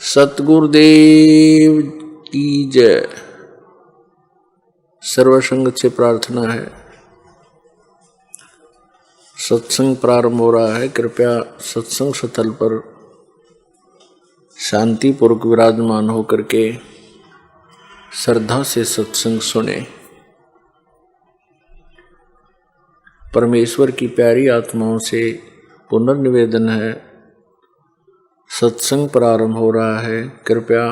सतगुरुदेव की जय। सर्वसंग से प्रार्थना है। सत्संग प्रारंभ हो रहा है। कृपया सत्संग स्थल पर शांतिपूर्वक विराजमान होकर के श्रद्धा से सत्संग सुने। परमेश्वर की प्यारी आत्माओं से पुनर्निवेदन है, सत्संग प्रारंभ हो रहा है। कृपया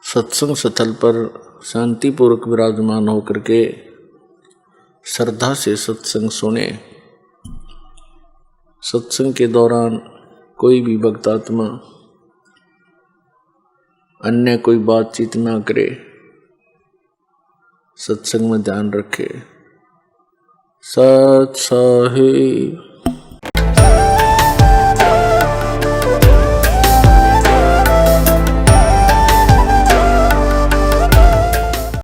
सत्संग स्थल पर शांतिपूर्वक विराजमान होकर के श्रद्धा से सत्संग सुने। सत्संग के दौरान कोई भी भक्तात्मा अन्य कोई बातचीत ना करे, सत्संग में ध्यान रखे। सत साहिब।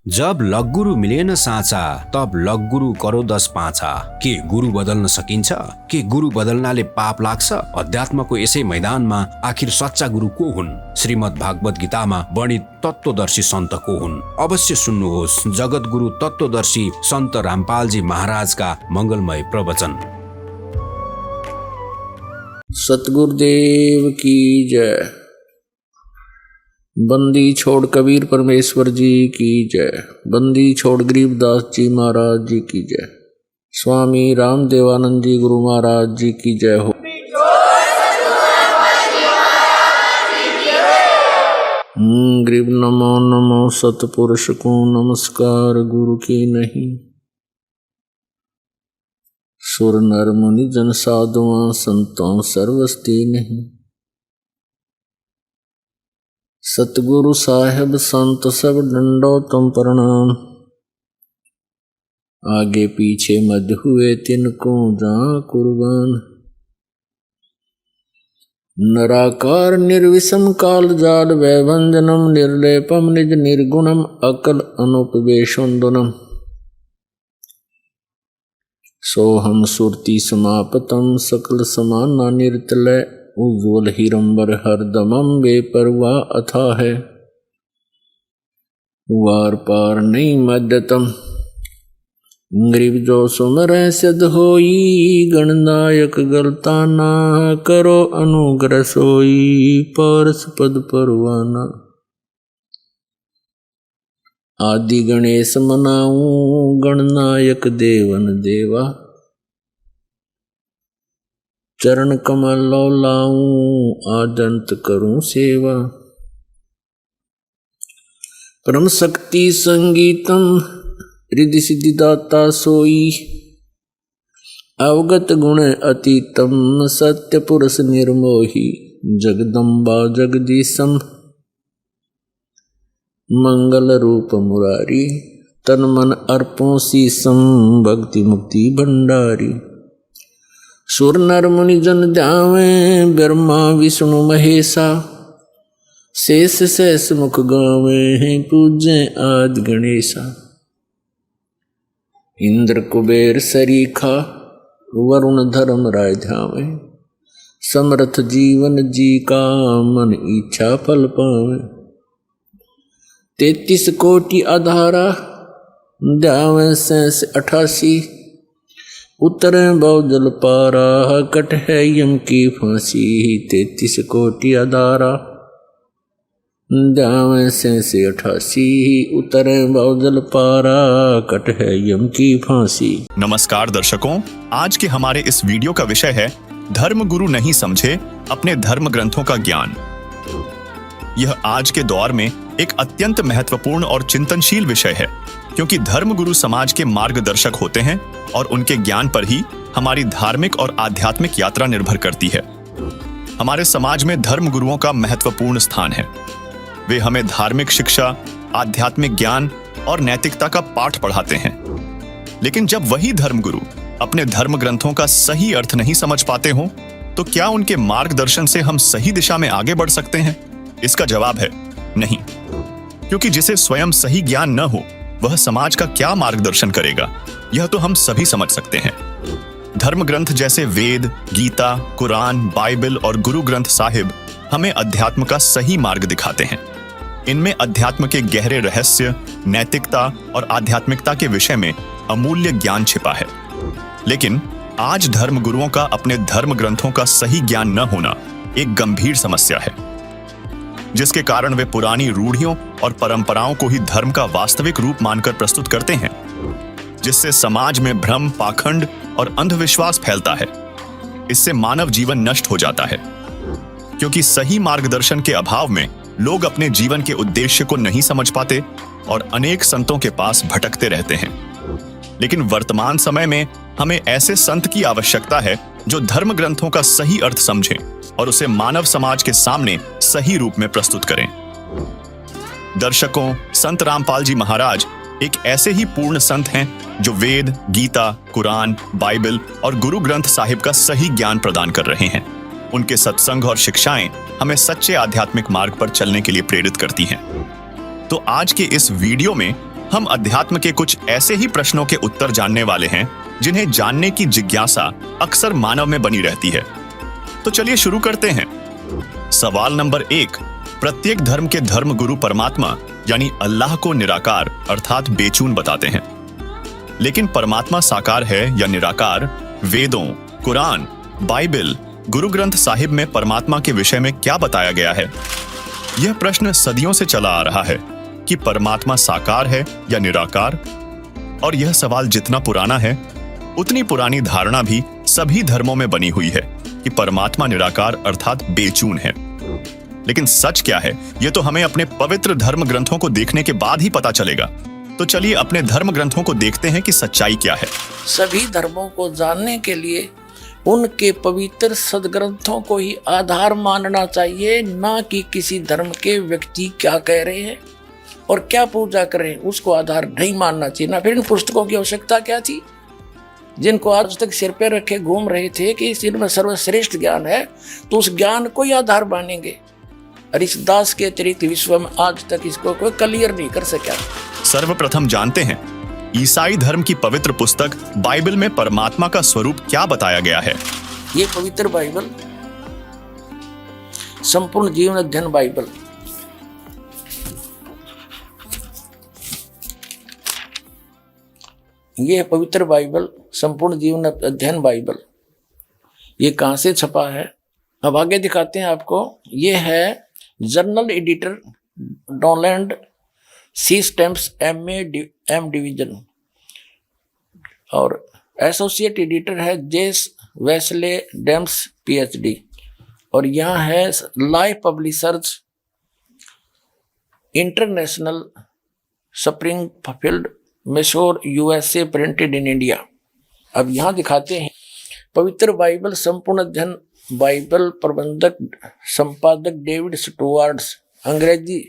जब लग्गुरु मिलेन साँचा तब लग्गुरु करो 10 पाँचा। के गुरु बदल्न सकिन्छ? के गुरु बदल्नाले पाप लाग्छ? अध्यात्मको यसै मैदानमा आखिर सच्चा गुरु को हुन्? श्रीमद् भागवत गीतामा वर्णित तत्त्वदर्शी सन्त को हुन्? अवश्य सुन्नुहोस् जगत गुरु तत्त्वदर्शी सन्त रामपालजी महाराजका मंगलमय प्रवचन। सतगुरुदेव की जय। बंदी छोड़ कबीर परमेश्वर जी की जय। बंदी छोड़ गरीबदास जी महाराज जी की जय। स्वामी रामदेवानंद जी गुरु महाराज जी की जय हो। गरीब नमो नमो सतपुरुष को नमस्कार गुरु की नहीं। सुर नर मुनि जन साधुआं संतों सर्वस्ती नहीं। सतगुरु साहेब संत सब डंडो तुम प्रणाम। आगे पीछे मध्य हुए तिनको जा कुर्बान। नराकार निर्विषम काल जाल वैभंजनम निर्लेपम निज निर्गुणम अकल अनुपवेशोन्दनम। सोहम सुरति समापतम सकल समाना निर्तलय। उज्ज्वल हिरंबर हरदमम बेपरवाह अथा है। वार पार नहीं मध्यतम। गरीब जो सुमर सिद्ध होई। गणनायक गलता ना करो अनुग्रह सोई। पारस पद परवाना। आदि गणेश मनाऊं गणनायक देवन देवा। चरण कमल लाऊं आदंत करूं सेवा। परम शक्ति संगीतम रिद्धि सिद्धि दाता सोई। अवगत गुण अतीतम सत्य पुरुष निर्मोही। जगदम्बा जगदीशम मंगल रूप मुरारी। तन मन अर्पों शीसम भक्ति मुक्ति भंडारी। सुर नर मुनि जन ध्यावे ब्रह्मा विष्णु महेशा। शेष शेष मुख गावे पूजे आदि गणेशा। इंद्र कुबेर सरीखा वरुण धर्म राय ध्यावे। समर्थ जीवन जी का मन इच्छा फल पावे। 33 कोटि आधारा ध्यावे 88। उतरे बहुजल पारा कट है यम की फांसी। 33 कोटि अदारा ध्यावे 88। उतरे बहुजल पारा कट है यम की फांसी। नमस्कार दर्शकों, आज के हमारे इस वीडियो का विषय है धर्म गुरु नहीं समझे अपने धर्म ग्रंथों का ज्ञान। यह आज के दौर में एक अत्यंत महत्वपूर्ण और चिंतनशील विषय है, क्योंकि धर्म गुरु समाज के मार्गदर्शक होते हैं और उनके ज्ञान पर ही हमारी धार्मिक और आध्यात्मिक यात्रा निर्भर करती है। हमारे समाज में धर्म गुरुओं का महत्वपूर्ण स्थान है। वे हमें धार्मिक शिक्षा, आध्यात्मिक ज्ञान और नैतिकता का पाठ पढ़ाते हैं। लेकिन जब वही धर्म गुरु अपने धर्म ग्रंथों का सही अर्थ नहीं समझ पाते हों, तो क्या उनके मार्गदर्शन से हम सही दिशा में आगे बढ़ सकते हैं? इसका जवाब है नहीं, क्योंकि जिसे स्वयं सही ज्ञान न हो वह समाज का क्या मार्गदर्शन करेगा, यह तो हम सभी समझ सकते हैं। धर्म ग्रंथ जैसे वेद, गीता, कुरान, बाइबल और गुरु ग्रंथ साहिब हमें अध्यात्म का सही मार्ग दिखाते हैं। इनमें अध्यात्म के गहरे रहस्य, नैतिकता और आध्यात्मिकता के विषय में अमूल्य ज्ञान छिपा है। लेकिन आज धर्म गुरुओं का अपने धर्म ग्रंथों का सही ज्ञान न होना एक गंभीर समस्या है, जिसके कारण वे पुरानी रूढ़ियों और परंपराओं को ही धर्म का वास्तविक रूप मानकर प्रस्तुत करते हैं, जिससे समाज में भ्रम, पाखंड और अंधविश्वास फैलता है। इससे मानव जीवन नष्ट हो जाता है, क्योंकि सही मार्गदर्शन के अभाव में लोग अपने जीवन के उद्देश्य को नहीं समझ पाते और अनेक संतों के पास भटकते रहते हैं। लेकिन वर्तमान समय में हमें ऐसे संत की आवश्यकता है जो धर्म ग्रंथों का सही अर्थ समझें और उसे मानव समाज के सामने सही रूप में प्रस्तुत करें। दर्शकों, संत रामपाल जी महाराज एक ऐसे ही पूर्ण संत हैं जो वेद, गीता, कुरान, बाइबल और गुरु ग्रंथ साहिब का सही ज्ञान प्रदान कर रहे हैं। उनके सत्संग और शिक्षाएं हमें सच्चे आध्यात्मिक मार्ग पर चलने के लिए प्रेरित करती हैं। तो आज के इस वीडियो में हम अध्यात्म के कुछ ऐसे ही प्रश्नों के उत्तर जानने वाले हैं जिन्हें जानने की जिज्ञासा अक्सर मानव में बनी रहती है। तो चलिए शुरू करते हैं। सवाल नंबर 1, प्रत्येक धर्म के धर्म गुरु परमात्मा यानी अल्लाह को निराकार अर्थात बेचून बताते हैं। लेकिन परमात्मा साकार है या निराकार? वेदों, कुरान, बाइबल, गुरु ग्रंथ साहिब में परमात्मा के विषय में क्या बताया गया है? यह प्रश्न सदियों से चला आ रहा है कि परमात्मा साकार है या निराकार। और यह सवाल जितना पुराना है उतनी पुरानी धारणा भी सभी धर्मों में बनी हुई है कि परमात्मा निराकार अर्थात बेचून है। लेकिन सच क्या है, यह तो हमें अपने पवित्र धर्म ग्रंथों को देखने के बाद ही पता चलेगा। तो चलिए अपने धर्म ग्रंथों को देखते हैं कि सच्चाई क्या है। सभी धर्मों को जानने के लिए उनके पवित्र सदग्रंथों को ही आधार मानना चाहिए, ना कि किसी धर्म के व्यक्ति क्या कह रहे हैं और क्या पूजा कर रहे हैं उसको आधार नहीं मानना चाहिए। ना फिर इन पुस्तकों की आवश्यकता क्या थी, जिनको आज तक सिर पे रखे घूम रहे थे कि इनमें सर्वश्रेष्ठ ज्ञान है, तो उस ज्ञान को ही आधार मानेंगे। और इस दास के अतिरिक्त विश्व में आज तक इसको कोई क्लियर नहीं कर सका। सर्वप्रथम जानते हैं ईसाई धर्म की पवित्र पुस्तक बाइबल में परमात्मा का स्वरूप क्या बताया गया है। ये पवित्र बाइबल, संपूर्ण जीवन अध्ययन बाइबल, ये पवित्र बाइबल, संपूर्ण जीवन अध्ययन बाइबल, ये कहाँ से छपा है अब आगे दिखाते हैं आपको। ये है journal editor Donald C Stamps M division और एसोसिएट एडिटर है जेस वेस्ले डेम्स PhD। और यहाँ है Life Publishers International Springfield Missouri USA printed in India. अब यहाँ दिखाते हैं पवित्र बाइबल संपूर्ण अध्ययन बाइबल, प्रबंधक संपादक डेविड स्टुअर्ट्स, अंग्रेजी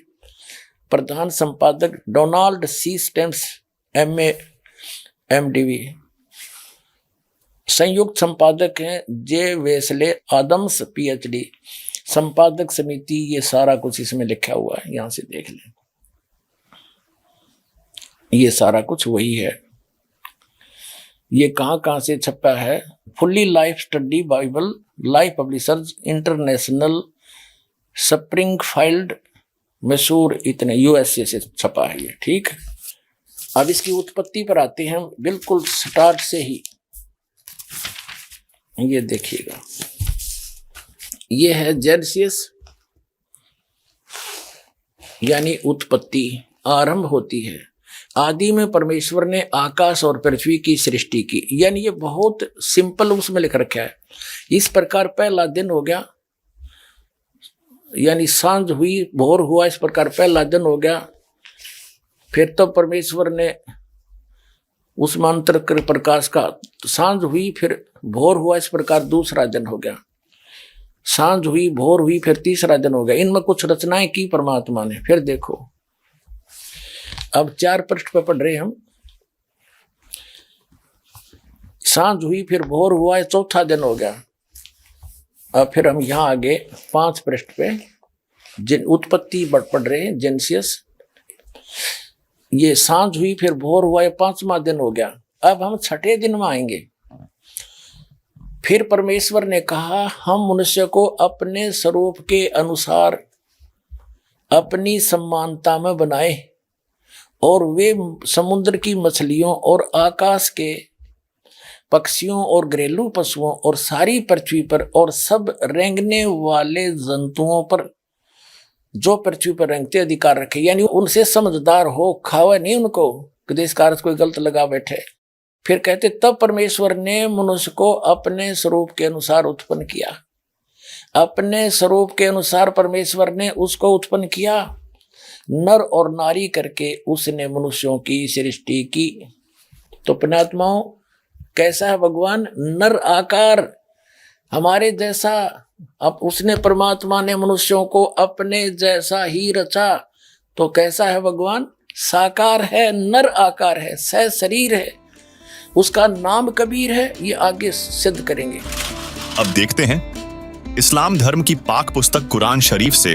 प्रधान संपादक Donald C Stamps MA MDV, संयुक्त संपादक हैं जे वेस्ले आदम्स PhD, संपादक समिति, ये सारा कुछ इसमें लिखा हुआ है, यहाँ से देख लें, ये सारा कुछ वही है। ये कहाँ से छपा है? Fully life study Bible, life Publishers International Springfield Mysore, इतने USA से छपा है ये। ठीक, अब इसकी उत्पत्ति पर आते हैं बिल्कुल स्टार्ट से ही। ये देखिएगा, ये है जेनेसिस यानी उत्पत्ति, आरंभ होती है। आदि में परमेश्वर ने आकाश और पृथ्वी की सृष्टि की, यानी ये बहुत सिंपल उसमें लिख रखा है। इस प्रकार पहला दिन हो गया, यानी सांझ हुई, भोर हुआ, इस प्रकार पहला दिन हो गया। फिर तो परमेश्वर ने उस मंत्र कर प्रकाश का, सांझ हुई फिर भोर हुआ, इस प्रकार दूसरा दिन हो गया। सांझ हुई, भोर हुई, फिर तीसरा दिन हो गया। इनमें कुछ रचनाएं की परमात्मा ने। फिर देखो, अब 4 पृष्ठ पे पढ़ रहे हम। सांझ हुई फिर भोर हुआ, चौथा दिन हो गया। अब फिर हम यहाँ आगे 5 पृष्ठ पे जिन उत्पत्ति पढ़ रहे हैं, जेनेसिस। ये सांझ हुई फिर भोर हुआ, 5वां दिन हो गया। अब हम 6ठे दिन में आएंगे। फिर परमेश्वर ने कहा, हम मनुष्य को अपने स्वरूप के अनुसार अपनी समानता में बनाए, और वे समुद्र की मछलियों और आकाश के पक्षियों और घरेलू पशुओं और सारी पृथ्वी पर और सब रेंगने वाले जंतुओं पर जो पृथ्वी पर रेंगते अधिकार रखे। यानी उनसे समझदार हो, खावे नहीं उनको कि देश का अर्थ कोई गलत लगा बैठे। फिर कहते, तब परमेश्वर ने मनुष्य को अपने स्वरूप के अनुसार उत्पन्न किया। अपने स्वरूप के अनुसार परमेश्वर ने उसको उत्पन्न किया, नर और नारी करके उसने मनुष्यों की सृष्टि की। तो पुण्यात्माओं, कैसा है भगवान? नर आकार हमारे जैसा। अब उसने, परमात्मा ने मनुष्यों को अपने जैसा ही रचा। तो कैसा है भगवान? साकार है, नर आकार है, सह शरीर है, उसका नाम कबीर है। ये आगे सिद्ध करेंगे। अब देखते हैं इस्लाम धर्म की पाक पुस्तक कुरान शरीफ से।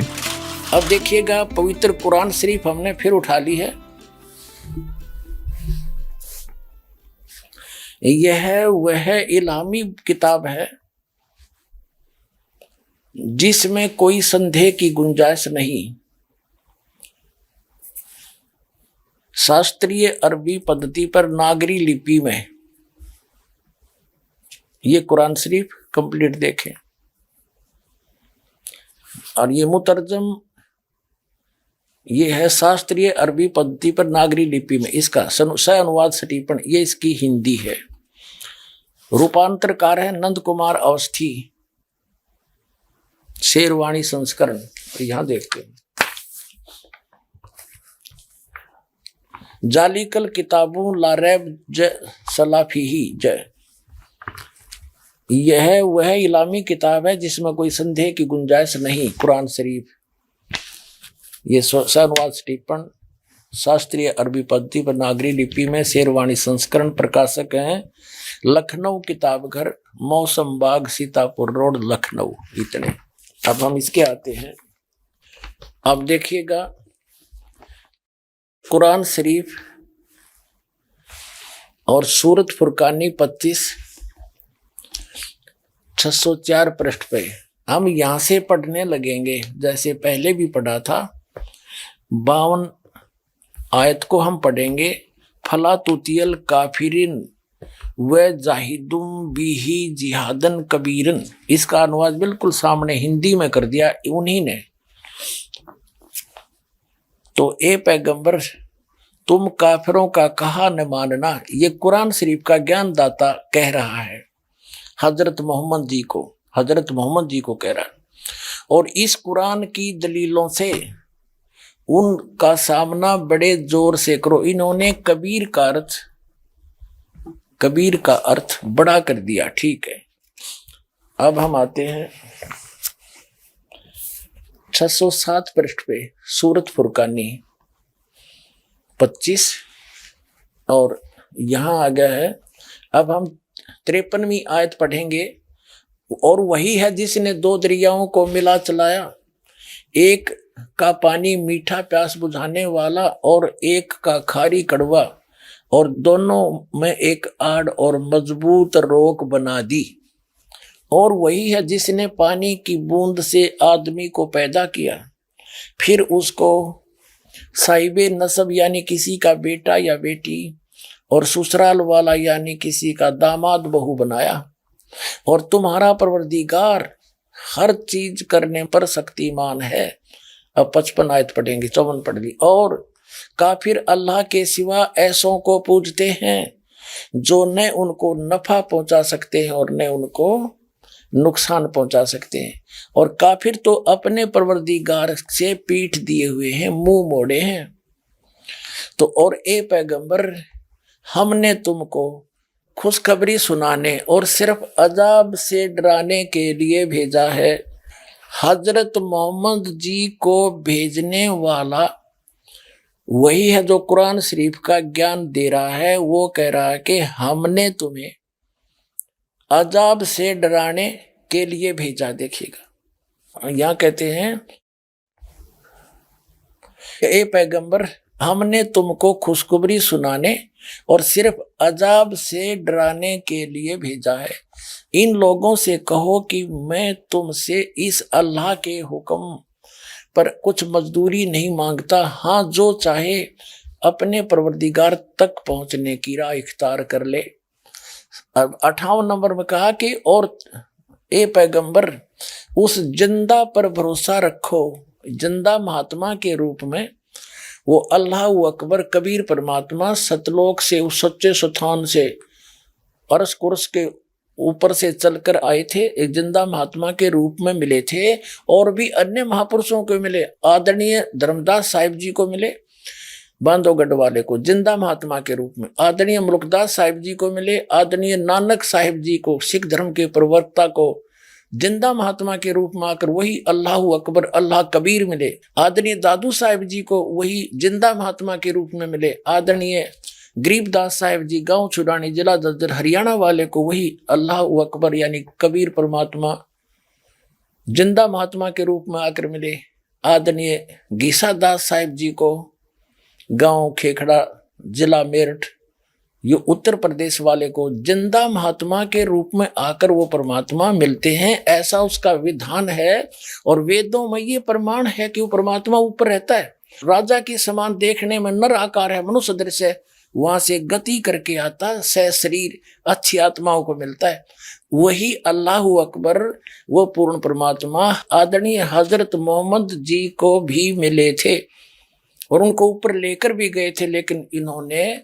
अब देखिएगा, पवित्र कुरान शरीफ हमने फिर उठा ली है। यह वह इलामी किताब है जिसमें कोई संदेह की गुंजाइश नहीं। शास्त्रीय अरबी पद्धति पर नागरी लिपि में ये कुरान शरीफ कंप्लीट देखें। और ये मुतरजम ये है शास्त्रीय अरबी पद्धति पर नागरी लिपि में, इसका सह अनुवाद सटीपन, ये इसकी हिंदी है। रूपांतरकार है नंद कुमार अवस्थी, शेरवाणी संस्करण। यहां देखते हैं, जालिकल किताबों लारैब ज सलाफीही जय। यह वह इलामी किताब है जिसमें कोई संदेह की गुंजाइश नहीं। कुरान शरीफ ये अनुवाद टिप्पण शास्त्रीय अरबी पद्धति पर नागरी लिपि में शेरवाणी संस्करण। प्रकाशक हैं लखनऊ किताब घर, मौसम बाग, सीतापुर रोड, लखनऊ। इतने। अब हम इसके आते हैं। अब देखिएगा, कुरान शरीफ और सूरत फुरकानी 25 604 पृष्ठ पे हम यहां से पढ़ने लगेंगे, जैसे पहले भी पढ़ा था। 52 आयत को हम पढ़ेंगे। फला तुतियल काफिरिन व जाहिदुम बिही जिहादन कबीरन। इसका अनुवाद बिल्कुल सामने हिंदी में कर दिया उन्हीं ने। तो ए पैगंबर, तुम काफिरों का कहा न मानना। ये कुरान शरीफ का ज्ञानदाता कह रहा है हजरत मोहम्मद जी को कह रहा है। और इस कुरान की दलीलों से उनका सामना बड़े जोर से करो। इन्होंने कबीर का अर्थ बड़ा कर दिया। ठीक है, अब हम आते हैं 607 पृष्ठ पे, सूरत फुरकानी 25 और यहां आ गया है। अब हम 53वीं आयत पढ़ेंगे। और वही है जिसने 2 दरियाओं को मिला चलाया, एक का पानी मीठा प्यास बुझाने वाला और एक का खारी कड़वा, और दोनों में एक आड़ और मजबूत रोक बना दी। और वही है जिसने पानी की बूंद से आदमी को पैदा किया, फिर उसको साहिबे नसब यानी किसी का बेटा या बेटी, और ससुराल वाला यानी किसी का दामाद बहू बनाया। और तुम्हारा परवरदिगार हर चीज करने पर शक्तिमान है। अब 55 आयत पढ़ेंगे, 54 पढ़ ली। और काफिर अल्लाह के सिवा ऐसों को पूजते हैं जो न उनको नफा पहुंचा सकते हैं और न उनको नुकसान पहुंचा सकते हैं। और काफिर तो अपने परवरदिगार से पीठ दिए हुए हैं, मुंह मोड़े हैं। तो और ए पैगंबर, हमने तुमको खुशखबरी सुनाने और सिर्फ अजाब से डराने के लिए भेजा है। हजरत मोहम्मद जी को भेजने वाला वही है जो कुरान शरीफ का ज्ञान दे रहा है। वो कह रहा है कि हमने तुम्हें अजाब से डराने के लिए भेजा। देखिएगा, यहां कहते हैं ए पैगंबर, हमने तुमको खुशखबरी सुनाने और सिर्फ अजाब से डराने के लिए भेजा है। इन लोगों से कहो कि मैं तुमसे इस अल्लाह के हुक्म पर कुछ मजदूरी नहीं मांगता। हाँ, जो चाहे अपने परवरदिगार तक पहुंचने की राह इख्तियार कर ले। अब 58 नंबर में कहा कि और ए पैगंबर, उस जिंदा पर भरोसा रखो। जिंदा महात्मा के रूप में वो अल्लाह अकबर कबीर परमात्मा सतलोक से, उस सच्चे स्थान से, अर्श कुर्स के ऊपर से चलकर आए थे। एक जिंदा महात्मा के रूप में मिले थे और भी अन्य महापुरुषों को मिले। आदरणीय धर्मदास साहिब जी को मिले, बांधवगढ़ वाले को जिंदा महात्मा के रूप में। आदरणीय मुल्कदास साहिब जी को मिले। आदरणीय नानक साहिब जी को, सिख धर्म के प्रवक्ता को, जिंदा महात्मा के रूप में आकर वही अल्लाह अकबर अल्लाह कबीर मिले। आदरणीय दादू साहिब जी को वही जिंदा महात्मा के रूप में मिले। आदरणीय गरीबदास साहिब जी गांव छुड़ानी जिला ददर हरियाणा वाले को वही अल्लाह अकबर यानी कबीर परमात्मा जिंदा महात्मा के रूप में आकर मिले। आदरणीय गीसा दास साहिब जी को गांव खेखड़ा जिला मेरठ ये उत्तर प्रदेश वाले को जिंदा महात्मा के रूप में आकर वो परमात्मा मिलते हैं। ऐसा उसका विधान है और वेदों में ये प्रमाण है कि वो परमात्मा ऊपर रहता है। राजा के समान देखने में नर आकार है, मनुष्य दृश्य है, वहां से गति करके आता सह शरीर अच्छी आत्माओं को मिलता है। वही अल्लाह अकबर वो पूर्ण परमात्मा आदरणीय हजरत मोहम्मद जी को भी मिले थे और उनको ऊपर लेकर भी गए थे, लेकिन इन्होंने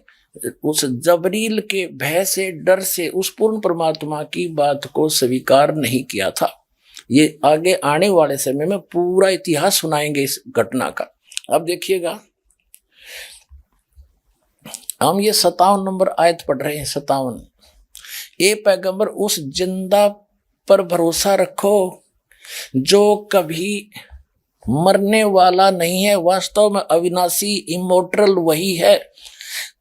उस जबरील के भय से, डर से उस पूर्ण परमात्मा की बात को स्वीकार नहीं किया था। ये आगे आने वाले समय में पूरा इतिहास सुनाएंगे इस घटना का। अब देखिएगा, हम ये 57 नंबर आयत पढ़ रहे हैं। 57, ए पैगंबर, उस जिंदा पर भरोसा रखो जो कभी मरने वाला नहीं है, वास्तव में अविनाशी इमोर्टल वही है,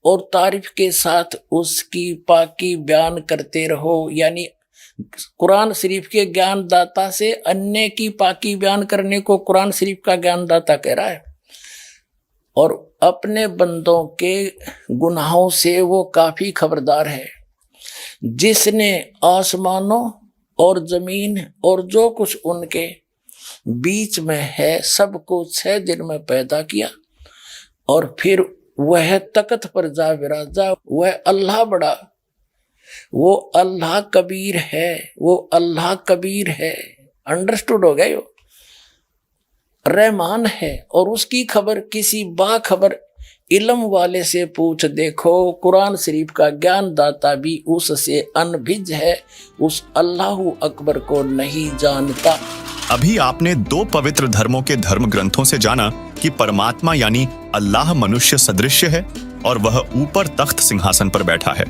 और तारीफ के साथ उसकी पाकी बयान करते रहो। यानी कुरान शरीफ के ज्ञानदाता से अन्य की पाकी बयान करने को कुरान शरीफ का ज्ञानदाता कह रहा है, और अपने बंदों के गुनाहों से वो काफी खबरदार है। जिसने आसमानों और जमीन और जो कुछ उनके बीच में है सबको 6 दिन में पैदा किया, और फिर वह तख्त पर जा विराजा। वह अल्लाह बड़ा, वो अल्लाह कबीर है, वो अल्लाह कबीर है। अंडरस्टूड हो गए? रहमान है और उसकी खबर किसी बाखबर इल्म वाले से पूछ देखो। कुरान शरीफ का ज्ञान दाता भी उससे अनभिज्ञ है, उस अल्लाह अकबर को नहीं जानता। अभी आपने 2 पवित्र धर्मों के धर्म ग्रंथों से जाना कि परमात्मा यानी अल्लाह मनुष्य सदृश्य है और वह ऊपर तख्त सिंहासन पर बैठा है।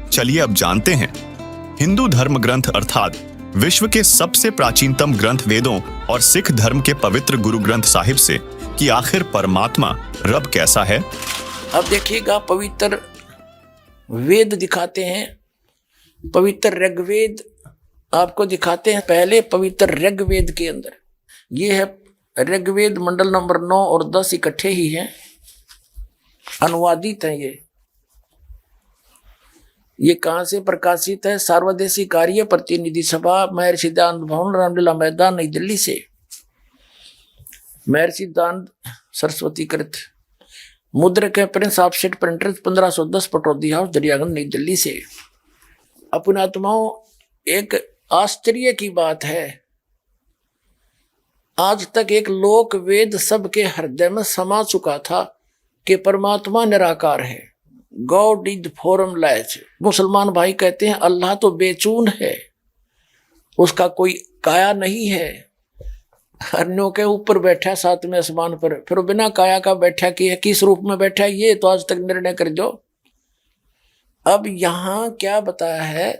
चलिए अब जानते हैं हिंदू धर्म ग्रंथ अर्थात विश्व के सबसे प्राचीनतम ग्रंथ वेदों और सिख धर्म के पवित्र गुरु ग्रंथ साहिब से कि आखिर परमात्मा रब कैसा है। अब देखिएगा, पवित्र वेद दिखाते हैं, पवित्र ऋग्वेद आपको दिखाते हैं। पहले पवित्र ऋग्वेद के अंदर ये है ऋग्वेद मंडल नंबर 9 और 10 इकट्ठे ही हैं, अनुवादित हैं। ये कहाँ से प्रकाशित है? सार्वदेशी कार्य प्रतिनिधि सभा, महर्षि दयानंद भवन, रामलीला मैदान, नई दिल्ली से। महर्षि दयानंद सरस्वती कृत, मुद्रक है Prince offset printers 1510 Pataudi house Daryaganj नई दिल्ली से। अपने आत्माओं, एक आश्चर्य की बात है, आज तक एक लोक वेद सबके हृदय में समा चुका था कि परमात्मा निराकार है। God is formless. मुसलमान भाई कहते हैं अल्लाह तो बेचून है, उसका कोई काया नहीं है, अन्यों के ऊपर बैठा 7वें आसमान पर, फिर बिना काया का बैठा कि है, किस रूप में बैठा है ये तो आज तक निर्णय कर दो। अब यहाँ क्या बताया है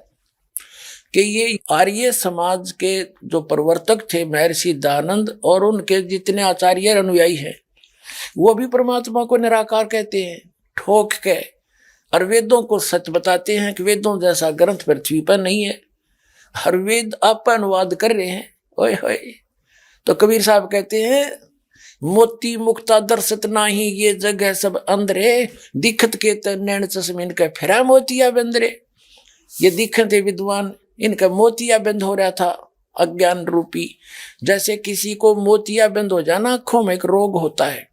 कि ये आर्य समाज के जो प्रवर्तक थे महर्षि दयानंद और उनके जितने आचार्य अनुयायी हैं वो भी परमात्मा को निराकार कहते हैं ठोक के, और वेदों को सच बताते हैं कि वेदों जैसा ग्रंथ पृथ्वी पर नहीं है। हर वेद आप अनुवाद कर रहे हैं, ओए होए। तो कबीर साहब कहते हैं मोती मुक्ता दर्शत नाही, ये जग है सब अंधरे, दिखत के नैन चश्मे इनका फिरा मोतिया बंदरे। ये दिखत विद्वान, इनका मोतिया बंद हो रहा था अज्ञान रूपी। जैसे किसी को मोतिया बंद हो जाना, आंखों में एक रोग होता है,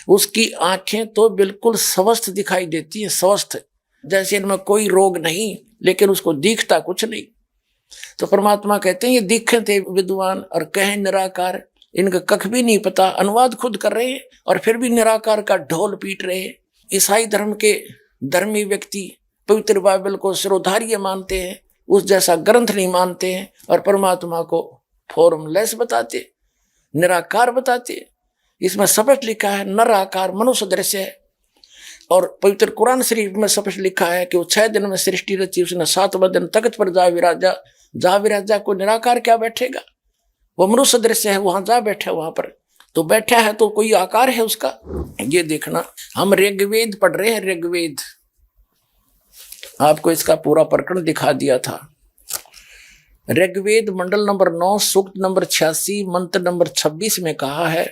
उसकी आंखें तो बिल्कुल स्वस्थ दिखाई देती है, स्वस्थ, जैसे इनमें कोई रोग नहीं, लेकिन उसको दिखता कुछ नहीं। तो परमात्मा कहते हैं ये दिखते विद्वान और कहें निराकार, इनका कख भी नहीं पता, अनुवाद खुद कर रहे हैं और फिर भी निराकार का ढोल पीट रहे हैं। ईसाई धर्म के धर्मी व्यक्ति पवित्र बाइबल को सिरोधार्य मानते हैं, उस जैसा ग्रंथ नहीं मानते हैं, और परमात्मा को फॉर्मलेस बताते, निराकार बताते। इसमें स्पष्ट लिखा है नराकार मनुष्य दृश्य है, और पवित्र कुरान शरीफ में स्पष्ट लिखा है कि वो 6 दिन में सृष्टि रची, उसने 7वां दिन तख्त पर जा विराजा। को निराकार क्या बैठेगा, वो मनुष्य दृश्य है, वहां जा बैठा, वहां पर तो बैठा है तो कोई आकार है उसका। ये देखना, हम ऋग्वेद पढ़ रहे हैं, ऋग्वेद, आपको इसका पूरा प्रकरण दिखा दिया था। ऋग्वेद मंडल नंबर 9 सूक्त नंबर 86 मंत्र नंबर 26 में कहा है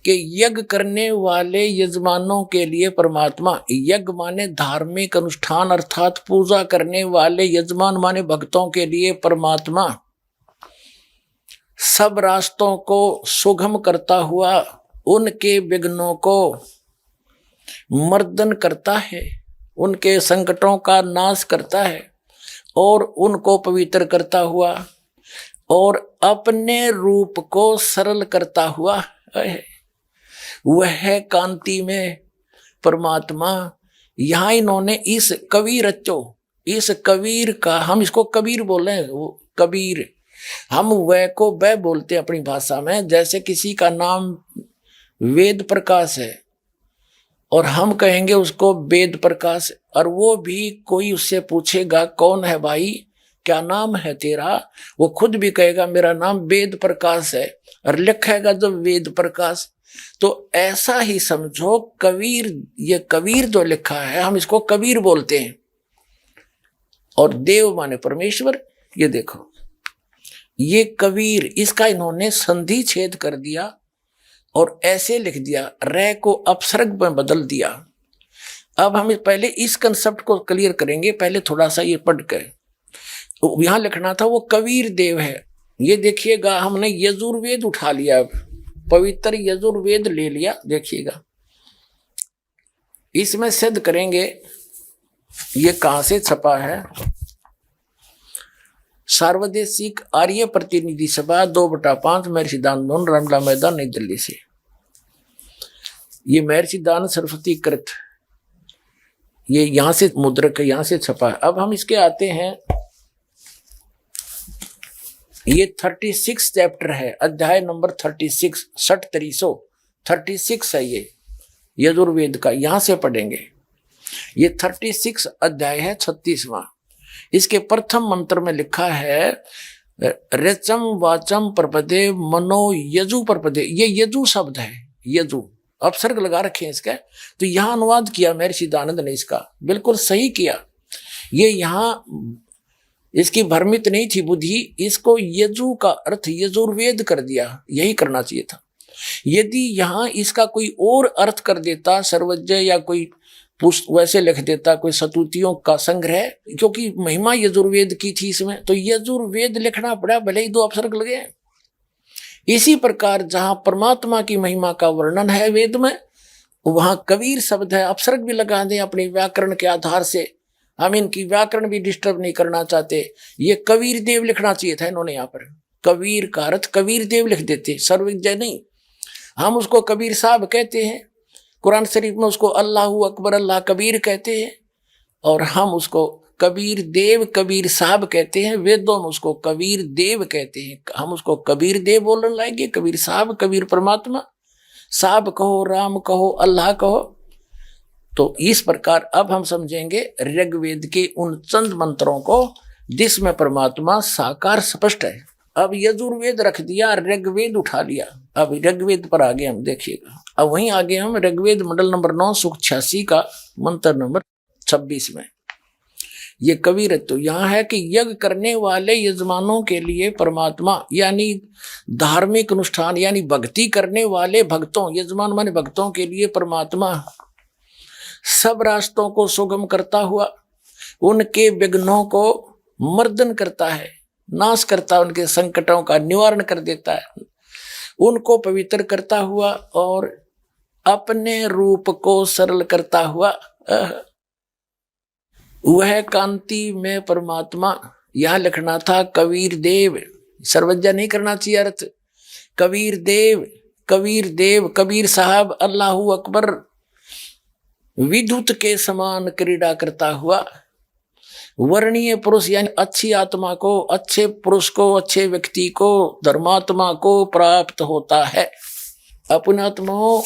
कि यज्ञ करने वाले यजमानों के लिए परमात्मा, यज्ञ माने धार्मिक अनुष्ठान अर्थात पूजा करने वाले यजमान माने भक्तों के लिए परमात्मा सब रास्तों को सुगम करता हुआ उनके विघ्नों को मर्दन करता है, उनके संकटों का नाश करता है और उनको पवित्र करता हुआ और अपने रूप को सरल करता हुआ है। वह कांति में परमात्मा, यहाँ इन्होंने इस कबीर रचो, इस कबीर का, हम इसको कबीर बोले, वो कबीर, हम वह को वह बोलते हैं अपनी भाषा में। जैसे किसी का नाम वेद प्रकाश है और हम कहेंगे उसको वेद प्रकाश, और वो भी कोई उससे पूछेगा कौन है भाई, क्या नाम है तेरा, वो खुद भी कहेगा मेरा नाम वेद प्रकाश है, और लिखेगा जब वेद प्रकाश। तो ऐसा ही समझो कबीर, ये कबीर जो लिखा है हम इसको कबीर बोलते हैं। और देव माने परमेश्वर, ये देखो ये कबीर, इसका इन्होंने संधि छेद कर दिया और ऐसे लिख दिया, रे को अपसर्ग में बदल दिया। अब हम पहले इस कंसेप्ट को क्लियर करेंगे, पहले थोड़ा सा ये पढ़ कर। तो यहां लिखना था वो कबीर देव है। ये देखिएगा हमने यजुर्वेद उठा लिया, अब पवित्र यजुर्वेद ले लिया, देखिएगा इसमें सिद्ध करेंगे ये कहां से छपा है। सार्वदेशिक आर्य प्रतिनिधि सभा 2/5 महर्षि दानंद रमला मैदान नई दिल्ली से। ये महर्षि दान सरस्वती कृत, ये यहां से मुद्रक, यहां से छपा है। अब हम इसके आते हैं, ये 36 चैप्टर है, अध्याय नंबर 36 36 है ये यजुर्वेद का, यहां से पढ़ेंगे। ये 36 अध्याय है, 36वां। इसके प्रथम मंत्र में लिखा है रचम वाचम प्रपदे मनो यजु प्रपदे। ये यजु शब्द है, यजु अपसर्ग लगा रखे हैं इसका, तो यहां अनुवाद किया महर्षि दानंद ने, इसका बिल्कुल सही किया। ये यहां इसकी भ्रमित नहीं थी बुद्धि, इसको यजु का अर्थ यजुर्वेद कर दिया, यही करना चाहिए था। यदि यहां इसका कोई और अर्थ कर देता, सर्वज्ञ या कोई वैसे लिख देता कोई सतुतियों का संग्रह, क्योंकि महिमा यजुर्वेद की थी इसमें, तो यजुर्वेद लिखना पड़ा, भले ही 2 अपसर्ग लगे। इसी प्रकार जहां परमात्मा की महिमा का वर्णन है वेद में, वहां कबीर शब्द है, अपसर्ग भी लगा दें अपने व्याकरण के आधार से। हम इनकी व्याकरण भी डिस्टर्ब नहीं करना चाहते। ये कबीर देव लिखना चाहिए था इन्होंने, यहाँ पर कबीर का अर्थ कबीर देव लिख देते, सर्वज्ञ नहीं। हम उसको कबीर साहब कहते हैं, कुरान शरीफ में उसको अल्लाहू अकबर अल्लाह कबीर कहते हैं, और हम उसको कबीर देव कबीर साहब कहते हैं। वेदों में उसको कबीर देव कहते हैं, हम उसको कबीर देव बोलने लाएंगे। कबीर साहब, कबीर परमात्मा, साहब कहो, राम कहो, अल्लाह कहो। तो इस प्रकार अब हम समझेंगे ऋग्वेद के उन चंद मंत्रों को जिसमें परमात्मा साकार स्पष्ट है। अब यजुर्वेद रख दिया, ऋग्वेद उठा लिया, अब ऋग्वेद पर आगे हम देखिएगा। अब वहीं आगे हम ऋग्वेद मंडल नंबर 9 सूक्त 86 का मंत्र नंबर 26 में, ये कबीर तो यहाँ है कि यज्ञ करने वाले यजमानों के लिए परमात्मा यानी धार्मिक अनुष्ठान यानी भक्ति करने वाले भक्तों, यजमान माने भक्तों के लिए परमात्मा सब रास्तों को सुगम करता हुआ उनके विघ्नों को मर्दन करता है, नाश करता है, उनके संकटों का निवारण कर देता है, उनको पवित्र करता हुआ और अपने रूप को सरल करता हुआ वह कांति में परमात्मा। यहां लिखना था कबीर देव, सर्वज्ञा नहीं करना चाहिए अर्थ। कबीर देव, कबीर देव, कबीर साहब अल्लाहू अकबर विद्युत के समान क्रीड़ा करता हुआ वर्णीय पुरुष यानी अच्छी आत्मा को, अच्छे पुरुष को, अच्छे व्यक्ति को, धर्मात्मा को प्राप्त होता है। अपने आत्माओं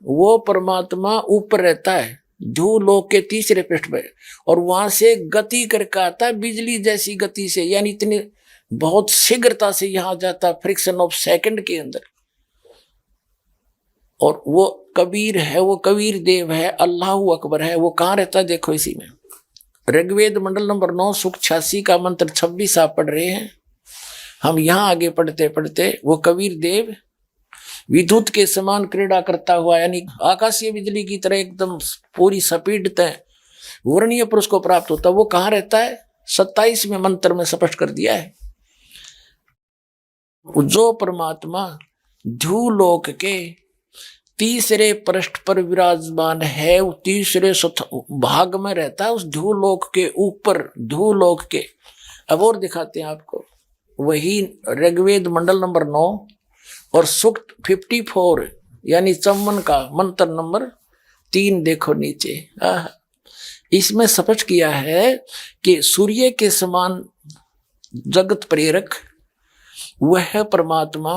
वो परमात्मा ऊपर रहता है ध्रुवलोक के तीसरे पृष्ठ पे और वहां से गति करके आता है बिजली जैसी गति से, यानी इतनी बहुत शीघ्रता से यहां जाता, फ्रिक्शन ऑफ सेकंड के अंदर। और वो कबीर है, वो कबीर देव है, अल्लाहू अकबर है। वो कहाँ रहता है देखो इसी में, ऋग्वेद मंडल नंबर 9 सूक्त 86 का मंत्र 26 आप पढ़ रहे हैं। हम यहाँ आगे पढ़ते पढ़ते वो कबीर देव विद्युत के समान क्रीड़ा करता हुआ यानी आकाशीय बिजली की तरह एकदम पूरी स्पीड तय वर्णीय पुरुष को प्राप्त होता। वो कहाँ रहता है 27वें मंत्र में स्पष्ट कर दिया है। जो परमात्मा ध्रुवलोक के तीसरे पृष्ठ पर विराजमान है, वो तीसरे भाग में रहता है, उस ध्रुवलोक के ऊपर, ध्रुवलोक के। अब और दिखाते हैं आपको, वही ऋग्वेद मंडल नंबर 9 और सूक्त 54 यानी चम्मन का मंत्र नंबर 3 देखो नीचे। इसमें स्पष्ट किया है कि सूर्य के समान जगत प्रेरक वह परमात्मा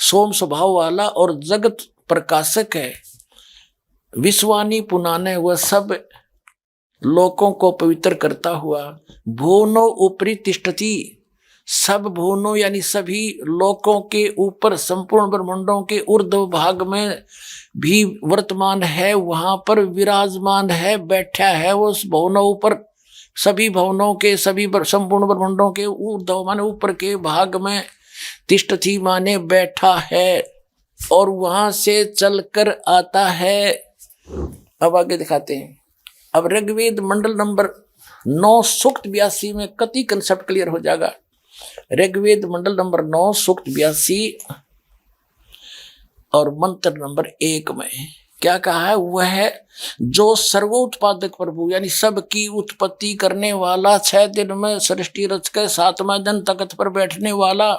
सोम स्वभाव वाला और जगत प्रकाशक है। विश्वानी पुनाने वह सब लोकों को पवित्र करता हुआ भुवनो ऊपरी तिष्ठति, सब भुवनों यानी सभी लोकों के ऊपर संपूर्ण ब्रह्मांडों के ऊर्ध्व भाग में भी वर्तमान है, वहां पर विराजमान है, बैठा है वो उस भुवनों ऊपर, सभी भुवनों के सभी संपूर्ण ब्रह्मांडों के ऊर्ध्व माने ऊपर के भाग में, तिष्ठति माने बैठा है और वहां से चलकर आता है। अब आगे दिखाते हैं। अब ऋग्वेद मंडल नंबर 9 सूक्त 82 में कति कंसेप्ट क्लियर हो जाएगा। ऋग्वेद मंडल नंबर 9 सूक्त 82 और मंत्र नंबर 1 में क्या कहा है, वह है जो सर्वोत्पादक प्रभु यानी सबकी उत्पत्ति करने वाला, 6 दिन में सृष्टि रच के 7वां दिन तख्त पर बैठने वाला,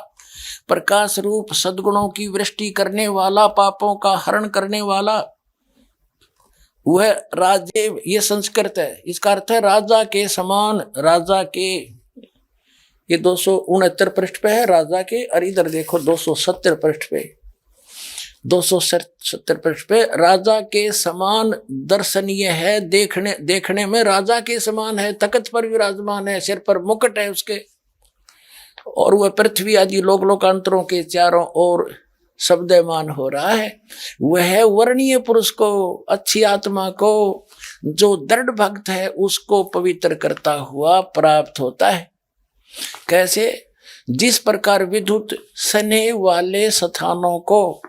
प्रकाश रूप सद्गुणों की वृष्टि करने वाला, पापों का हरण करने वाला, वह राजे, ये संस्कृत है, इसका अर्थ है राजा के समान, राजा के। ये 269 पृष्ठ पे है राजा के, और इधर देखो 270 पृष्ठ पे, 270 पृष्ठ पे राजा के समान दर्शनीय है, देखने में राजा के समान है, तख्त पर विराजमान है, सिर पर मुकुट है उसके, और वह पृथ्वी आदि लोक लोकांतरों के चारों ओर शब्दमान हो रहा है। वह वर्णीय पुरुष को, अच्छी आत्मा को, जो दृढ़ भक्त है उसको पवित्र करता हुआ प्राप्त होता है। कैसे? जिस प्रकार विद्युत स्नेह वाले स्थानों को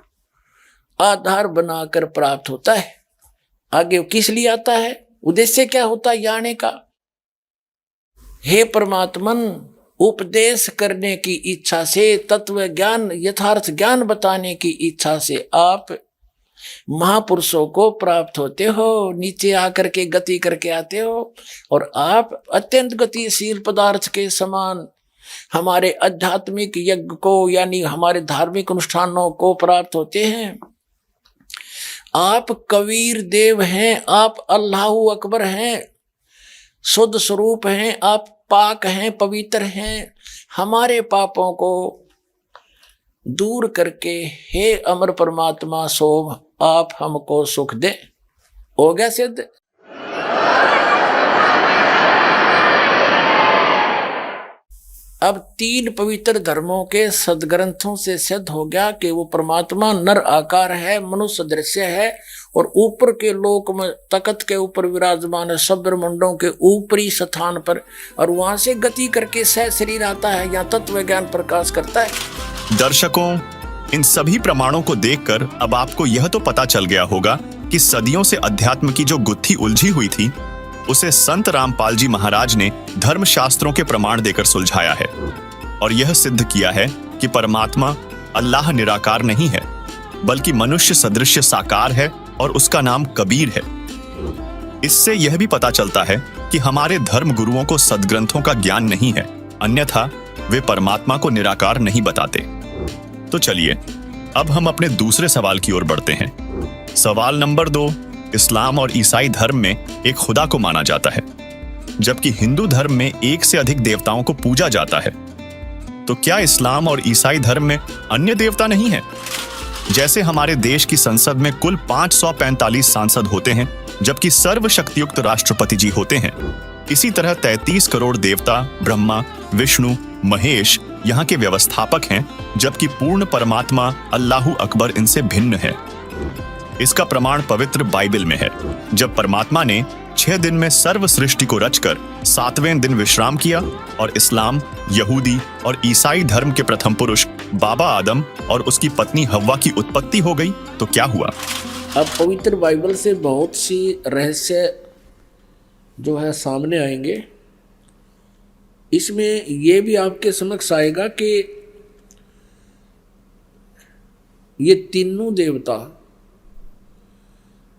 आधार बनाकर प्राप्त होता है। आगे किस लिए आता है, उद्देश्य क्या होता है आने का? हे परमात्मन, उपदेश करने की इच्छा से, तत्व ज्ञान यथार्थ ज्ञान बताने की इच्छा से आप महापुरुषों को प्राप्त होते हो, नीचे आकर के गति करके आते हो, और आप अत्यंत गतिशील पदार्थ के समान हमारे आध्यात्मिक यज्ञ को यानी हमारे धार्मिक अनुष्ठानों को प्राप्त होते हैं। आप कबीर देव हैं, आप अल्लाहू अकबर हैं, शुद्ध स्वरूप हैं, आप पाक हैं, पवित्र हैं। हमारे पापों को दूर करके हे अमर परमात्मा सोम आप हमको सुख दे। हो गया सिद्ध। अब 3 पवित्र धर्मों के सदग्रंथों से सिद्ध हो गया कि वो परमात्मा नर आकार है, मनुष्य दृश्य है और ऊपर के लोक में तख्त के ऊपर विराजमान है, सब ब्रह्मांडों के ऊपरी स्थान पर, और वहां से गति करके सह शरीर आता है, यहाँ तत्व ज्ञान प्रकाश करता है। दर्शकों, इन सभी प्रमाणों को देखकर अब आपको यह तो पता चल गया होगा कि सदियों से अध्यात्म की जो गुत्थी उलझी हुई थी उसे संत रामपाल जी महाराज ने धर्मशास्त्रों के प्रमाण देकर सुलझाया है और यह सिद्ध किया है कि परमात्मा अल्लाह निराकार नहीं है बल्कि मनुष्य सदृश साकार है और उसका नाम कबीर है। इससे यह भी पता चलता है कि हमारे धर्म गुरुओं को सदग्रंथों का ज्ञान नहीं है, अन्यथा वे परमात्मा को निराकार नहीं बताते। तो चलिए अब हम अपने दूसरे सवाल की ओर बढ़ते हैं। सवाल नंबर 2, इस्लाम और ईसाई धर्म में एक खुदा को माना जाता है जबकि हिंदू धर्म में एक से अधिक देवताओं को पूजा जाता है। तो क्या इस्लाम और ईसाई धर्म में अन्य देवता नहीं है? जैसे हमारे देश की संसद में कुल 545 सांसद होते हैं जबकि सर्वशक्तियुक्त राष्ट्रपति जी होते हैं, इसी तरह 33 करोड़ देवता ब्रह्मा, विष्णु, महेश यहाँ के व्यवस्थापक हैं जबकि पूर्ण परमात्मा अल्लाहु अकबर इनसे भिन्न है। इसका प्रमाण पवित्र बाइबल में है, जब परमात्मा ने 6 दिन में सर्व सृष्टि को रचकर 7वें दिन विश्राम किया और इस्लाम, यहूदी और ईसाई धर्म के प्रथम पुरुष बाबा आदम और उसकी पत्नी हव्वा की उत्पत्ति हो गई, तो क्या हुआ? अब पवित्र बाइबल से बहुत सी रहस्य जो है सामने आएंगे। इसमें यह भी आपके समक्ष आएगा कि ये तीनों देवता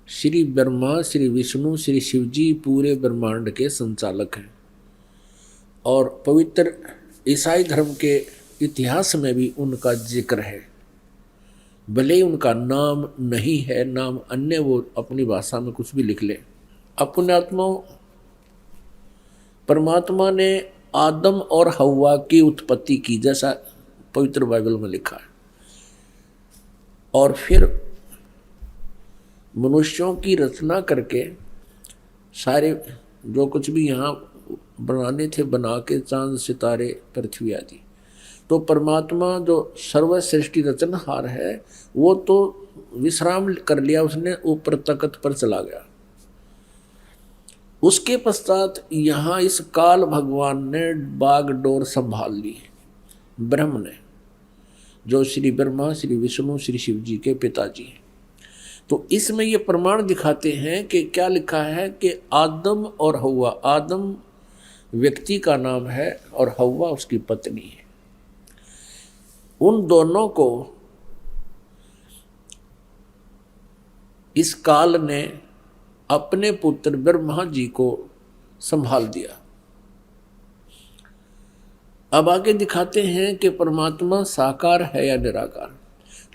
श्री ब्रह्मा, श्री विष्णु, श्री शिव जी पूरे ब्रह्मांड के संचालक हैं और पवित्र ईसाई धर्म के इतिहास में भी उनका जिक्र है। भले ही उनका नाम नहीं है, नाम अन्य वो अपनी भाषा में कुछ भी लिख ले। अपने आत्मा परमात्मा ने आदम और हव्वा की उत्पत्ति की जैसा पवित्र बाइबल में लिखा है और फिर मनुष्यों की रचना करके सारे जो कुछ भी यहाँ बनाने थे बना के, चांद सितारे पृथ्वी आदि। तो परमात्मा जो सर्व सृष्टि रचनहार है वो तो विश्राम कर लिया, उसने ऊपर तख्त पर चला गया। उसके पश्चात यहाँ इस काल भगवान ने बागडोर संभाल ली, ब्रह्म ने, जो श्री ब्रह्मा, श्री विष्णु, श्री शिव जी के पिताजी हैं। तो इसमें ये प्रमाण दिखाते हैं कि क्या लिखा है कि आदम और हव्वा, आदम व्यक्ति का नाम है और हव्वा उसकी पत्नी है। उन दोनों को इस काल ने अपने पुत्र ब्रह्मा जी को संभाल दिया। अब आगे दिखाते हैं कि परमात्मा साकार है या निराकार।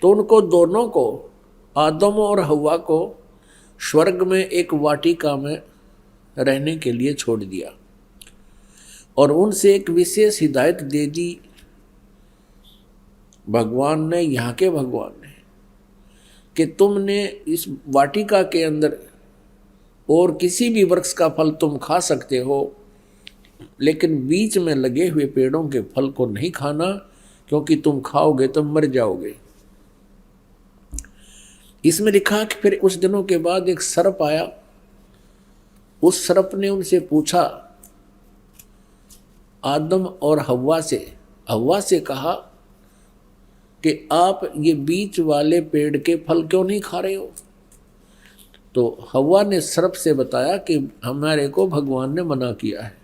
तो उनको दोनों को, आदम और हव्वा को, स्वर्ग में एक वाटिका में रहने के लिए छोड़ दिया और उनसे एक विशेष हिदायत दे दी भगवान ने, यहाँ के भगवान ने, कि तुमने इस वाटिका के अंदर और किसी भी वृक्ष का फल तुम खा सकते हो, लेकिन बीच में लगे हुए पेड़ों के फल को नहीं खाना, क्योंकि तुम खाओगे तो मर जाओगे। इसमें लिखा कि फिर कुछ दिनों के बाद एक सर्प आया। उस सर्प ने उनसे पूछा, आदम और हव्वा से कहा कि आप ये बीच वाले पेड़ के फल क्यों नहीं खा रहे हो? तो हव्वा ने सर्प से बताया कि हमारे को भगवान ने मना किया है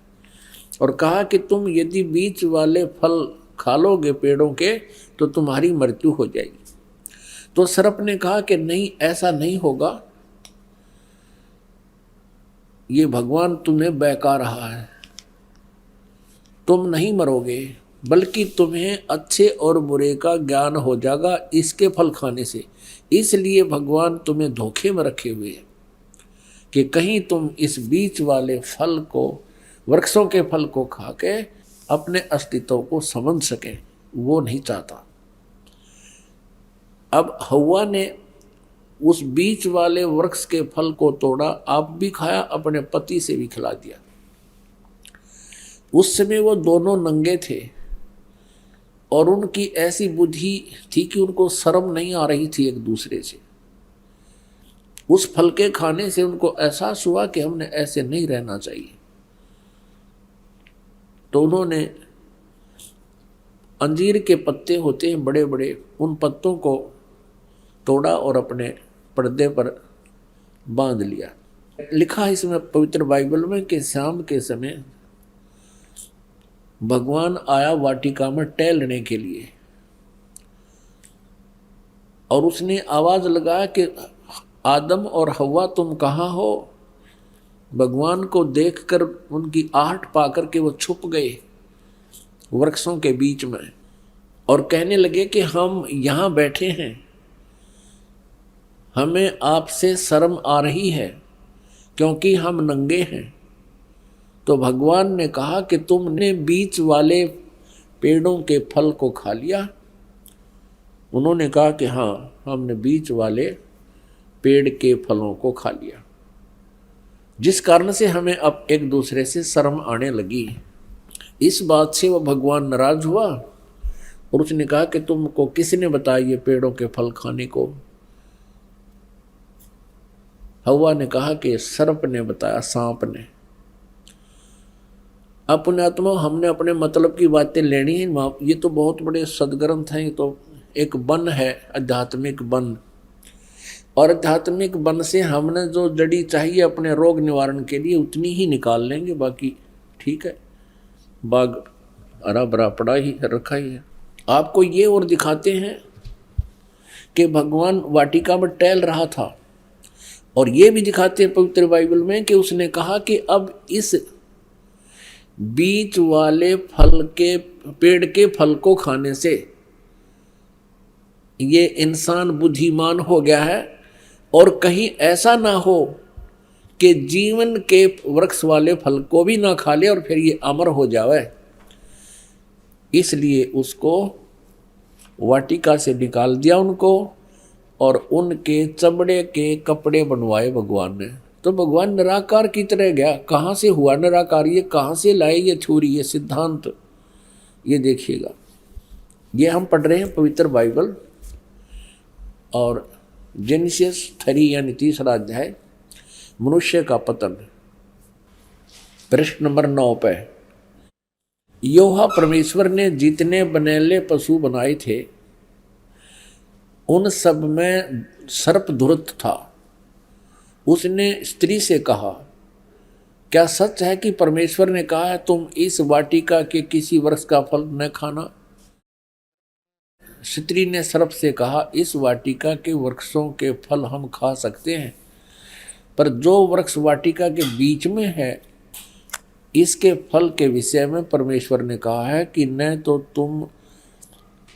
और कहा कि तुम यदि बीच वाले फल खा लोगे पेड़ों के तो तुम्हारी मृत्यु हो जाएगी। तो सर्प ने कहा कि नहीं, ऐसा नहीं होगा, ये भगवान तुम्हें बहका रहा है, तुम नहीं मरोगे, बल्कि तुम्हें अच्छे और बुरे का ज्ञान हो जाएगा इसके फल खाने से। इसलिए भगवान तुम्हें धोखे में रखे हुए हैं कि कहीं तुम इस बीच वाले फल को, वृक्षों के फल को खा के अपने अस्तित्व को समझ सके, वो नहीं चाहता। अब हव्वा ने उस बीच वाले वृक्ष के फल को तोड़ा, आप भी खाया, अपने पति से भी खिला दिया। उस समय वो दोनों नंगे थे, और उनकी ऐसी बुद्धि थी कि उनको शर्म नहीं आ रही थी एक दूसरे से। उस फल के खाने से उनको एहसास हुआ कि हमने ऐसे नहीं रहना चाहिए। तो उन्होंने अंजीर के पत्ते होते हैं बड़े बड़े, उन पत्तों को तोड़ा और अपने पर्दे पर बांध लिया। लिखा है इसमें पवित्र बाइबल में कि शाम के समय भगवान आया वाटिका में टहलने के लिए, और उसने आवाज लगाया कि आदम और हव्वा तुम कहाँ हो। भगवान को देखकर उनकी आहट पाकर के वो छुप गए वृक्षों के बीच में और कहने लगे कि हम यहाँ बैठे हैं, हमें आपसे शर्म आ रही है क्योंकि हम नंगे हैं। तो भगवान ने कहा कि तुमने बीच वाले पेड़ों के फल को खा लिया। उन्होंने कहा कि हाँ, हमने बीच वाले पेड़ के फलों को खा लिया, जिस कारण से हमें अब एक दूसरे से शर्म आने लगी। इस बात से वह भगवान नाराज हुआ और उसने कहा कि तुमको किसने बताया ये पेड़ों के फल खाने को। हव्वा ने कहा कि सर्प ने बताया, सांप ने। अपने आत्मा हमने अपने मतलब की बातें लेनी है। ये तो बहुत बड़े सदग्रंथ हैं, ये तो एक वन है, आध्यात्मिक वन, और आध्यात्मिक वन से हमने जो जड़ी चाहिए अपने रोग निवारण के लिए उतनी ही निकाल लेंगे, बाकी ठीक है, बाग हरा भरा पड़ा ही रखा ही है। आपको ये और दिखाते हैं कि भगवान वाटिका में टहल रहा था, और ये भी दिखाते हैं पवित्र बाइबल में कि उसने कहा कि अब इस बीच वाले फल के पेड़ के फल को खाने से ये इंसान बुद्धिमान हो गया है, और कहीं ऐसा ना हो कि जीवन के वृक्ष वाले फल को भी ना खा ले और फिर ये अमर हो जावे। इसलिए उसको वाटिका से निकाल दिया उनको, और उनके चमड़े के कपड़े बनवाए भगवान ने। तो भगवान निराकार की तरह गया। कहाँ से हुआ निराकार, ये कहाँ से लाए ये थ्योरी, ये सिद्धांत, ये देखिएगा। ये हम पढ़ रहे हैं पवित्र बाइबल, और जेनेसिस 3 यानी 3रा अध्याय, मनुष्य का पतन, पृष्ठ नंबर 9 पे। यहोवा परमेश्वर ने जितने बनेले पशु बनाए थे उन सब में सर्प धूर्त था। उसने स्त्री से कहा, क्या सच है कि परमेश्वर ने कहा है तुम इस वाटिका के किसी वृक्ष का फल न खाना? स्त्री ने सर्प से कहा, इस वाटिका के वृक्षों के फल हम खा सकते हैं, पर जो वृक्ष वाटिका के बीच में है इसके फल के विषय में परमेश्वर ने कहा है कि न तो तुम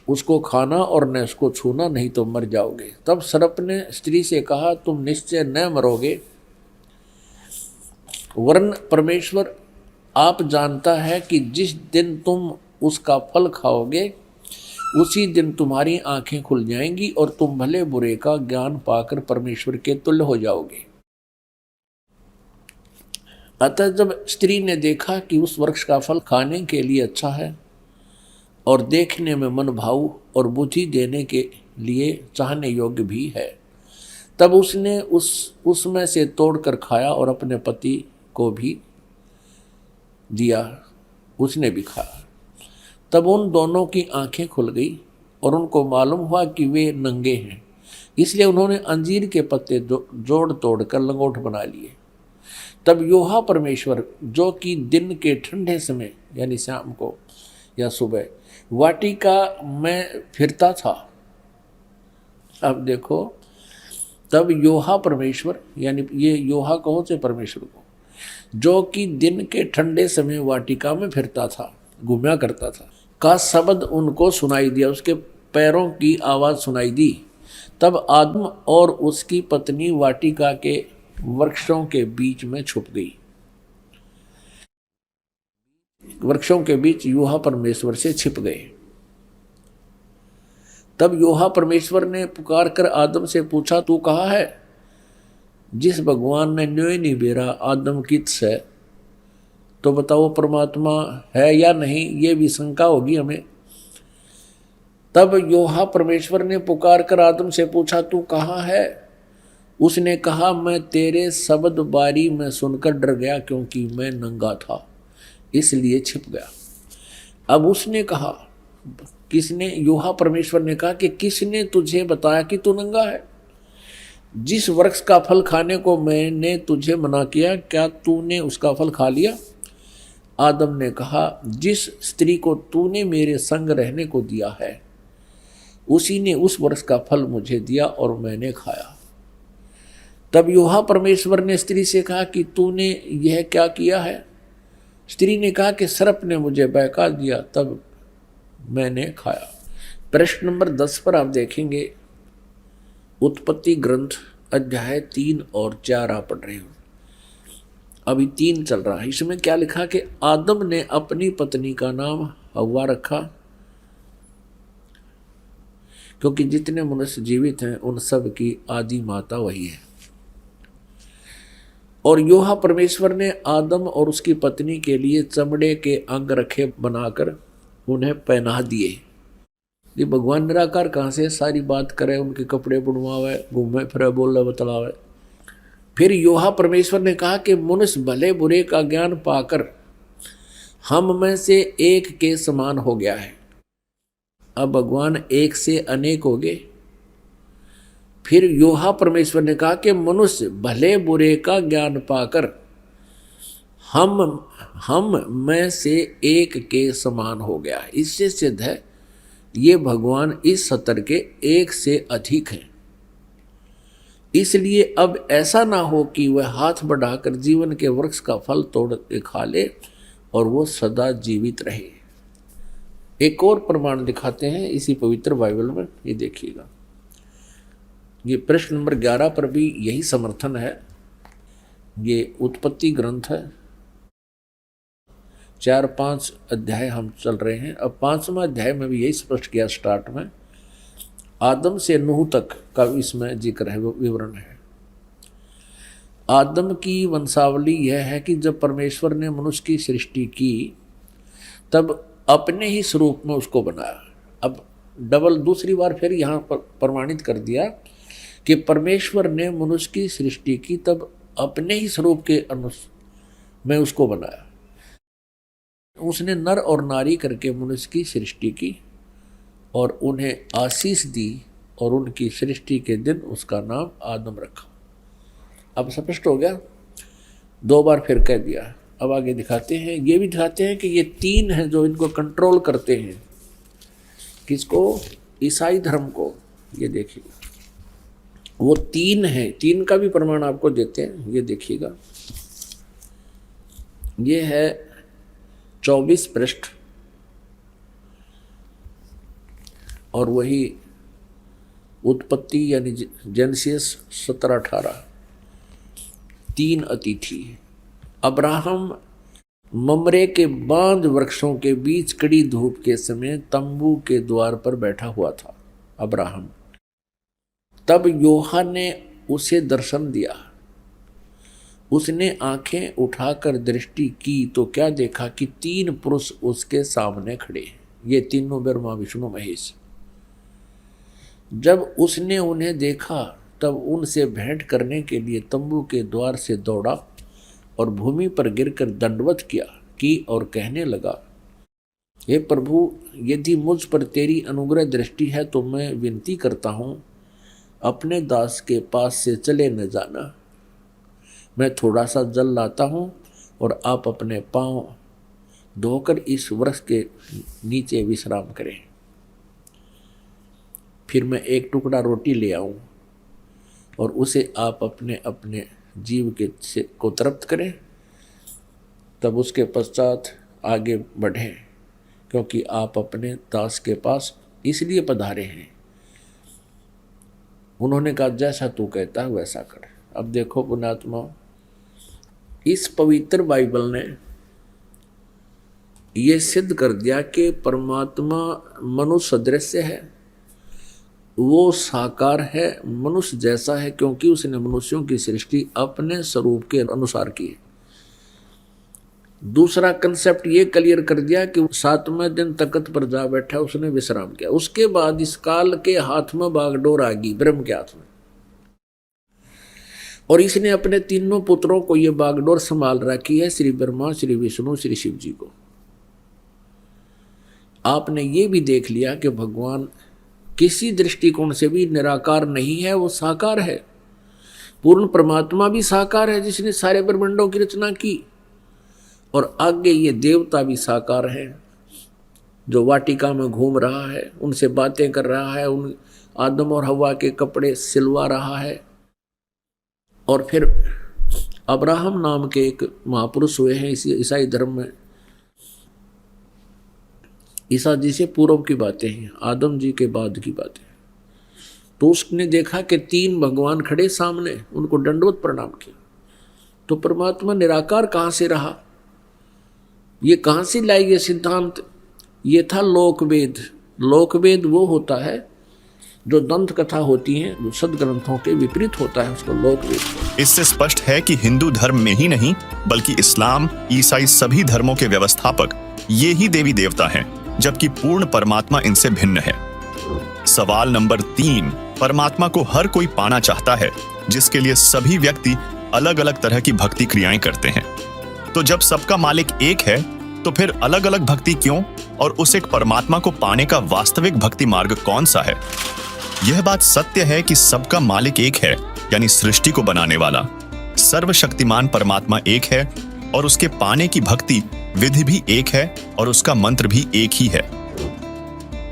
उसको खाना और न उसको छूना, नहीं तो मर जाओगे। तब सर्प ने स्त्री से कहा, तुम निश्चय न मरोगे, वरन परमेश्वर आप जानता है कि जिस दिन तुम उसका फल खाओगे उसी दिन तुम्हारी आंखें खुल जाएंगी और तुम भले बुरे का ज्ञान पाकर परमेश्वर के तुल्य हो जाओगे। अतः जब स्त्री ने देखा कि उस वृक्ष का फल खाने के लिए अच्छा है और देखने में मन भाऊ और बुद्धि देने के लिए चाहने योग्य भी है, तब उसने उसमें से तोड़कर खाया और अपने पति को भी दिया, उसने भी खाया। तब उन दोनों की आंखें खुल गई और उनको मालूम हुआ कि वे नंगे हैं, इसलिए उन्होंने अंजीर के पत्ते जोड़ तोड़ कर लंगोट बना लिए। तब यहोवा परमेश्वर, जो कि दिन के ठंडे समय यानी शाम को या सुबह वाटिका में फिरता था। अब देखो, तब यहोवा परमेश्वर, यानी ये यहोवा कहो से परमेश्वर को, जो कि दिन के ठंडे समय वाटिका में फिरता था, घूमया करता था, का शब्द उनको सुनाई दिया, उसके पैरों की आवाज़ सुनाई दी। तब आदम और उसकी पत्नी वाटिका के वृक्षों के बीच में छुप गई। वृक्षों के बीच यहोवा परमेश्वर से छिप गए। तब यहोवा परमेश्वर ने पुकार कर आदम से पूछा, तू कहाँ है? जिस भगवान ने न्योय नहीं बेरा आदम किस है, तो बताओ परमात्मा है या नहीं, ये भी शंका होगी हमें। तब योहा परमेश्वर ने पुकार कर आदम से पूछा, तू कहाँ है? उसने कहा, मैं तेरे शब्द बारी में सुनकर डर गया, क्योंकि मैं नंगा था, इसलिए छिप गया। अब उसने कहा, किसने? योहा परमेश्वर ने कहा कि किसने तुझे बताया कि तू नंगा है? जिस वृक्ष का फल खाने को मैंने तुझे मना किया, क्या तूने उसका फल खा लिया? आदम ने कहा, जिस स्त्री को तूने मेरे संग रहने को दिया है, उसी ने उस वृक्ष का फल मुझे दिया और मैंने खाया। तब योहा परमेश्वर ने स्त्री से कहा कि तूने यह क्या किया है? स्त्री ने कहा कि सर्प ने मुझे बहका दिया, तब मैंने खाया। प्रश्न नंबर 10 पर आप देखेंगे, उत्पत्ति ग्रंथ अध्याय 3 और 4 आप पढ़ रहे हो, अभी 3 चल रहा है। इसमें क्या लिखा कि आदम ने अपनी पत्नी का नाम हव्वा रखा, क्योंकि जितने मनुष्य जीवित हैं उन सब की आदि माता वही है। और योहा परमेश्वर ने आदम और उसकी पत्नी के लिए चमड़े के अंग रखे बनाकर उन्हें पहना दिए। ये भगवान निराकार कहाँ से सारी बात करे, उनके कपड़े बुनवावे, घूमे फिरे, बोले बतलावे। फिर योहा परमेश्वर ने कहा कि मनुष्य भले बुरे का ज्ञान पाकर हम में से एक के समान हो गया है। अब भगवान एक से अनेक हो गए। फिर योहा परमेश्वर ने कहा कि मनुष्य भले बुरे का ज्ञान पाकर हम में से एक के समान हो गया है। इससे सिद्ध है ये भगवान इस सतर के एक से अधिक हैं। इसलिए अब ऐसा ना हो कि वह हाथ बढ़ाकर जीवन के वृक्ष का फल तोड़ के खा ले और वो सदा जीवित रहे। एक और प्रमाण दिखाते हैं इसी पवित्र बाइबल में, ये देखिएगा। ये प्रश्न नंबर 11 पर भी यही समर्थन है। ये उत्पत्ति ग्रंथ है, 4-5 अध्याय हम चल रहे हैं। अब 5वां अध्याय में भी यही स्पष्ट किया, स्टार्ट में आदम से नूह तक का इसमें जिक्र है, विवरण है। आदम की वंशावली यह है कि जब परमेश्वर ने मनुष्य की सृष्टि की तब अपने ही स्वरूप में उसको बनाया। अब डबल दूसरी बार फिर यहाँ पर प्रमाणित कर दिया कि परमेश्वर ने मनुष्य की सृष्टि की तब अपने ही स्वरूप के अनुसार में उसको बनाया। उसने नर और नारी करके मनुष्य की सृष्टि की और उन्हें आशीष दी और उनकी सृष्टि के दिन उसका नाम आदम रखा। अब स्पष्ट हो गया, 2 बार फिर कह दिया। अब आगे दिखाते हैं, ये भी दिखाते हैं कि ये 3 हैं जो इनको कंट्रोल करते हैं। किसको? ईसाई धर्म को। ये देखिएगा, वो 3 हैं, 3 का भी प्रमाण आपको देते हैं। ये देखिएगा, ये है 24 पृष्ठ और वही उत्पत्ति यानी जेनेसिस 17-18। 3 अतिथि। अब्राहम ममरे के बांज वृक्षों के बीच कड़ी धूप के समय तंबू के द्वार पर बैठा हुआ था अब्राहम। तब योहा ने उसे दर्शन दिया। उसने आंखें उठाकर दृष्टि की तो क्या देखा कि 3 पुरुष उसके सामने खड़े। ये तीनों ब्रह्मा विष्णु महेश। जब उसने उन्हें देखा तब उनसे भेंट करने के लिए तंबू के द्वार से दौड़ा और भूमि पर गिरकर दंडवत की और कहने लगा, हे प्रभु, यदि मुझ पर तेरी अनुग्रह दृष्टि है तो मैं विनती करता हूँ, अपने दास के पास से चले न जाना। मैं थोड़ा सा जल लाता हूँ और आप अपने पाँव धोकर इस वृक्ष के नीचे विश्राम करें। फिर मैं एक टुकड़ा रोटी ले आऊँ और उसे आप अपने अपने जीव को तृप्त करें, तब उसके पश्चात आगे बढ़ें, क्योंकि आप अपने दास के पास इसलिए पधारे हैं। उन्होंने कहा, जैसा तू कहता है वैसा कर। अब देखो पुण्यात्मा, इस पवित्र बाइबल ने ये सिद्ध कर दिया कि परमात्मा मनुष्य सदृश है, वो साकार है, मनुष्य जैसा है, क्योंकि उसने मनुष्यों की सृष्टि अपने स्वरूप के अनुसार की है। दूसरा कंसेप्ट ये क्लियर कर दिया कि 7वें दिन तख्त पर जा बैठा, उसने विश्राम किया। उसके बाद इस काल के हाथ में बागडोर आ गई, ब्रह्म के हाथ में, और इसने अपने तीनों पुत्रों को ये बागडोर संभाल रखी है, श्री ब्रह्मा, श्री विष्णु, श्री शिव जी को। आपने ये भी देख लिया कि भगवान किसी दृष्टिकोण से भी निराकार नहीं है, वो साकार है। पूर्ण परमात्मा भी साकार है जिसने सारे ब्रह्मांडों की रचना की, और आगे ये देवता भी साकार है जो वाटिका में घूम रहा है, उनसे बातें कर रहा है, उन आदम और हवा के कपड़े सिलवा रहा है। और फिर अब्राहम नाम के एक महापुरुष हुए हैं इसी ईसाई धर्म में। ईसा जी से पूर्व की बातें हैं, आदम जी के बाद की बातें। तो उसने देखा कि 3 भगवान खड़े सामने, उनको दंडवत प्रणाम किया। तो परमात्मा निराकार कहाँ से रहा, ये कहाँ से लाई ये सिद्धांत? ये था लोकवेद। लोकवेद वो होता है जो दंत कथा होती है, जो सदग्रंथों के विपरीत होता है, उसको लोकवेद। इससे स्पष्ट है कि हिंदू धर्म में ही नहीं बल्कि इस्लाम, ईसाई सभी धर्मों के व्यवस्थापक ये ही देवी देवता हैं, जबकि पूर्ण परमात्मा इनसे भिन्न है। सवाल नंबर 3, परमात्मा को हर कोई पाना चाहता है, जिसके लिए सभी व्यक्ति अलग अलग तरह की भक्ति क्रियाएं करते हैं। तो जब सबका मालिक एक है तो फिर अलग अलग भक्ति क्यों, और उस एक परमात्मा को पाने का वास्तविक भक्ति मार्ग कौन सा है? यह बात सत्य है कि सबका मालिक एक है, यानी सृष्टि को बनाने वाला सर्वशक्तिमान परमात्मा एक है, और उसके पाने की भक्ति विधि भी एक है, और उसका मंत्र भी एक ही है।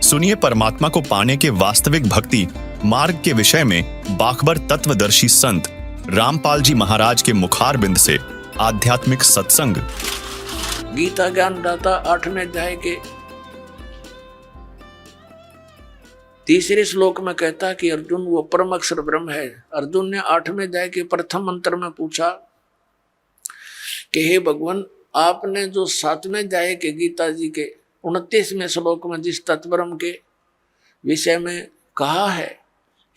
सुनिए परमात्मा को पाने के वास्तविक भक्ति मार्ग के विषय में बाखबर तत्वदर्शी संत रामपाल जी महाराज के मुखारबिंद से आध्यात्मिक सत्संग। गीता ज्ञानदाता 8वें अध्याय के 3 श्लोक में कहता कि अर्जुन वो परम अक्षर ब्रह्म है। अर्जुन ने 8वें अध्याय के प्रथम मंत्र में पूछा कि हे भगवान, आपने जो 7वें अध्याय के गीता जी के 29वें श्लोक में जिस तत्ब्रह्म के विषय में कहा है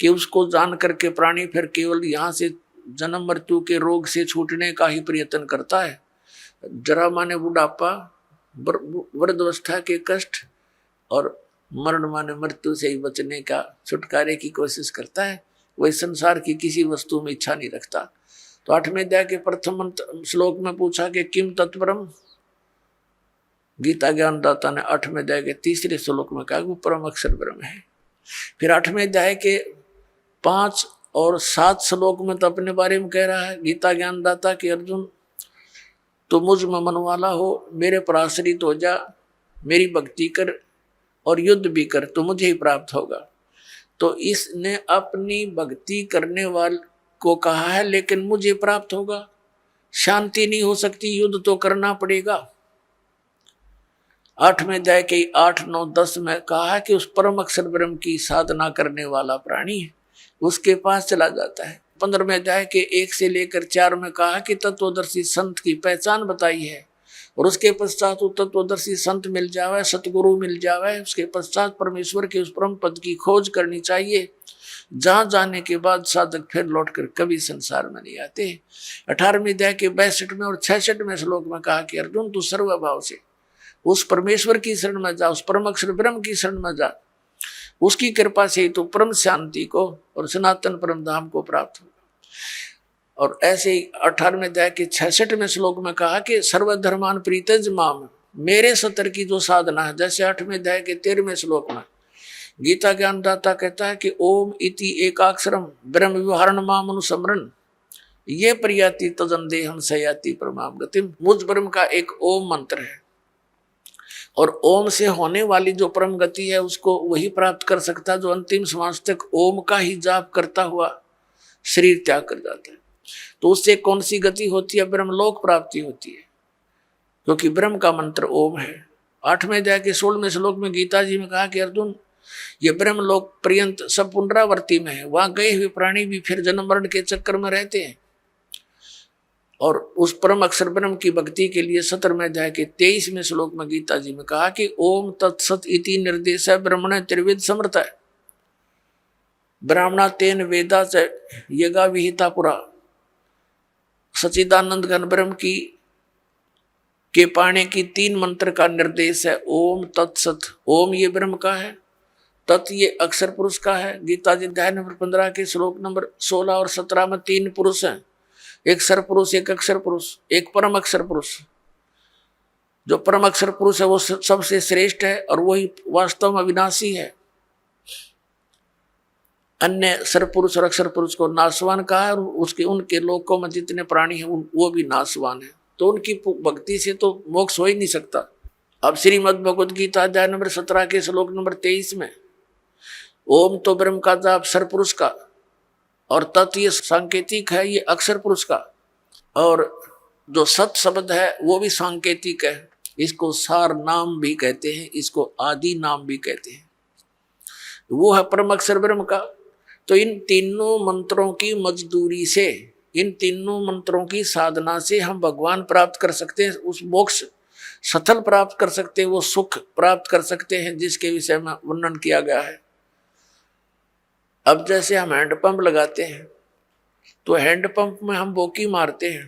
कि उसको जान करके प्राणी फिर केवल यहाँ से जन्म मृत्यु के रोग से छूटने का ही प्रयत्न करता है, जरा माने बुढ़ापा, वृद्धावस्था के कष्ट और मरण माने मृत्यु से ही बचने का, छुटकारे की कोशिश करता है, वही संसार की किसी वस्तु में इच्छा नहीं रखता। तो 8वें अध्याय के प्रथम श्लोक में पूछा कि किम तत्ब्रह्म। गीता ज्ञानदाता ने 8वें अध्याय के 3 श्लोक में कहा वो परम अक्षर ब्रह्म है। फिर 8वें अध्याय के 5 और 7 श्लोक में तो अपने बारे में कह रहा है गीता ज्ञानदाता कि अर्जुन, तो मुझ में मन वाला हो, मेरे पर आश्रित हो जा, मेरी भक्ति कर और युद्ध भी कर तो मुझे ही प्राप्त होगा। तो इसने अपनी भक्ति करने वाले को कहा है, लेकिन मुझे प्राप्त होगा। शांति नहीं हो सकती, युद्ध तो करना पड़ेगा। 8वें अध्याय के 8, 9, 10 में कहा है कि उस परम अक्षर ब्रह्म की साधना करने वाला प्राणी है, उसके पास चला जाता है। 15वें अध्याय के 1 से लेकर 4 में कहा कि तत्वदर्शी संत की पहचान बताई है, और उसके पश्चात वो तत्वदर्शी संत मिल जावे, सतगुरु मिल जावे, उसके पश्चात परमेश्वर के उस परम पद की खोज करनी चाहिए, जहां जाने के बाद साधक फिर लौटकर कभी संसार में नहीं आते। 18वें अध्याय के 62 में और 66वें श्लोक में कहा कि अर्जुन, तू सर्वभाव से उस परमेश्वर की शरण में जा, उस परम अक्षर ब्रह्म की शरण में जा, उसकी कृपा से ही तो परम शांति को और सनातन परम धाम को प्राप्त होगा। और ऐसे ही 18वें अध्याय के 66वें श्लोक में कहा कि सर्वधर्मान प्रीतज माम, मेरे सतर की जो साधना है, जैसे 8वें अध्याय के 13वें श्लोक में गीता ज्ञानदाता कहता है कि ओम इति एकाक्षरम ब्रह्म विवहारण माम अनुसमरण ये प्रयाति तजन देहम सयाति परमाम गतिम। मुझ ब्रह्म का एक ओम मंत्र है, और ओम से होने वाली जो परम गति है उसको वही प्राप्त कर सकता है जो अंतिम श्वास तक ओम का ही जाप करता हुआ शरीर त्याग कर जाता है। तो उससे कौन सी गति होती है? ब्रह्मलोक प्राप्ति होती है, क्योंकि ब्रह्म का मंत्र ओम है। 8वें अध्याय के 16वें श्लोक में गीता जी में कहा कि अर्जुन, ये ब्रह्मलोक पर्यंत सब पुनरावर्ती में है, वहां गए हुए प्राणी भी फिर जन्म मरण के चक्कर में रहते हैं। और उस परम अक्षर ब्रह्म की भक्ति के लिए 17वें अध्याय के 23वें श्लोक में गीता जी में कहा कि ओम तत्सत इति निर्देश ब्रह्मण त्रिवेद समर्थ है, ब्राह्मणा तेन वेदा च यगा विहिता पुरा। सच्चिदानंद घन ब्रह्म की के पाने की 3 मंत्र का निर्देश है। ओम तत्सत, ओम ये ब्रह्म का है, तत् ये अक्षर पुरुष का है। गीता जी अध्याय नंबर 15 के श्लोक नंबर 16 और 17 में 3 पुरुष हैं, एक सर पुरुष, एक अक्षर पुरुष, एक परम अक्षर पुरुष। जो परम अक्षर पुरुष है वो सबसे श्रेष्ठ है और वही वास्तव में अविनाशी है। अन्य सर पुरुष और अक्षर पुरुष को नाशवान कहा है और उसके उनके लोकों में जितने प्राणी हैं वो भी नाशवान है। तो उनकी भक्ति से तो मोक्ष हो ही नहीं सकता। अब श्रीमद् भगवद गीता अध्याय नंबर 17 के श्लोक नंबर 23 में ओम तो ब्रह्म का जाप सर पुरुष का, और तत् ये सांकेतिक है, ये अक्षर पुरुष का, और जो सत शब्द है वो भी सांकेतिक है। इसको सार नाम भी कहते हैं, इसको आदि नाम भी कहते हैं। वो है परम अक्षर ब्रह्म का। तो इन तीनों मंत्रों की मजदूरी से, इन तीनों मंत्रों की साधना से हम भगवान प्राप्त कर सकते हैं, उस मोक्ष सफल प्राप्त कर सकते हैं, वो सुख प्राप्त कर सकते हैं जिसके विषय में वर्णन किया गया है। अब जैसे हम हैंडपंप लगाते हैं तो हैंडपंप में हम बोकी मारते हैं,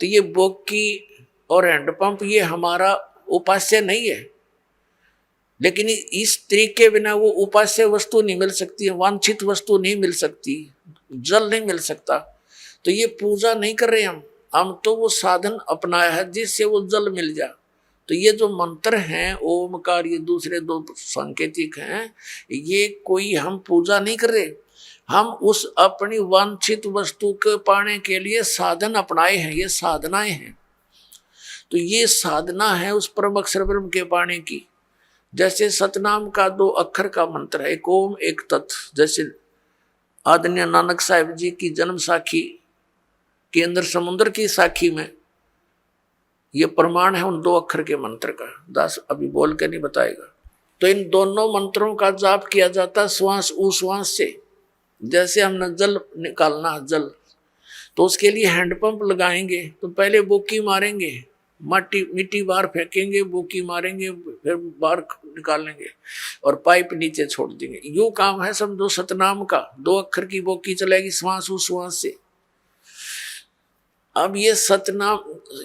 तो ये बोकी और हैंडपंप ये हमारा उपास्य नहीं है, लेकिन इस तरीके के बिना वो उपास्य वस्तु नहीं मिल सकती है, वांछित वस्तु नहीं मिल सकती, जल नहीं मिल सकता। तो ये पूजा नहीं कर रहे हम तो वो साधन अपनाया है जिससे वो जल मिल जा। तो ये जो मंत्र हैं ओमकार, ये दूसरे 2 सांकेतिक हैं, ये कोई हम पूजा नहीं कर रहे, हम उस अपनी वांछित वस्तु के पाने के लिए साधन अपनाए हैं, ये साधनाएं हैं। तो ये साधना है उस परम अक्षर ब्रह्म के पाने की। जैसे सतनाम का 2 अक्षर का मंत्र है, एक ओम एक तत्। जैसे आदरणीय नानक साहिब जी की जन्म साखी के अंदर समुद्र की साखी में ये प्रमाण है उन 2 अक्षर के मंत्र का। दास अभी बोल के नहीं बताएगा। तो इन दोनों मंत्रों का जाप किया जाता श्वास उश्वास से। जैसे हमने जल निकालना, जल, तो उसके लिए हैंडपंप लगाएंगे तो पहले बोकी मारेंगे, मिट्टी बाहर फेंकेंगे, बोकी मारेंगे, फिर बाहर निकालेंगे और पाइप नीचे छोड़ देंगे। यूं काम है समझो सतनाम का। 2 अक्षर की बोकी चलेगी श्वास उश्वास से। अब ये सतनाम,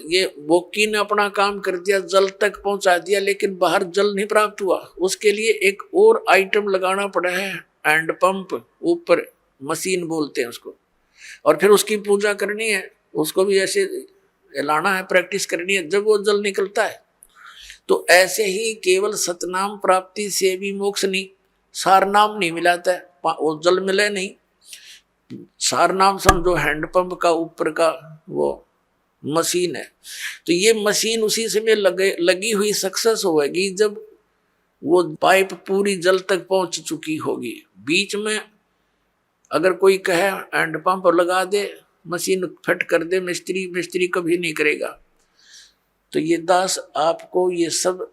ये बोकी ने अपना काम कर दिया, जल तक पहुंचा दिया, लेकिन बाहर जल नहीं प्राप्त हुआ। उसके लिए एक और आइटम लगाना पड़ा है, हैंड पंप, ऊपर मशीन बोलते हैं उसको, और फिर उसकी पूजा करनी है, उसको भी ऐसे हिलाना है, प्रैक्टिस करनी है, जब वो जल निकलता है। तो ऐसे ही केवल सतनाम प्राप्ति से भी मोक्ष नहीं, सार नाम नहीं मिलाता है, वो जल मिले नहीं। सार नाम समझो हैंडपंप का ऊपर का वो मशीन है। तो ये मशीन उसी समय लगी हुई सक्सेस होगी जब वो पाइप पूरी जल तक पहुंच चुकी होगी। बीच में अगर कोई कहे हैंडपंप लगा दे, मशीन फिट कर दे, मिस्त्री कभी नहीं करेगा। तो ये दास आपको ये सब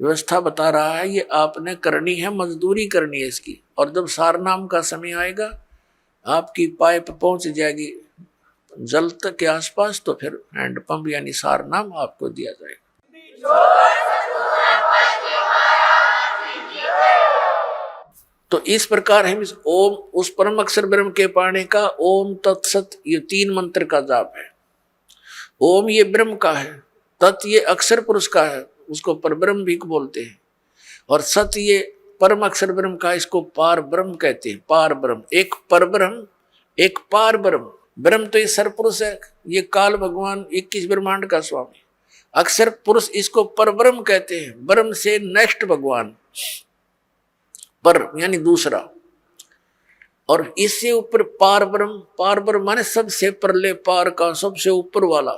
व्यवस्था बता रहा है, ये आपने करनी है, मजदूरी करनी है इसकी। और जब सारनाम का समय आएगा, आपकी पाइप पहुंच जाएगी जल तक के आसपास, तो फिर हैंडपंप यानी सारनाम आपको दिया जाएगा। तो इस प्रकार हम इस ओम, उस परम अक्षर ब्रह्म के पाने का ओम तत्सत, ये 3 मंत्र का जाप है। ओम ये ब्रह्म का है, तत् ये अक्षर पुरुष का है, उसको परब्रह्म भी बोलते हैं, और सत ये परम अक्षर ब्रह्म का, इसको पार ब्रह्म कहते हैं। पार ब्रह्म, एक परब्रह्म एक पार ब्रह्म। ब्रह्म तो ये सरपुरुष है, ये काल भगवान 21 ब्रह्मांड का स्वामी। अक्षर पुरुष इसको परब्रह्म कहते हैं, ब्रह्म से नेक्स्ट भगवान, पर यानी दूसरा। और इससे ऊपर पार ब्रह्म माने सबसे परले पार का, सबसे ऊपर वाला,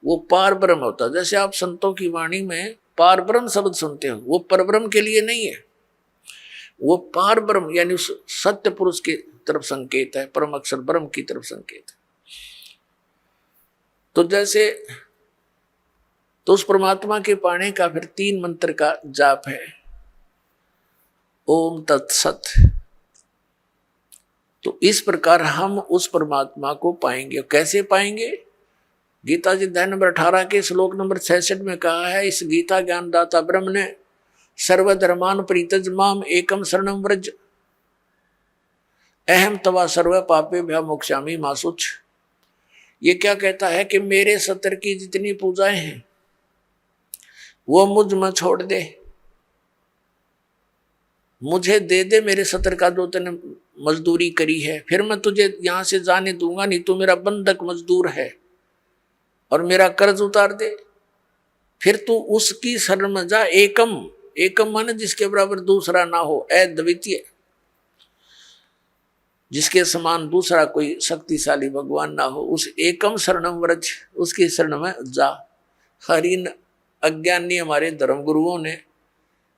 वो पार ब्रह्म होता है। जैसे आप संतों की वाणी में पार ब्रह्म शब्द सुनते हो, वो परब्रह्म के लिए नहीं है, वो पार ब्रह्म यानी उस सत्य पुरुष की तरफ संकेत है, परम अक्षर ब्रह्म की तरफ संकेत है। तो जैसे तो उस परमात्मा के पाने का फिर 3 मंत्र का जाप है, ओम तत्सत। तो इस प्रकार हम उस परमात्मा को पाएंगे। कैसे पाएंगे? गीता जी अध्याय नंबर 18 के श्लोक नंबर 66 में कहा है, इस गीता ज्ञानदाता ब्रह्म ने सर्वधर्मान परित्यज माम एकम शरणम व्रज अहम तवा सर्व पापे भ्य मोक्षामि मा शुच। ये क्या कहता है कि मेरे सत्र की जितनी पूजाएं हैं वो मुझ में छोड़ दे, मुझे दे दे मेरे सत्र का जो तूने मजदूरी करी है, फिर मैं तुझे यहां से जाने दूंगा नहीं, तू मेरा बंधक मजदूर है और मेरा कर्ज उतार दे। फिर तू उसकी शरण में जा। एकम, एकम माने जिसके बराबर दूसरा ना हो, अद्वितीय, जिसके समान दूसरा कोई शक्तिशाली भगवान ना हो, उस एकम शरणम व्रज, उसकी शरण में जा। हरिन अज्ञानी हमारे धर्म गुरुओं ने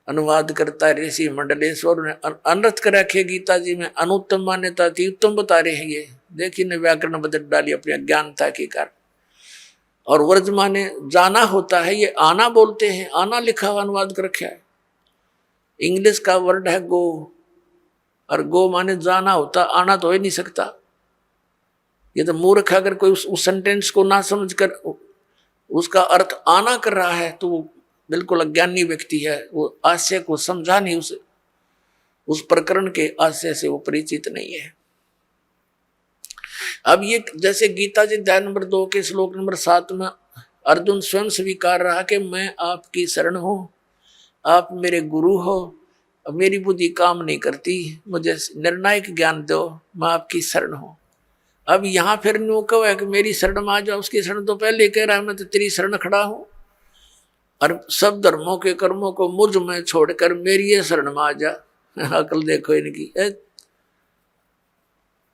अनुवाद करता है, ऋषि मंडलेश्वर ने अनर्थ कर रखे गीता जी में, अनुत्तम मान्यता थी, उत्तम बता रहे हैं। ये देखिए ने व्याकरण बदल डाली अपनी अज्ञानता के कारण। और व्रज माने जाना होता है, ये आना बोलते हैं, आना लिखा हुआ अनुवाद कर रखा है। इंग्लिश का वर्ड है गो, और गो माने जाना होता, आना तो हो ही नहीं सकता। ये तो मूर्ख, अगर कोई उस सेंटेंस को ना समझ कर उसका अर्थ आना कर रहा है तो वो बिल्कुल अज्ञानी व्यक्ति है, वो आशय को समझा नहीं, उस प्रकरण के आशय से वो परिचित नहीं है। अब ये जैसे गीता जी अध्याय नंबर 2 के श्लोक नंबर 7 में अर्जुन स्वयं स्वीकार रहा कि मैं आपकी शरण हूं, आप मेरे गुरु हो, मेरी बुद्धि काम नहीं करती, मुझे निर्णायक ज्ञान दो, मैं आपकी शरण हूं। अब यहाँ फिर नो कहो है कि मेरी शरण में आ जाओ, उसकी शरण तो पहले कह रहा है मैं तो तेरी शरण खड़ा हूं, और सब धर्मों के कर्मों को मुझ में छोड़कर मेरी ये शरण में आ जा। अकल देखो इनकी,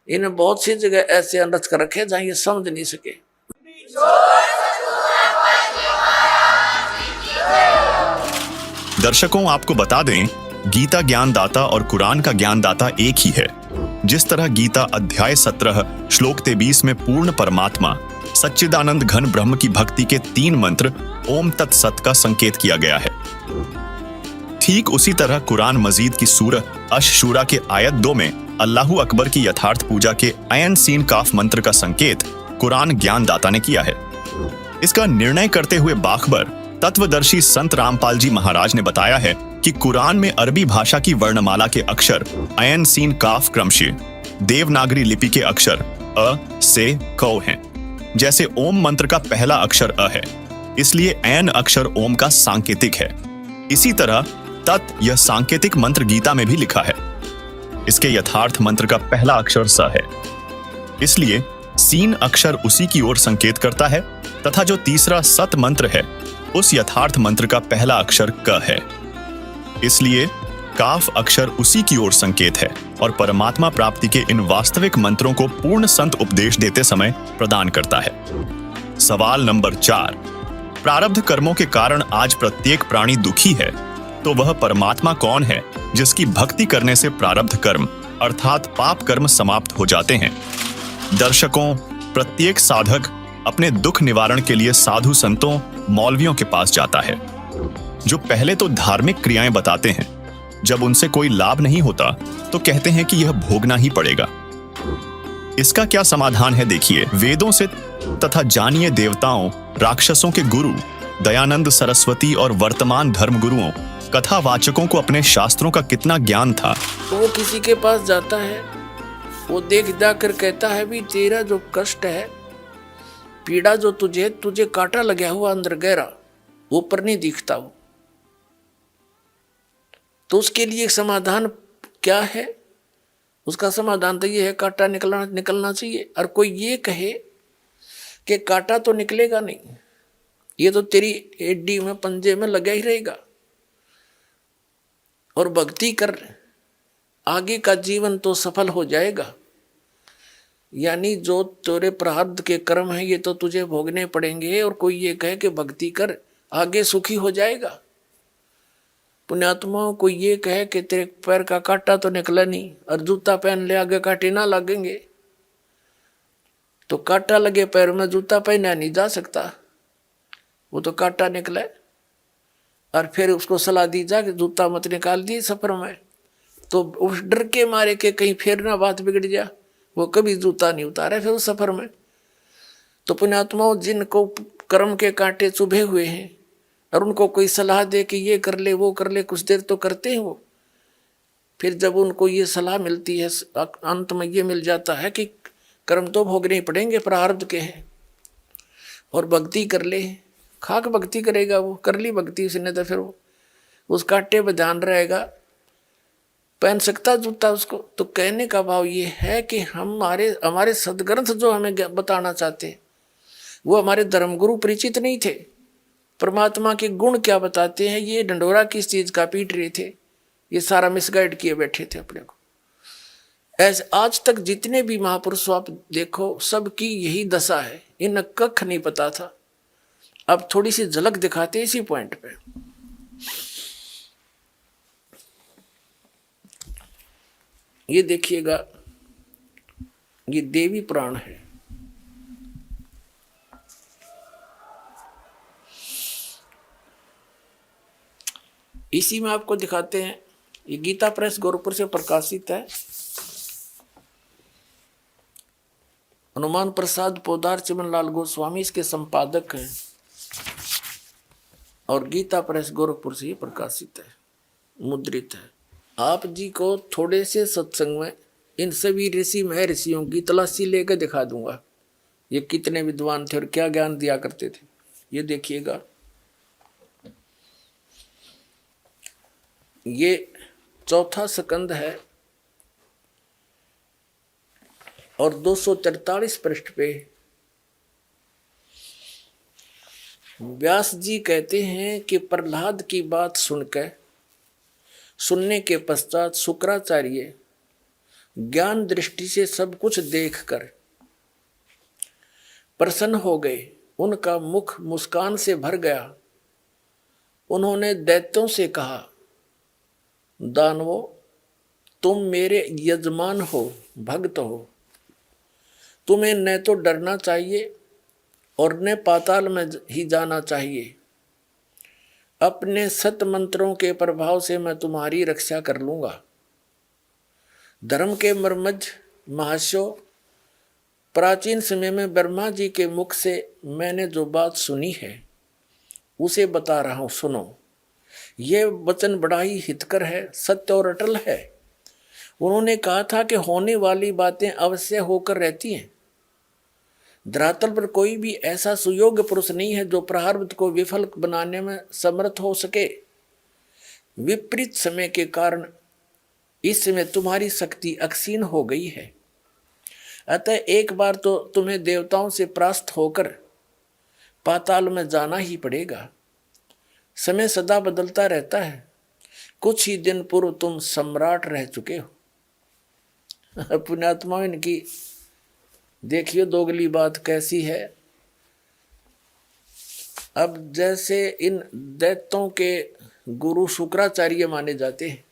इन्हें बहुत सी जगह ऐसे अनर्थ कर रखे जहां ये समझ नहीं सके। दर्शकों, आपको बता दें, गीता ज्ञानदाता और कुरान का ज्ञानदाता एक ही है। जिस तरह गीता अध्याय 17 श्लोक 23 में पूर्ण परमात्मा सच्चिदानंद घन ब्रह्म की भक्ति के 3 मंत्र ओम तत्सत का संकेत किया गया है, ठीक उसी तरह कुरान मजीद की सूरह अश-शूरा के आयत 2 में अल्लाहु अकबर की यथार्थ पूजा के ऐन सीन काफ मंत्र का संकेत कुरान ज्ञानदाता ने किया है। इसका निर्णय करते हुए बाखबर तत्वदर्शी संत रामपाल जी महाराज ने बताया है कि कुरान में अरबी भाषा की वर्णमाला के अक्षर ऐन सीन काफ क्रमशः देवनागरी लिपि के अक्षर अ से कौ हैं। जैसे ओम मंत्र का पहला अक्षर अ है, इसलिए ऐन अक्षर ओम का सांकेतिक है। इसी तरह तत् यह सांकेतिक मंत्र गीता में भी लिखा है। इसके यथार्थ मंत्र का पहला अक्षर स है, इसलिए सीन अक्षर उसी की ओर संकेत करता है, तथा जो तीसरा सत मंत्र है उस यथार्थ मंत्र का पहला अक्षर क है, इसलिए काफ अक्षर उसी की ओर संकेत है और परमात्मा प्राप्ति के इन वास्तविक मंत्रों को पूर्ण संत उपदेश देते समय प्रदान करता है। सवाल नंबर 4, प्रारब्ध कर्मों के कारण आज प्रत्येक प्राणी दुखी है, तो वह परमात्मा कौन है जिसकी भक्ति करने से प्रारब्ध कर्म अर्थात पाप कर्म समाप्त हो जाते हैं? दर्शकों, प्रत्येक साधक अपने दुख निवारण के लिए साधु संतों मौलवियों के पास जाता है, जो पहले तो धार्मिक क्रियाएं बताते हैं, जब उनसे कोई लाभ नहीं होता तो कहते हैं कि यह भोगना ही पड़ेगा। इसका क्या समाधान है देखिए। वेदों से तथा जानिए देवताओं, राक्षसों के गुरु दयानंद सरस्वती और वर्तमान धर्म गुरुओं कथावाचकों को अपने शास्त्रों का कितना ज्ञान था। तो वो किसी के पास जाता है, वो देख जाकर कहता है भी तेरा जो कष्ट है, पीड़ा जो तुझे कांटा लगा हुआ अंदर गहरा, ऊपर नहीं दिखता वो, तो उसके लिए समाधान क्या है? उसका समाधान तो ये है कांटा निकलना चाहिए। और कोई ये कहे कि कांटा तो निकलेगा नहीं, ये तो तेरी एडी में पंजे में लगा ही रहेगा, और भक्ति कर आगे का जीवन तो सफल हो जाएगा, यानी जो तेरे प्रारब्ध के कर्म है ये तो तुझे भोगने पड़ेंगे। और कोई ये कहे कि भक्ति कर आगे सुखी हो जाएगा। पुण्यात्माओं को ये कहे कि तेरे पैर का कांटा तो निकला नहीं, और जूता पहन ले आगे कांटे ना लगेंगे, तो कांटा लगे पैर में जूता पहना नहीं जा सकता, वो तो कांटा निकले। और फिर उसको सलाह दी जा कि जूता मत निकाल दिए सफर में, तो उस डर के मारे के कहीं फिर ना बात बिगड़ जा, वो कभी जूता नहीं उतारे फिर उस सफर में। तो पुण्यात्माओं, जिनको कर्म के कांटे चुभे हुए हैं और उनको कोई सलाह दे कि ये कर ले वो कर ले, कुछ देर तो करते हैं वो, फिर जब उनको ये सलाह मिलती है अंत में ये मिल जाता है कि कर्म तो भोगने ही पड़ेंगे, प्रारब्ध के हैं, और भक्ति कर ले, खाक भक्ति करेगा वो, कर ली भक्ति उसने तो फिर वो उस कांटे पर ध्यान रहेगा, पहन सकता जूता उसको। तो कहने का भाव ये है कि हमारे सदग्रंथ जो हमें बताना चाहते वो हमारे धर्मगुरु परिचित नहीं थे। परमात्मा के गुण क्या बताते हैं, ये ढंडोरा किस चीज का पीट रहे थे, ये सारा मिसगाइड किए बैठे थे अपने को। ऐसे आज तक जितने भी महापुरुष आप देखो सबकी यही दशा है, इन कख नहीं पता था। अब थोड़ी सी झलक दिखाते इसी पॉइंट पे। ये देखिएगा, ये देवी पुराण है। इसी में आपको दिखाते हैं, ये गीता प्रेस गोरखपुर से प्रकाशित है। हनुमान प्रसाद पोदार चिमनलाल गोस्वामी इसके संपादक हैं और गीता प्रेस गोरखपुर से ये प्रकाशित है, मुद्रित है। आप जी को थोड़े से सत्संग में इन सभी ऋषि महर्षियों की तलाशी लेकर दिखा दूंगा, ये कितने विद्वान थे और क्या ज्ञान दिया करते थे। ये देखिएगा, ये चौथा स्कंद है और 243 पृष्ठ पे व्यास जी कहते हैं कि प्रहलाद की बात सुनने के पश्चात शुक्राचार्य ज्ञान दृष्टि से सब कुछ देखकर प्रसन्न हो गए, उनका मुख मुस्कान से भर गया। उन्होंने दैत्यों से कहा, दानवों, तुम मेरे यजमान हो, भक्त हो, तुम्हें न तो डरना चाहिए और न पाताल में ही जाना चाहिए। अपने सत मंत्रों के प्रभाव से मैं तुम्हारी रक्षा कर लूंगा। धर्म के मर्मज महाशयो, प्राचीन समय में ब्रह्मा जी के मुख से मैंने जो बात सुनी है उसे बता रहा हूं, सुनो। ये वचन बड़ा ही हितकर है, सत्य और अटल है। उन्होंने कहा था कि होने वाली बातें अवश्य होकर रहती हैं। धरातल पर कोई भी ऐसा सुयोग्य पुरुष नहीं है जो प्रारब्ध को विफल बनाने में समर्थ हो सके। विपरीत समय के कारण इस समय तुम्हारी शक्ति अक्षीण हो गई है। अतः एक बार तो तुम्हें देवताओं से परास्त होकर पाताल में जाना ही पड़ेगा। समय सदा बदलता रहता है। कुछ ही दिन पूर्व तुम सम्राट रह चुके हो। पुण्यात्मा, इनकी देखिए दोगली बात कैसी है। अब जैसे इन दैत्यों के गुरु शुक्राचार्य माने जाते हैं,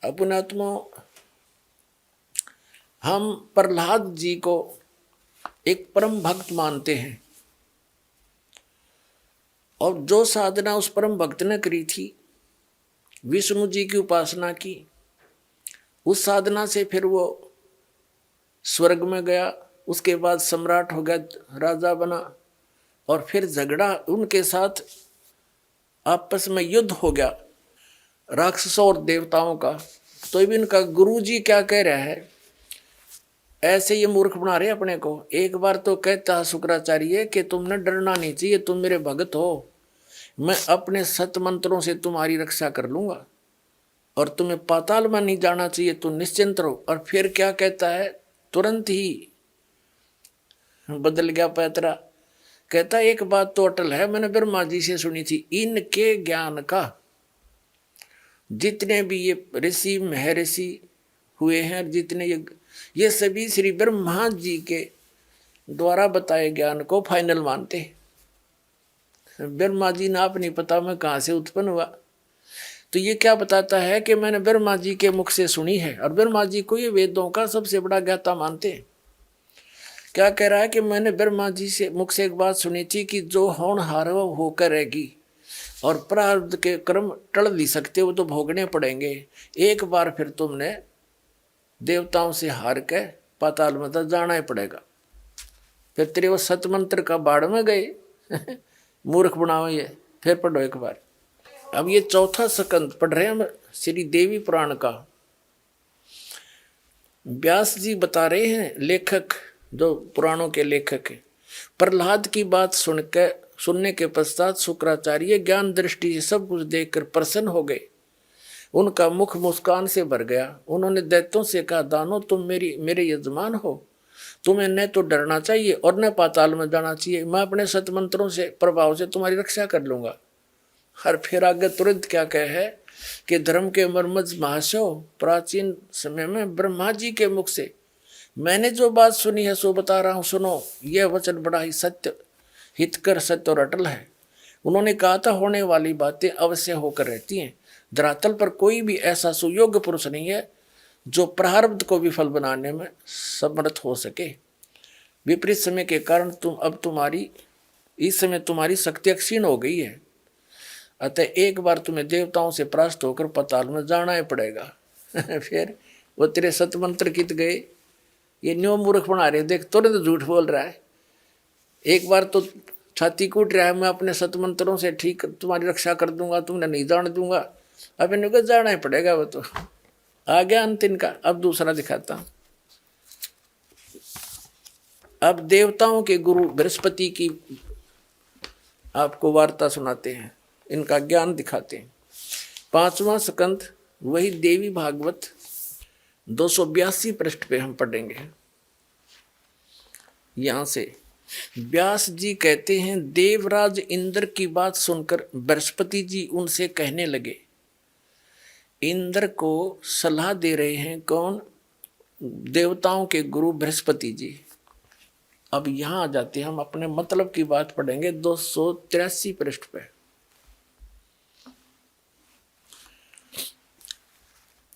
पुण्यात्मा, हम प्रहलाद जी को एक परम भक्त मानते हैं और जो साधना उस परम भक्त ने करी थी, विष्णु जी की उपासना की, उस साधना से फिर वो स्वर्ग में गया, उसके बाद सम्राट हो गया, राजा बना, और फिर झगड़ा उनके साथ आपस में युद्ध हो गया राक्षसों और देवताओं का। तो भी इनका गुरु जी क्या कह रहा है, ऐसे ये मूर्ख बना रहे अपने को। एक बार तो कहता शुक्राचार्य कि तुमने डरना नहीं चाहिए, तुम मेरे भगत हो, मैं अपने सत मंत्रों से तुम्हारी रक्षा कर लूंगा और तुम्हें पाताल में नहीं जाना चाहिए, तुम निश्चिंत रहो। और फिर क्या कहता है, तुरंत ही बदल गया पैतरा। कहता एक बात तो अटल है, मैंने ब्रह्मा जी से सुनी थी, इनके ज्ञान का जितने भी ये ऋषि महर्षि हुए हैं, जितने ये सभी श्री ब्रह्मा जी के द्वारा बताए ज्ञान को फाइनल मानते हैं। ब्रह्मा जी ना आप नहीं पता मैं कहाँ से उत्पन्न हुआ। तो ये क्या बताता है कि मैंने ब्रह्मा जी के मुख से सुनी है, और ब्रह्मा जी को ये वेदों का सबसे बड़ा ज्ञाता मानते हैं। क्या कह रहा है कि मैंने ब्रह्मा जी से मुख से एक बात सुनी थी कि जो होनहार हो करेगी और प्रारब्ध के कर्म टल नहीं सकते, वो तो भोगने पड़ेंगे। एक बार फिर तुमने देवताओं से हार के पाताल में तो जाना ही पड़ेगा। फिर तेरे वो सतमंत्र का बाढ़ में गए मूर्ख बनाओ। ये फिर पढ़ो एक बार। अब ये चौथा स्कंद पढ़ रहे हैं हम श्री देवी पुराण का। व्यास जी बता रहे हैं, लेखक जो पुराणों के लेखक हैं, प्रहलाद की बात सुनने के पश्चात शुक्राचार्य ज्ञान दृष्टि से सब कुछ देखकर प्रसन्न हो गए। उनका मुख मुस्कान से भर गया। उन्होंने दैत्यों से कहा, दानों तुम मेरे यजमान हो, तुम्हें न तो डरना चाहिए और न पाताल में जाना चाहिए। मैं अपने सतमंत्रों से प्रभाव से तुम्हारी रक्षा कर लूंगा। और फिर आगे तुरंत क्या कहे कि धर्म के मर्मज महाशय, प्राचीन समय में ब्रह्मा जी के मुख से मैंने जो बात सुनी है सो बता रहा हूं, सुनो। यह वचन बड़ा ही सत्य, हितकर, सत्य और अटल है। उन्होंने कहा था, होने वाली बातें अवश्य होकर रहती हैं। धरातल पर कोई भी ऐसा सुयोग्य पुरुष नहीं है जो प्रारब्ध को विफल बनाने में समर्थ हो सके। विपरीत समय के कारण इस समय तुम्हारी शक्ति क्षीण हो गई है। अतः एक बार तुम्हें देवताओं से परास्त होकर पाताल में जाना ही पड़ेगा। फिर वो तेरे सतमंत्र कित गए, ये न्यो मूर्ख बना रहे, देख तुरंत झूठ बोल रहा है। एक बार तो छाती कूट रहा है, मैं अपने सतमंत्रों से ठीक तुम्हारी रक्षा कर दूंगा, तुमने नहीं जान दूंगा। अब इनको जाना ही पड़ेगा। वो तो आ गया अंत इनका। अब दूसरा दिखाता हूं। अब देवताओं के गुरु बृहस्पति की आपको वार्ता सुनाते हैं, इनका ज्ञान दिखाते हैं। 5वां स्कंद, वही देवी भागवत 282 पृष्ठ पे हम पढ़ेंगे। यहां से व्यास जी कहते हैं, देवराज इंद्र की बात सुनकर बृहस्पति जी उनसे कहने लगे। इंद्र को सलाह दे रहे हैं कौन? देवताओं के गुरु बृहस्पति जी। अब यहां आ जाते हैं, हम अपने मतलब की बात पढ़ेंगे 283 पृष्ठ पे।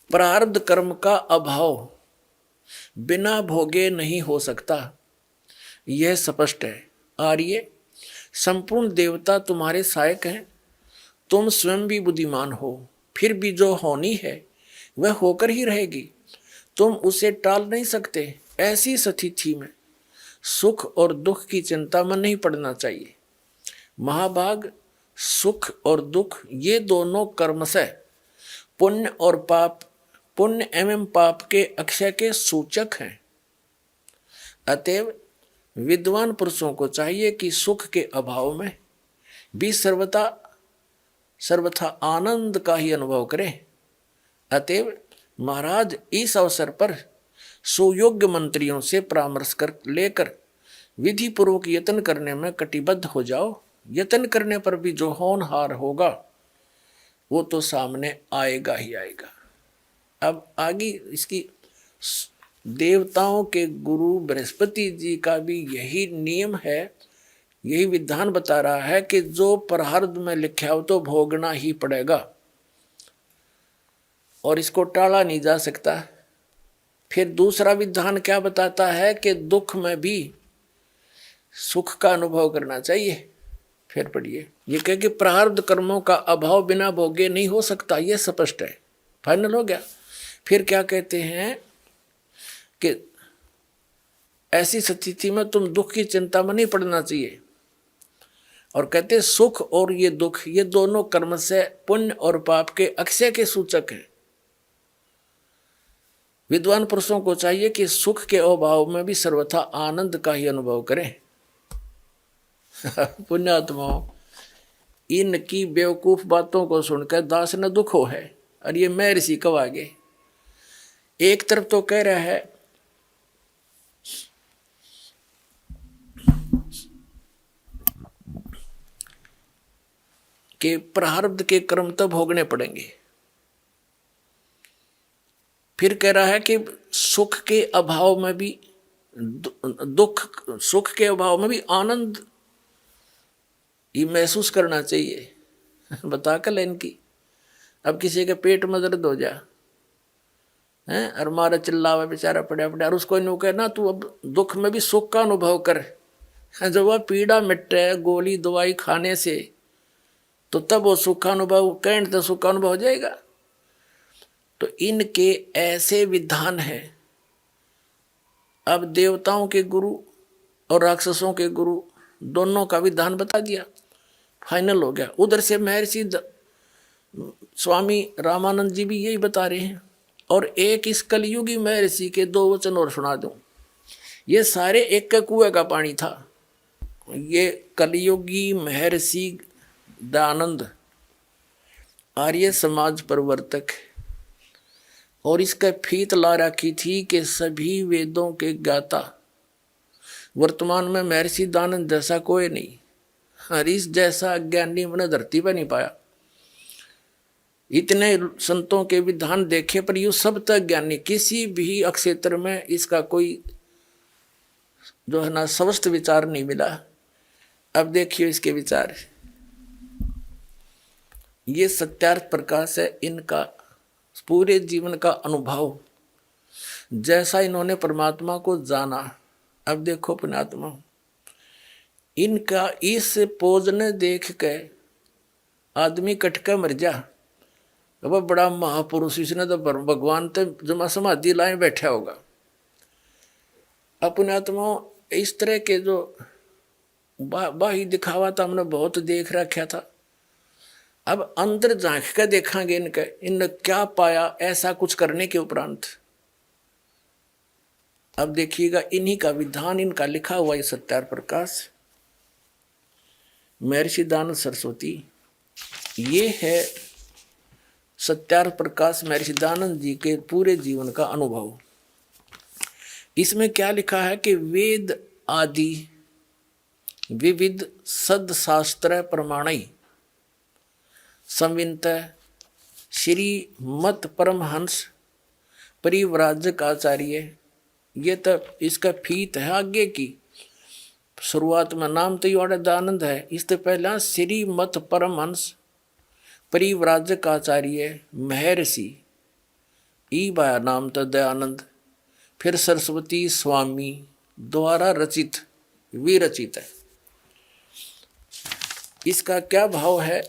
प्रारब्ध कर्म का अभाव बिना भोगे नहीं हो सकता, यह स्पष्ट है। आर्य, संपूर्ण देवता तुम्हारे सहायक हैं। तुम स्वयं भी बुद्धिमान हो, फिर भी जो होनी है वह होकर ही रहेगी, तुम उसे टाल नहीं सकते। ऐसी स्थिति में सुख और दुख की चिंता में नहीं पड़ना चाहिए। महाभाग, सुख और दुख ये दोनों कर्मशः पुण्य एवं पाप के अक्षय के सूचक हैं। अतएव विद्वान पुरुषों को चाहिए कि सुख के अभाव में भी सर्वथा आनंद का ही अनुभव करें। अतएव महाराज, इस अवसर पर सुयोग्य मंत्रियों से परामर्श लेकर विधि पूर्वक यत्न करने में कटिबद्ध हो जाओ। यत्न करने पर भी जो होनहार होगा वो तो सामने आएगा ही आएगा। अब आगे इसकी देवताओं के गुरु बृहस्पति जी का भी यही नियम है, यही विधान बता रहा है कि जो प्रारब्ध में लिखा हो तो भोगना ही पड़ेगा और इसको टाला नहीं जा सकता। फिर दूसरा विधान क्या बताता है कि दुख में भी सुख का अनुभव करना चाहिए। फिर पढ़िए, ये कहे कि प्रारब्ध कर्मों का अभाव बिना भोगे नहीं हो सकता, यह स्पष्ट है, फाइनल हो गया। फिर क्या कहते हैं कि ऐसी स्थिति में तुम दुख की चिंता में नहीं पड़ना चाहिए। और कहते सुख और ये दुख ये दोनों कर्म से पुण्य और पाप के अक्षय के सूचक हैं। विद्वान पुरुषों को चाहिए कि सुख के अभाव में भी सर्वथा आनंद का ही अनुभव करें। पुण्यात्माओं, इनकी बेवकूफ बातों को सुनकर दास न दुख हो है। और ये मैं ऋषि कब आगे, एक तरफ तो कह रहा है कि प्रारब्ध के कर्म तो भोगने पड़ेंगे, फिर कह रहा है कि सुख के अभाव में भी सुख के अभाव में भी आनंद ये महसूस करना चाहिए। बता कर इनकी, अब किसी के पेट में दर्द हो जा है और मारा चिल्लावा बेचारा पड़ा पड़ा और उसको इन्हों कहना तू अब दुख में भी सुख का अनुभव कर। जब वह पीड़ा मिटे गोली दवाई खाने से तो तब वो सुख का अनुभव कहने तो सुख का अनुभव हो जाएगा। तो इनके ऐसे विधान हैं। अब देवताओं के गुरु और राक्षसों के गुरु दोनों का विधान बता दिया, फाइनल हो गया। उधर से महर्षि स्वामी रामानंद जी भी यही बता रहे हैं। और एक इस कलयुगी महर्षि के 2 वचन और सुना दूं। ये सारे एक के कुएं का पानी था, ये कलयुगी महर्षि दयानंद आर्य समाज प्रवर्तक, और इसका फीत ला रखी थी कि सभी वेदों के ज्ञाता वर्तमान में महर्षि दयानंद जैसा कोई नहीं, हरीश जैसा अज्ञानी मैंने धरती पर नहीं पाया। इतने संतों के विधान देखे पर यू सब तक ज्ञानी, किसी भी क्षेत्र में इसका कोई जो है ना स्वस्थ विचार नहीं मिला। अब देखिए इसके विचार, ये सत्यार्थ प्रकाश है, इनका पूरे जीवन का अनुभव, जैसा इन्होंने परमात्मा को जाना। अब देखो पुण्यात्मा, इनका इस पोज ने देख के आदमी कटका मर जा, अब बड़ा महापुरुष, इसने तो भगवान तो जमा समाधि लाए बैठा होगा। अब पुण्यात्मा इस तरह के जो बाही दिखावा था हमने बहुत देख रखा था। अब अंदर झांक कर देखेंगे इनके, इनने क्या पाया ऐसा कुछ करने के उपरांत। अब देखिएगा इन्हीं का विधान, इनका लिखा हुआ ये सत्यार्थ प्रकाश महर्षि दयानंद सरस्वती, ये है सत्यार्थ प्रकाश महर्षि दयानंद जी के पूरे जीवन का अनुभव। इसमें क्या लिखा है कि वेद आदि विविध सदशास्त्र प्रमाणई संवित श्री मत परमहंस परिव्राजक आचार्य, ये तो इसका फीत है आगे की। शुरुआत में नाम तो योड़ा दयानंद है, इससे पहला श्री मत परमहंस परिव्राजक आचार्य महर्षि, ई बाया नाम तो दयानंद, फिर सरस्वती स्वामी द्वारा रचित विरचित है। इसका क्या भाव है,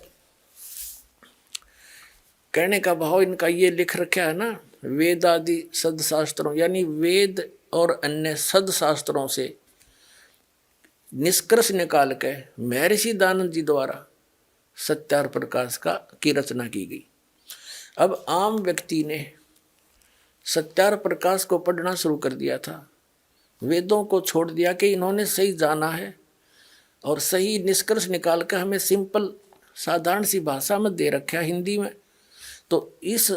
कहने का भाव इनका ये लिख रखा है ना, वेद आदि सदशास्त्रों, यानी वेद और अन्य सदशास्त्रों से निष्कर्ष निकाल के महर्षि दयानंद जी द्वारा सत्यार्थ प्रकाश की रचना की गई। अब आम व्यक्ति ने सत्यार्थ प्रकाश को पढ़ना शुरू कर दिया था, वेदों को छोड़ दिया कि इन्होंने सही जाना है और सही निष्कर्ष निकाल कर हमें सिंपल साधारण सी भाषा में दे रखा है हिंदी में। तो इस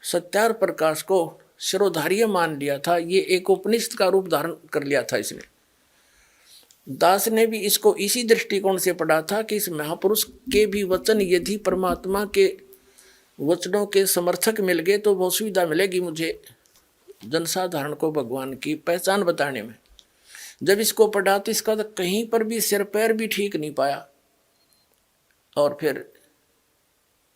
सत्यार्थ प्रकाश को शिरोधार्य मान लिया था, ये एक उपनिषद का रूप धारण कर लिया था इसने। दास ने भी इसको इसी दृष्टिकोण से पढ़ा था कि इस महापुरुष के भी वचन यदि परमात्मा के वचनों के समर्थक मिल गए तो बहुत सुविधा मिलेगी मुझे जनसाधारण को भगवान की पहचान बताने में। जब इसको पढ़ा तो इसका तो कहीं पर भी सिर पैर भी ठीक नहीं पाया, और फिर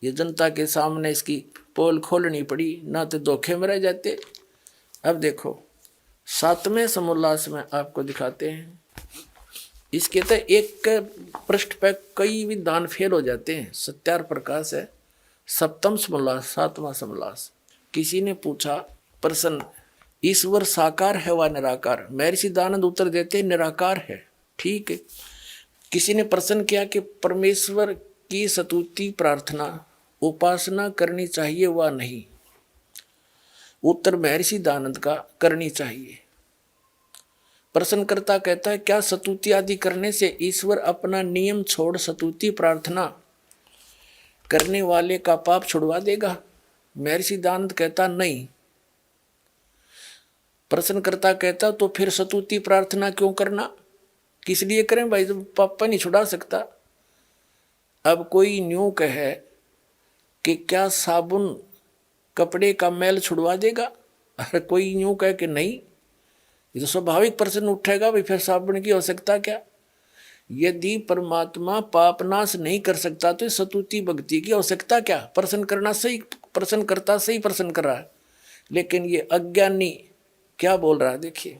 ये जनता के सामने इसकी पोल खोलनी पड़ी, ना तो धोखे में रह जाते। अब देखो 7वें समोल्लास में आपको दिखाते हैं, इसके तो एक पृष्ठ पे कई विधान फेल हो जाते हैं। सत्यार्थ प्रकाश है 7वां समोल्लास 7वां समोल्लास। किसी ने पूछा प्रश्न, ईश्वर साकार है व निराकार? महर्षि दयानंद उत्तर देते निराकार है। ठीक है। किसी ने प्रश्न किया कि परमेश्वर की स्तुति प्रार्थना उपासना करनी चाहिए व नहीं? उत्तर महर्षि दयानंद का करनी चाहिए। प्रश्नकर्ता कहता है क्या स्तुति आदि करने से ईश्वर अपना नियम छोड़ स्तुति प्रार्थना करने वाले का पाप छुड़वा देगा? महर्षि दयानंद कहता नहीं। प्रश्नकर्ता कहता तो फिर स्तुति प्रार्थना क्यों करना, किस लिए करें भाई, जब पाप नहीं छुड़ा सकता। अब कोई न्यू कहे कि क्या साबुन कपड़े का मैल छुड़वा देगा, अरे कोई न्यू कहे कि नहीं, ये तो स्वाभाविक प्रश्न उठेगा भाई फिर साबुन की आवश्यकता क्या? यदि परमात्मा पापनाश नहीं कर सकता तो स्तुति भक्ति की आवश्यकता क्या? प्रश्न करना सही, प्रश्न करता सही प्रश्न कर रहा है, लेकिन ये अज्ञानी क्या बोल रहा है देखिए।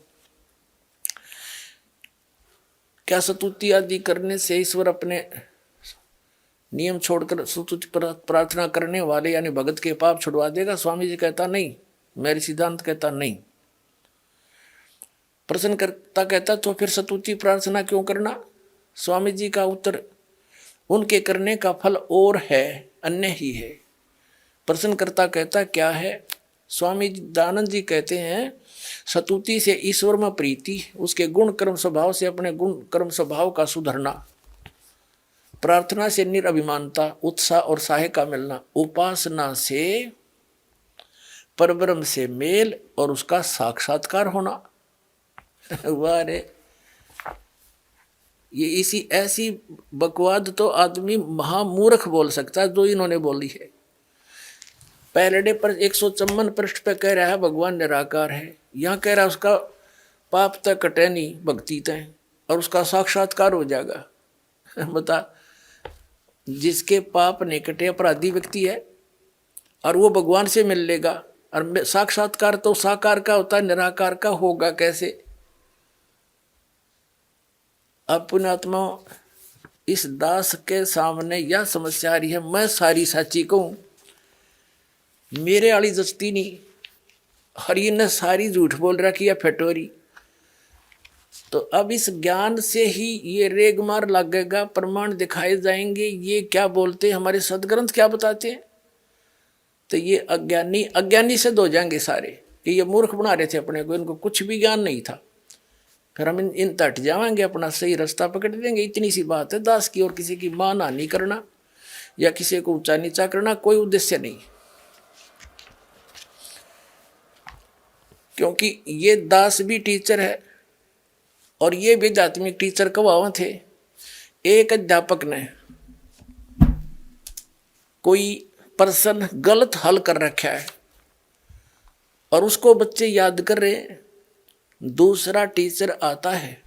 क्या स्तुति आदि करने से ईश्वर अपने नियम छोड़कर स्तुति प्रार्थना करने वाले यानी भगत के पाप छुड़वा देगा? स्वामी जी कहता नहीं, मेरी सिद्धांत कहता नहीं। प्रश्नकर्ता कहता तो फिर स्तुति प्रार्थना क्यों करना? स्वामी जी का उत्तर उनके करने का फल और है, अन्य ही है। प्रश्नकर्ता कहता क्या है? स्वामी दयानंद जी कहते हैं, स्तुति से ईश्वर में प्रीति, उसके गुण कर्म स्वभाव से अपने गुण कर्म स्वभाव का सुधरना, प्रार्थना से निरभिमानता, उत्साह और साहे का मिलना, उपासना से परब्रह्म से मेल और उसका साक्षात्कार होना। वाह रे, ये इसी ऐसी बकवाद तो आदमी महामूर्ख बोल सकता है जो इन्होंने बोली है। पहले पर 154 पृष्ठ पे कह रहा है भगवान निराकार है, यहाँ कह रहा है उसका पाप तक कटे नहीं भक्ति तय और उसका साक्षात्कार हो जाएगा। बता, जिसके पाप नहीं कटे अपराधी व्यक्ति है और वो भगवान से मिल लेगा, और साक्षात्कार तो साकार का होता है, निराकार का होगा कैसे? अब पुण्यात्मा, इस दास के सामने यह समस्या आ रही है, मैं सारी साची कहूं, मेरे वाली जस्ती नहीं, हरि ने सारी झूठ बोल रखी है फटोरी। तो अब इस ज्ञान से ही ये रेग मार लगेगा, प्रमाण दिखाए जाएंगे, ये क्या बोलते, हमारे सदग्रंथ क्या बताते हैं। तो ये अज्ञानी से हो जाएंगे सारे कि ये मूर्ख बना रहे थे अपने को, इनको कुछ भी ज्ञान नहीं था। फिर हम इन तट जाएंगे, अपना सही रास्ता पकड़ देंगे। इतनी सी बात है दास की, और किसी की मान हानि करना या किसी को ऊंचा नीचा करना कोई उद्देश्य नहीं, क्योंकि ये दास भी टीचर है और ये भी आध्यात्मिक टीचर कब थे। एक अध्यापक ने कोई प्रश्न गलत हल कर रखा है और उसको बच्चे याद कर रहे हैं, दूसरा टीचर आता है,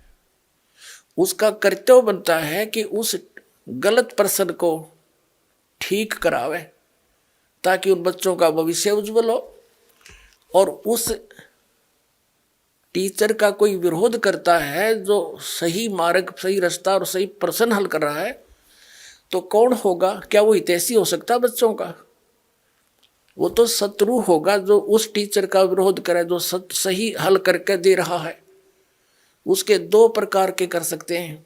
उसका कर्तव्य बनता है कि उस गलत प्रश्न को ठीक करावे ताकि उन बच्चों का भविष्य उज्जवल हो। और उस टीचर का कोई विरोध करता है जो सही मार्ग, सही रास्ता और सही प्रश्न हल कर रहा है, तो कौन होगा? क्या वो हितैषी हो सकता बच्चों का? वो तो शत्रु होगा जो उस टीचर का विरोध करे जो सही हल करके दे रहा है। उसके दो प्रकार के कर सकते हैं,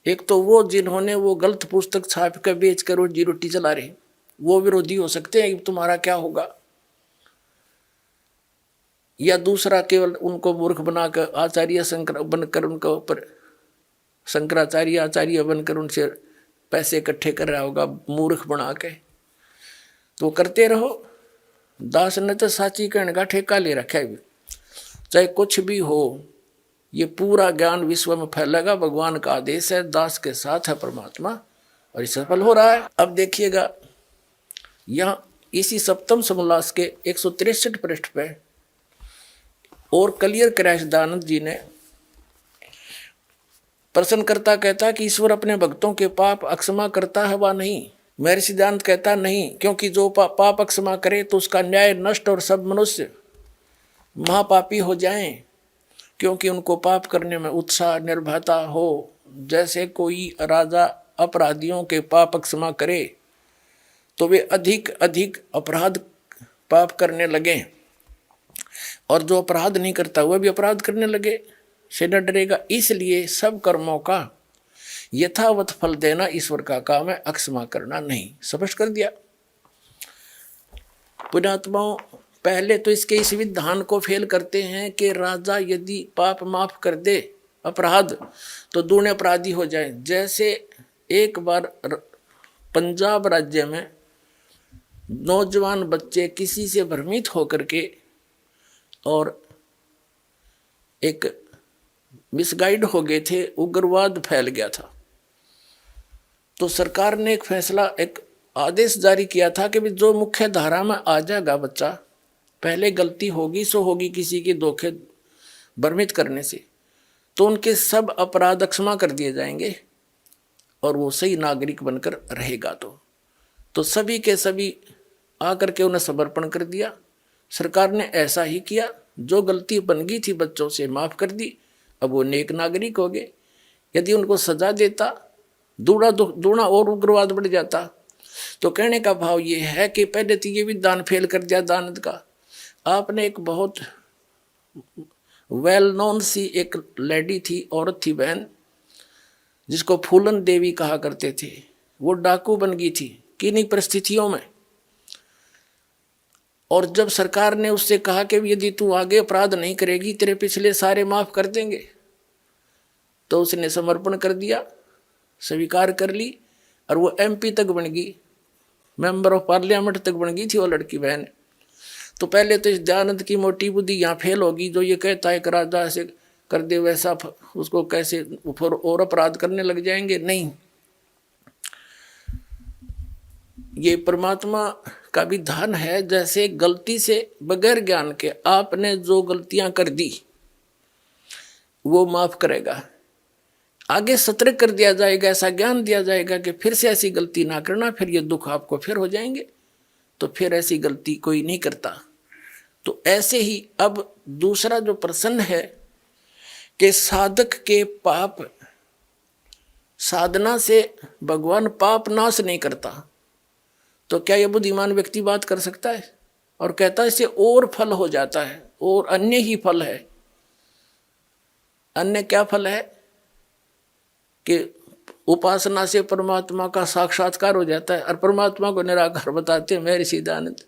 एक तो वो जिन्होंने वो गलत पुस्तक छाप कर बेच कर रोजी रोटी चला रहे, वो विरोधी हो सकते हैं कि तुम्हारा क्या होगा। या दूसरा केवल उनको मूर्ख बनाकर आचार्य शंकर बनकर उनके ऊपर शंकराचार्य आचार्य बनकर उनसे पैसे इकट्ठे कर रहा होगा मूर्ख बना के। तो करते रहो। दास ने तो साची कहने का ठेका ले रखा है, चाहे कुछ भी हो, ये पूरा ज्ञान विश्व में फैलेगा, भगवान का आदेश है, दास के साथ है परमात्मा, और ये सफल हो रहा है। अब देखिएगा यहाँ इसी सप्तम समोल्लास के 163 पृष्ठ पे और क्लियर कराया दयानंद जी ने। प्रश्नकर्ता कहता कि ईश्वर अपने भक्तों के पाप अक्षमा करता है वा नहीं? मेरे सिद्धांत कहता नहीं, क्योंकि जो पाप अक्षमा करे तो उसका न्याय नष्ट और सब मनुष्य महापापी हो जाएं, क्योंकि उनको पाप करने में उत्साह निर्भयता हो। जैसे कोई राजा अपराधियों के पाप क्षमा करे तो वे अधिक अधिक अपराध पाप करने लगे, और जो अपराध नहीं करता वह भी अपराध करने लगे, से न डरेगा। इसलिए सब कर्मों का यथावत फल देना ईश्वर का काम है, अक्षमा करना नहीं। स्पष्ट कर दिया। पुण्यात्माओं, पहले तो इसके इस विधान को फेल करते हैं कि राजा यदि पाप माफ कर दे अपराध तो दूने अपराधी हो जाए। जैसे एक बार पंजाब राज्य में नौजवान बच्चे किसी से भ्रमित होकर के और एक मिसगाइड हो गए थे, उग्रवाद फैल गया था। तो सरकार ने एक फैसला, एक आदेश जारी किया था कि जो मुख्य धारा में आ जाएगा बच्चा, पहले गलती होगी सो होगी किसी के धोखे भ्रमित करने से, तो उनके सब अपराध क्षमा कर दिए जाएंगे और वो सही नागरिक बनकर रहेगा। तो सभी के सभी आकर के उन्हें समर्पण कर दिया। सरकार ने ऐसा ही किया, जो गलती बन गई थी बच्चों से माफ कर दी, अब वो नेक नागरिक हो गए। यदि उनको सजा देता दूना और उग्रवाद बढ़ जाता। तो कहने का भाव ये है कि पहले तो ये विधान फेल कर दिया दानद का। आपने एक बहुत वेल नोन सी एक लेडी थी, औरत थी, बहन, जिसको फूलन देवी कहा करते थे। वो डाकू बन गई थी किन्हीं परिस्थितियों में। और जब सरकार ने उससे कहा कि यदि तू आगे अपराध नहीं करेगी तेरे पिछले सारे माफ कर देंगे, तो उसने समर्पण कर दिया, स्वीकार कर ली और वो MP तक बन गई, मेंबर ऑफ पार्लियामेंट तक बन गई थी वो लड़की बहन। तो पहले तो इस दयानंद की मोटी बुद्धि यहाँ फेल होगी, जो ये कहता है कि राजा से कर दे वैसा, उसको कैसे और अपराध करने लग जाएंगे। नहीं, ये परमात्मा का विधान है। जैसे गलती से बगैर ज्ञान के आपने जो गलतियां कर दी वो माफ करेगा, आगे सतर्क कर दिया जाएगा, ऐसा ज्ञान दिया जाएगा कि फिर से ऐसी गलती ना करना, फिर ये दुख आपको फिर हो जाएंगे, तो फिर ऐसी गलती कोई नहीं करता। तो ऐसे ही अब दूसरा जो प्रश्न है कि साधक के पाप साधना से भगवान पाप नाश नहीं करता, तो क्या यह बुद्धिमान व्यक्ति बात कर सकता है और कहता है इससे और फल हो जाता है, और अन्य ही फल है। अन्य क्या फल है कि उपासना से परमात्मा का साक्षात्कार हो जाता है, और परमात्मा को निराकार बताते हैं महर्षि दयानंद।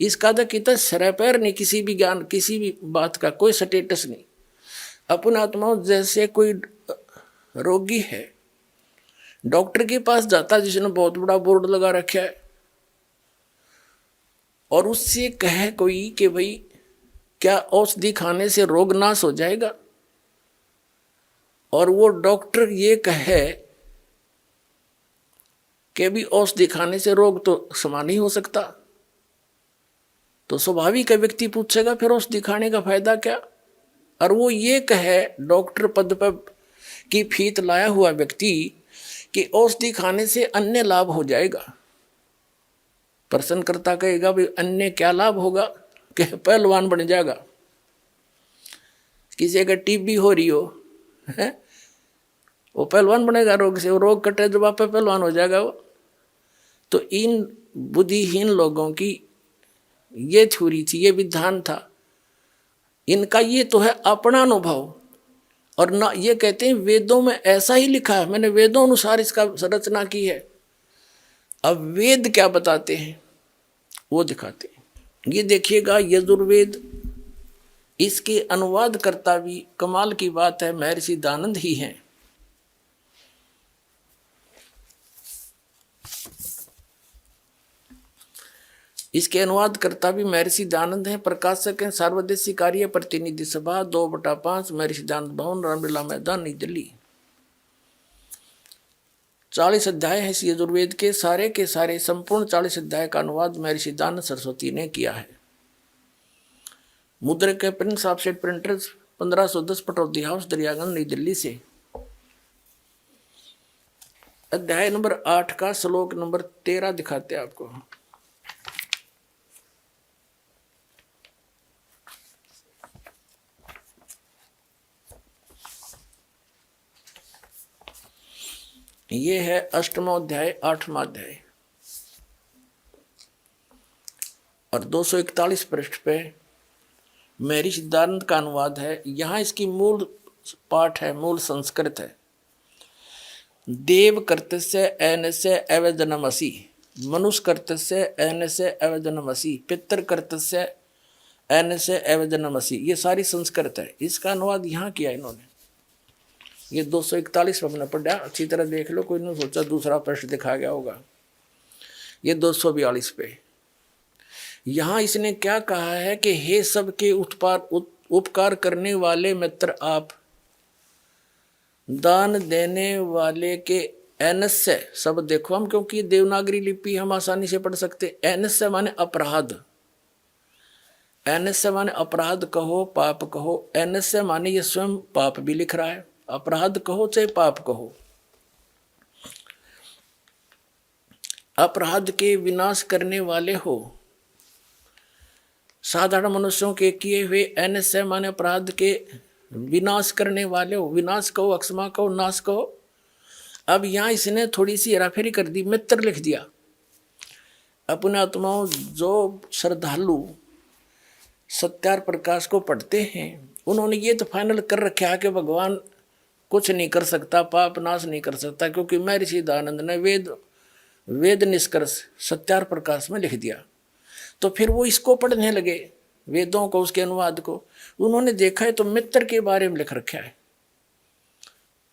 इसका तो कितना सर पैर नहीं, किसी भी ज्ञान किसी भी बात का कोई स्टेटस नहीं। अपने आत्मा जैसे कोई रोगी है, डॉक्टर के पास जाता जिसने बहुत बड़ा बोर्ड लगा रखा है, और उससे कहे कोई कि भाई क्या औषधि खाने से रोग नाश हो जाएगा, और वो डॉक्टर ये कहे कि भी औषधि खाने से रोग तो समान ही हो सकता, तो स्वाभाविक है व्यक्ति पूछेगा फिर औषधि खाने का फायदा क्या। और वो ये कहे डॉक्टर पद पर की फीत लाया हुआ व्यक्ति कि औषधि खाने से अन्य लाभ हो जाएगा। प्रश्नकर्ता कहेगा भाई अन्य क्या लाभ होगा, कि पहलवान बन जाएगा। किसी अगर TB हो रही हो है, वो पहलवान बनेगा रोग से, वो रोग कटे जब आप पहलवान हो जाएगा वो। तो इन बुद्धिहीन लोगों की ये थ्योरी थी, ये विधान था इनका। ये तो है अपना अनुभव, और ना ये कहते हैं वेदों में ऐसा ही लिखा है, मैंने वेदों अनुसार इसका रचना की है। अब वेद क्या बताते हैं वो दिखाते हैं। ये देखिएगा यजुर्वेद, इसके अनुवाद करता भी कमाल की बात है महर्षि दयानंद ही हैं। इसके अनुवाद करता भी महर्षि दयानंद हैं। प्रकाशक हैं सार्वदेशीय कार्य प्रतिनिधि सभा 2/5 महर्षि दयानंद भवन रामलीला मैदान नई दिल्ली। 40 अध्याय हैं इस यजुर्वेद के सारे संपूर्ण 40 अध्याय का अनुवाद महर्षि दयानंद सरस्वती ने किया है। मुद्रक के Prince offset printers 1510 Pataudi house Daryaganj नई दिल्ली से। अध्याय नंबर 8 का श्लोक नंबर 13 दिखाते हैं आपको। ये है 8वां अध्याय 8वां अध्याय, और 241 पृष्ठ पे महर्षि दयानंद का अनुवाद है। यहाँ इसकी मूल पाठ है, मूल संस्कृत है। देव कर्तस्य ऐनस्य अवजनमसि, मनुष्य कर्तस्य ऐनस्य अवजनमसि, पितर कर्तस्य ऐनस्य अवजनमसि, ये सारी संस्कृत है। इसका अनुवाद यहाँ किया इन्होंने। ये 241 पे हमने पढ़ा, अच्छी तरह देख लो, कोई नहीं सोचा दूसरा पृष्ठ दिखा गया होगा। ये 242 पे यहाँ इसने क्या कहा है कि हे सबके उपकार करने वाले मित्र आप, दान देने वाले के ऐनस्य शब्द देखो हम, क्योंकि देवनागरी लिपि हम आसानी से पढ़ सकते। ऐनस्य माने अपराध, ऐनस्य माने अपराध कहो पाप कहो, ऐनस्य माने ये स्वयं पाप भी लिख रहा है, अपराध कहो चाहे पाप कहो। अपराध के विनाश करने वाले हो, साधारण मनुष्यों के किए हुए ऐनस्य माने अपराध के विनाश करने वाले हो। विनाश कहो, अक्षमा कहो, नाश कहो। अब यहाँ इसने थोड़ी सी हेराफेरी कर दी, मित्र लिख दिया। अपने आत्माओं जो श्रद्धालु सत्यार प्रकाश को पढ़ते हैं उन्होंने ये तो फाइनल कर रखा है कि भगवान कुछ नहीं कर सकता, पाप नाश नहीं कर सकता, क्योंकि महर्षि दयानंद ने वेद निष्कर्ष सत्यार प्रकाश में लिख दिया। तो फिर वो इसको पढ़ने लगे, वेदों को, उसके अनुवाद को। उन्होंने देखा है तो मित्र के बारे में लिख रखा है,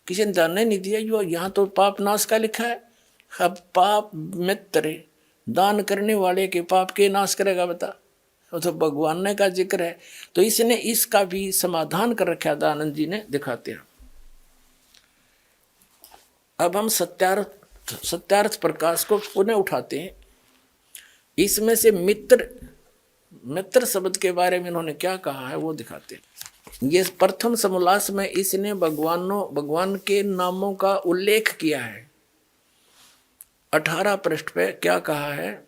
किसी ने ध्यान नहीं दिया, जो यहाँ तो पाप नाश का लिखा है। अब पाप मित्र, दान करने वाले के पाप के नाश करेगा बता, वो तो भगवान ने का जिक्र है। तो इसने इसका भी समाधान कर रखा दयानंद जी ने, दिखाते हैं। अब हम सत्यार्थ प्रकाश को पुनः उठाते हैं। इसमें से मित्र शब्द के बारे में इन्होंने क्या कहा है वो दिखाते हैं। ये प्रथम समोल्लास में इसने भगवान के नामों का उल्लेख किया है। 18 पृष्ठ पे क्या कहा है,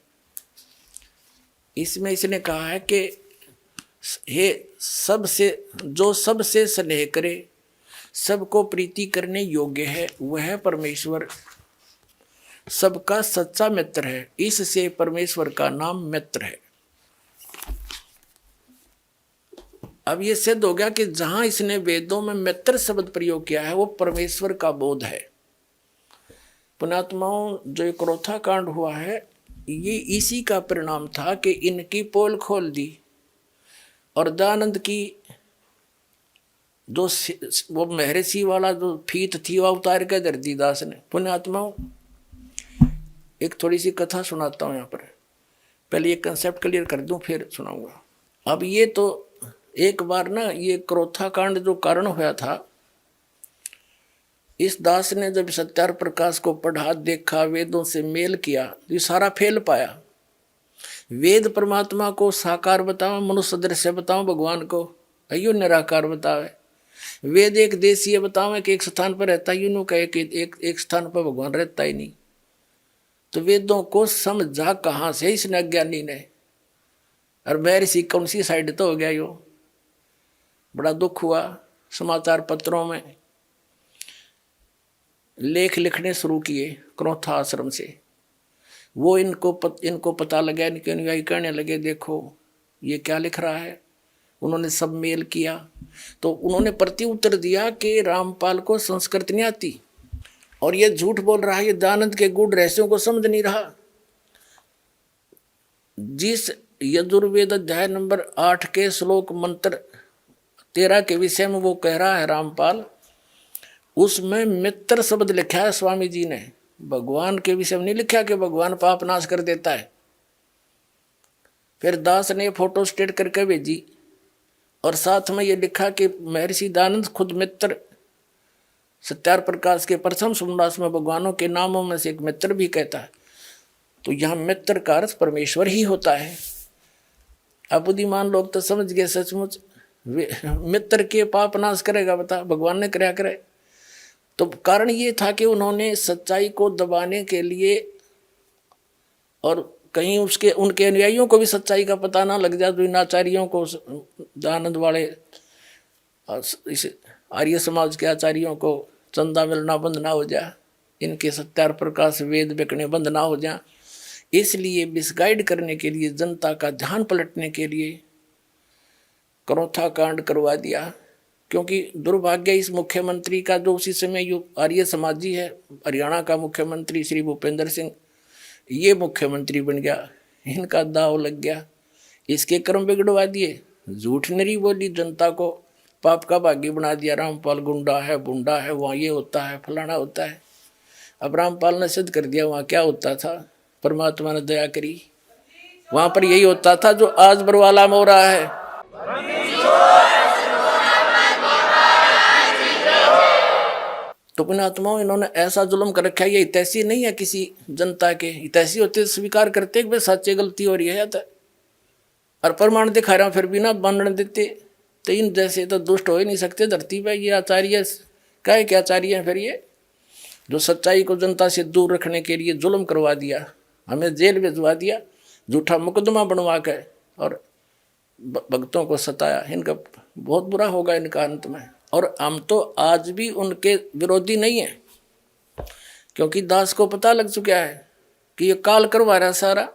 इसमें इसने कहा है कि हे जो सबसे स्नेह करे, सबको प्रीति करने योग्य है, वह परमेश्वर सबका सच्चा मित्र है। इससे परमेश्वर का नाम मित्र है। अब ये सिद्ध हो गया कि जहां इसने वेदों में मित्र शब्द प्रयोग किया है वो परमेश्वर का बोध है। पुण्यात्माओं, जो क्रोथा कांड हुआ है ये इसी का परिणाम था कि इनकी पोल खोल दी और दयानंद की जो वो महर्षि वाला जो फीत थी वह उतार कर धर दी दास ने। पुण्यात्माओं, एक थोड़ी सी कथा सुनाता हूँ यहाँ पर, पहले ये कंसेप्ट क्लियर कर दूं फिर सुनाऊंगा। अब ये तो एक बार ना, ये क्रोथा कांड जो कारण हुआ था, इस दास ने जब सत्यार्थ प्रकाश को पढ़ा, देखा, वेदों से मेल किया, ये सारा फेल पाया। वेद परमात्मा को साकार बताओ, मनुष्य दृश्य बताओ, भगवान को अयो निराकार बतावे। वेद एक देशीय बतावे कि एक स्थान पर रहता ही, यूं कहे कि एक स्थान पर भगवान रहता ही नहीं। तो वेदों को समझा कहाँ से इसने, अज्ञानी ने। और महर्षि कौन सी साइड तो हो गया यो। बड़ा दुख हुआ। समाचार पत्रों में लेख लिखने शुरू किए क्रोथा आश्रम से। वो इनको पता लगा, इनके अनुयायी कहने लगे देखो ये क्या लिख रहा है। उन्होंने सब मेल किया तो उन्होंने प्रति उत्तर दिया कि रामपाल को संस्कृत नहीं आती और ये झूठ बोल रहा है, ये दयानंद के गूढ़ रहस्यों को समझ नहीं रहा। जिस यजुर्वेद अध्याय नंबर 8 के श्लोक मंत्र 13 के विषय में वो कह रहा है रामपाल, उसमें मित्र शब्द लिखा है स्वामी जी ने, भगवान के विषय में नहीं लिखा कि भगवान पाप नाश कर देता है। फिर दास ने फोटो स्टेट करके भेजी और साथ में ये लिखा कि महर्षि दयानंद खुद मित्र, सत्यार्थ प्रकाश के प्रथम समोल्लास में भगवानों के नामों में से एक मित्र भी कहता है। तो यहाँ मित्र का अर्थ परमेश्वर ही होता है। अब बुद्धिमान लोग तो समझ गए सचमुच मित्र के पाप नाश करेगा, बता भगवान ने कराया करे। तो कारण ये था कि उन्होंने सच्चाई को दबाने के लिए और कहीं उनके अनुयायियों को भी सच्चाई का पता ना लग जाए, तो इन आचार्यों को, दयानंद वाले इस आर्य समाज के आचार्यों को चंदा मिलना बंद ना हो जाए, इनके सत्यार्थ प्रकाश वेद बिकने बंद ना हो जाए। इसलिए मिसगाइड करने के लिए, जनता का ध्यान पलटने के लिए क्रोथा कांड करवा दिया। क्योंकि दुर्भाग्य इस मुख्यमंत्री का, जो उसी समय यो आर्य समाजी है, हरियाणा का मुख्यमंत्री श्री भूपेंद्र सिंह, ये मुख्यमंत्री बन गया, इनका दाव लग गया, इसके कर्म बिगड़वा दिए, झूठ नरी बोली, जनता को पाप का भागी बना दिया। रामपाल गुंडा है, बुंडा है, वहाँ ये होता है, फलाना होता है। अब रामपाल ने सिद्ध कर दिया वहाँ क्या होता था, परमात्मा ने दया करी, वहाँ पर यही होता था जो आज बरवाला में हो रहा है। तो पुण्यात्माओं, इन्होंने ऐसा जुल्म कर रखा है, ये हितैषी नहीं है किसी जनता के। हितैषी होते स्वीकार करते कि भाई सच्चे गलती हो रही है, और प्रमाण दिखा रहा हूं फिर भी ना मानने देते। तो इन जैसे तो दुष्ट हो ही नहीं सकते धरती पे। ये आचार्य क्या क्या आचार्य हैं फिर, ये जो सच्चाई को जनता से दूर रखने के लिए जुल्म करवा दिया, हमें जेल भिजवा दिया, झूठा मुकदमा बनवा के और भक्तों को सताया। इनका बहुत बुरा होगा इनका अंत में। और हम तो आज भी उनके विरोधी नहीं हैं, क्योंकि दास को पता लग चुका है कि ये काल करवा रहा सारा,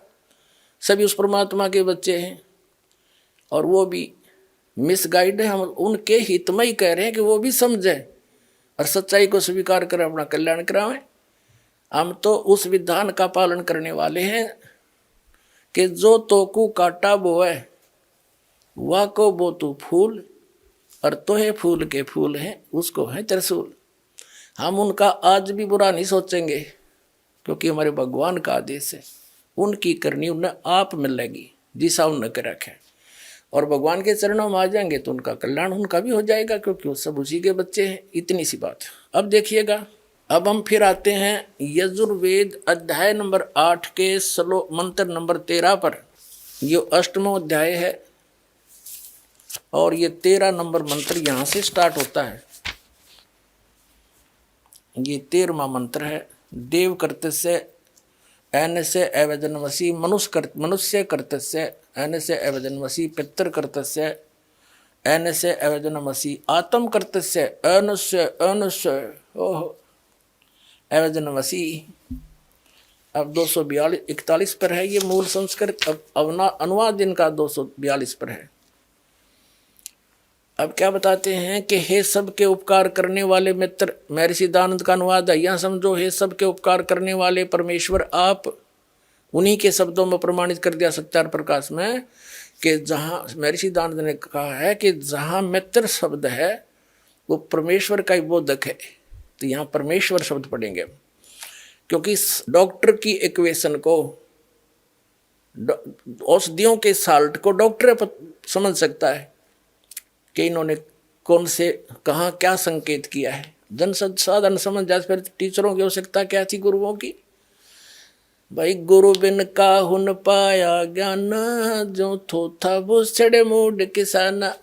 सभी उस परमात्मा के बच्चे हैं और वो भी मिसगाइड है। हम उनके हित में ही कह रहे हैं कि वो भी समझें और सच्चाई को स्वीकार करें, अपना कल्याण करावें। हम तो उस विधान का पालन करने वाले हैं कि जो तोकू काटा बोए वाह को बो तू फूल, और तोहे फूल के फूल हैं उसको है त्रिशूल। हम उनका आज भी बुरा नहीं सोचेंगे, क्योंकि हमारे भगवान का आदेश है, उनकी करनी उन्हें आप मिलेगी जिसा उन्हें के रखे, और भगवान के चरणों में आ जाएंगे तो उनका कल्याण उनका भी हो जाएगा, क्योंकि वो सब उसी के बच्चे हैं। इतनी सी बात। अब देखिएगा, अब हम फिर आते हैं यजुर्वेद अध्याय नंबर 8 के श्लोक मंत्र नंबर 13 पर। ये 8वां अध्याय है और ये 13 नंबर मंत्र यहाँ से स्टार्ट होता है। ये 13वां मंत्र है। देव कर्तस्य ऐनस्य अवजन्मसि मनुष्य कर्तस्य ऐनस्य अवजन्मसि पितृ कर्तस्य ऐनस्य अवजन्मसि आत्म कर्तस्य ऐनस्य ओह अवजन्मसि। अब 242-41 पर है ये मूल संस्कृत। अब अनुवाद इनका 242 पर है। अब क्या बताते हैं कि हे सबके उपकार करने वाले मित्र, महर्षि दयानंद का अनुवाद है। यहाँ समझो, हे सबके उपकार करने वाले परमेश्वर आप, उन्हीं के शब्दों में प्रमाणित कर दिया सत्यार प्रकाश में कि जहाँ महर्षि दयानंद ने कहा है कि जहाँ मित्र शब्द है वो परमेश्वर का ही बोधक है, तो यहाँ परमेश्वर शब्द पढ़ेंगे, क्योंकि डॉक्टर की इक्वेशन को, औषधियों के साल्ट को डॉक्टर समझ सकता है कि इन्होंने कौन से कहाँ क्या संकेत किया है। जन साधारण समझ जाए, फिर टीचरों की आवश्यकता क्या थी, गुरुओं की। भाई गुरु बिन काहुन पाया ज्ञान, जो थोथा वो छड़े मूड किसाना।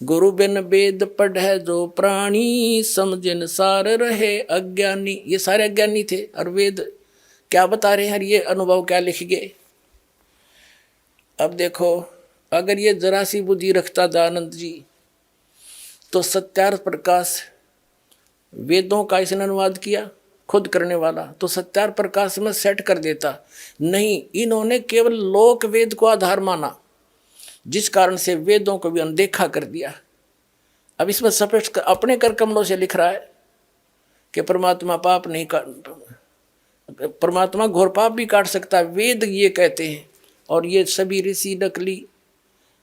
गुरु बिन वेद पढ़े जो प्राणी, समझिन सार रहे अज्ञानी। ये सारे अज्ञानी थे, और वेद क्या बता रहे हैं, ये अनुभव क्या लिख गए। अब देखो, अगर ये जरा सी बुद्धि रखता दयानंद जी तो सत्यार्थ प्रकाश वेदों का इसने अनुवाद किया खुद करने वाला, तो सत्यार्थ प्रकाश में सेट कर देता। नहीं, इन्होंने केवल लोक वेद को आधार माना, जिस कारण से वेदों को भी अनदेखा कर दिया। अब इसमें स्पष्ट अपने कर कमलों से लिख रहा है कि परमात्मा पाप नहीं काट, परमात्मा घोर पाप भी काट सकता है, वेद ये कहते हैं। और ये सभी ऋषि नकली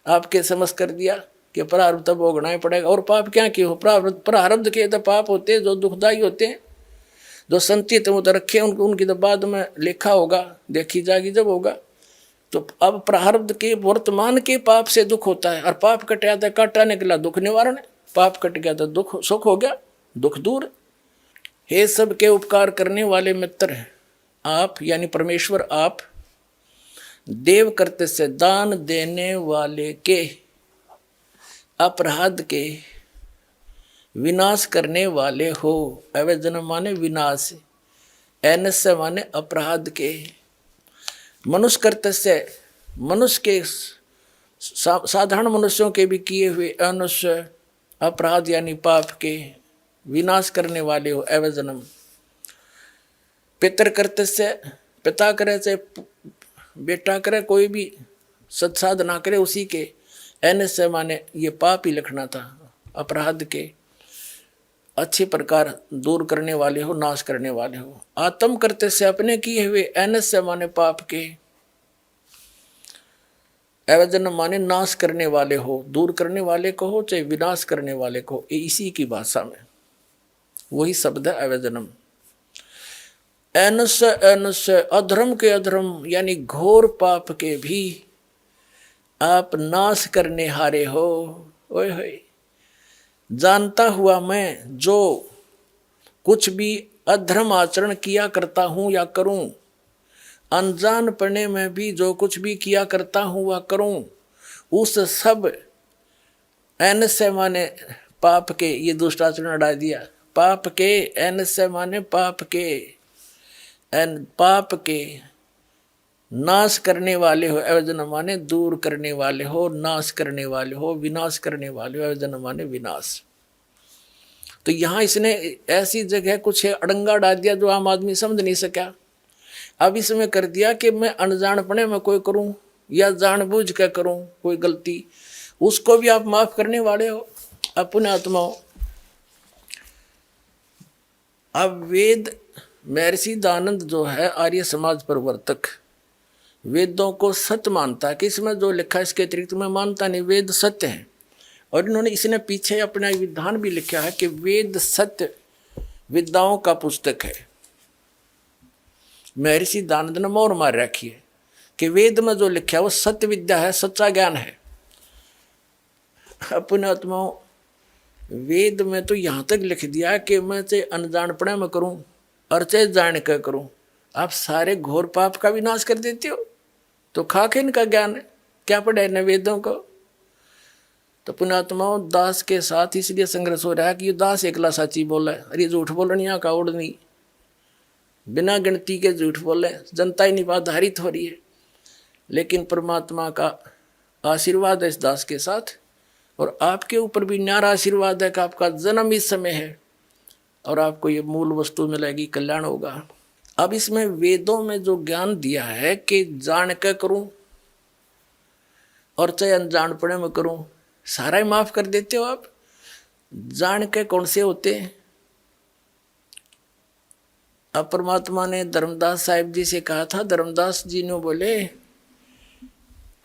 आपके समझ कर दिया कि प्रारब्ध तब भोगना ही पड़ेगा। और पाप क्या किए हो, प्रारब्ध के तो पाप होते हैं जो दुखदायी होते हैं, जो संचित वो तो रखे उनकी तो बाद में लेखा होगा, देखी जाएगी जब होगा। तो अब प्रारब्ध के वर्तमान के पाप से दुख होता है, और पाप कट गया था, काटा निकला दुख निवारण है, पाप कट गया तो दुख सुख हो गया, दुख दूर। हे सबके उपकार करने वाले मित्र आप, यानी परमेश्वर आप, देव करते से दान देने वाले के, अपराध के विनाश करने वाले हो। अवजन्म माने विनाश, ऐनस्य माने अपराध के, मनुष्य करते से मनुष्य के साधारण मनुष्यों के भी किए हुए अनुष्य अपराध यानी पाप के विनाश करने वाले हो। अवजन्म पितर करते से, पिता करे से बेटा करे, कोई भी सत्साधना करे उसी के, ऐनस्य माने ये पाप ही लिखना था, अपराध के अच्छी प्रकार दूर करने वाले हो, नाश करने वाले हो। आत्म करते से अपने किए हुए, ऐनस्य माने पाप के, अवजन माने नाश करने वाले हो, दूर करने वाले को हो चाहे विनाश करने वाले को, इसी की भाषा में वही शब्द है अवजनम। ऐनस्य ऐनस्य अधर्म के अधर्म यानी घोर पाप के भी आप नाश करने हारे हो। ओए होए, जानता हुआ मैं जो कुछ भी अधर्म आचरण किया करता हूँ या करूँ, अनजान पड़ने में भी जो कुछ भी किया करता हूँ वह करूँ, उस सब ऐनस्य माने पाप के, ये दुष्टाचरण हटा दिया, पाप के, ऐनस्य माने पाप के, पाप के नाश करने वाले हो। अवजन माने दूर करने वाले हो, नाश करने वाले हो, विनाश करने वाले हो। अवजन माने विनाश। तो यहाँ इसने ऐसी जगह कुछ अड़ंगा डाल दिया जो आम आदमी समझ नहीं सका। अब इसमें कर दिया कि मैं अनजानपने में कोई करूं या जानबूझ कर करूं कोई गलती, उसको भी आप माफ करने वाले हो अपने आत्माओं। अब वेद महर्षि दयानंद जो है आर्य समाज प्रवर्तक, वेदों को सत्य मानता है कि इसमें जो लिखा है इसके अतिरिक्त मैं मानता नहीं, वेद सत्य है। और इन्होंने इसने पीछे अपना विधान भी लिखा है कि वेद सत्य विद्याओं का पुस्तक है। महर्षि दानंद ने मोहर मार रखी है कि वेद में जो लिखा है वो सत्य विद्या है, सच्चा ज्ञान है। अपने आत्माओं, वेद में तो यहाँ तक लिख दिया कि मैं चाहे अनजानपणे में करूं और चाहे जान कर करूं, आप सारे घोर पाप का विनाश कर देते हो। तो खाके इनका ज्ञान है, क्या पढ़े न वेदों को। तो पुण्यात्माओं, दास के साथ इसलिए संघर्ष हो रहा है कि ये दास एकला साची बोला है, अरे झूठ बोलनिया का उड़ नहीं, बिना गिनती के झूठ बोले, जनता ही निवाधारित हो रही है। लेकिन परमात्मा का आशीर्वाद है इस दास के साथ, और आपके ऊपर भी न्यारा आशीर्वाद है कि आपका जन्म इस समय है और आपको ये मूल वस्तु मिलेगी, कल्याण होगा। अब इसमें वेदों में जो ज्ञान दिया है कि जान के करूं और चाहे अनजानपणे में करूं, सारा ही माफ कर देते हो आप। जान के कौन से होते हैं? अब परमात्मा ने धर्मदास साहिब जी से कहा था, धर्मदास जी ने बोले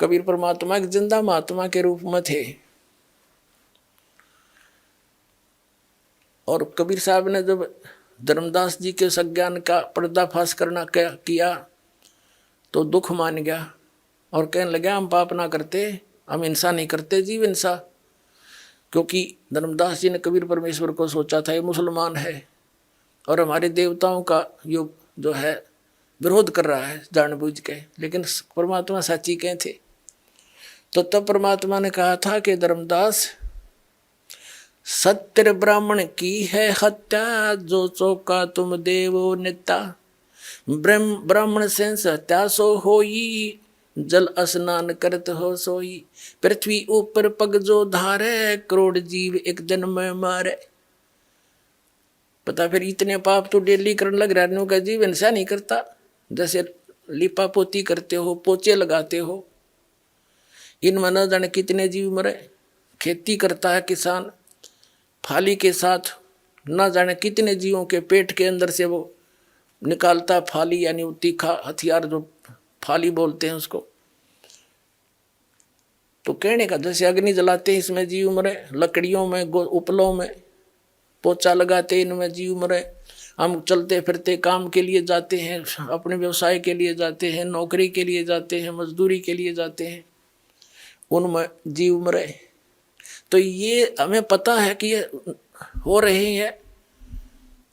कबीर परमात्मा एक जिंदा महात्मा के रूप में थे, और कबीर साहब ने जब धर्मदास जी के सज्ञान का पर्दाफाश करना किया तो दुख मान गया और कहने लगा हम पाप ना करते, हम हिंसा नहीं करते, जीव हिंसा। क्योंकि धर्मदास जी ने कबीर परमेश्वर को सोचा था ये मुसलमान है और हमारे देवताओं का योग जो है विरोध कर रहा है जानबूझ के, लेकिन परमात्मा साची कहे थे। तो तब परमात्मा ने कहा था कि धर्मदास, सत्य ब्राह्मण की है हत्या, जो चौका तुम देवो नेता, ब्राह्मण से हत्या सो होई, जल स्नान करत हो सोई, पृथ्वी ऊपर पग जो धारे, करोड़ जीव एक दिन में मारे। पता फिर इतने पाप तो डेली करने लग रहा का जीव हिंसा नहीं करता, जैसे लिपा पोती करते हो, पोचे लगाते हो, इनमें न जाने कितने जीव मरे। खेती करता है किसान, फाली के साथ न जाने कितने जीवों के पेट के अंदर से वो निकालता फाली, यानी वो तीखा हथियार जो फाली बोलते हैं उसको। तो कहने का जैसे अग्नि जलाते हैं इसमें जीव मरे, लकड़ियों में उपलों में पोचा लगाते इनमें जीव मरे। हम चलते फिरते काम के लिए जाते हैं, अपने व्यवसाय के लिए जाते हैं, नौकरी के लिए जाते हैं, मजदूरी के लिए जाते हैं, उनमें जीव मरे। तो ये हमें पता है कि ये हो रहे हैं।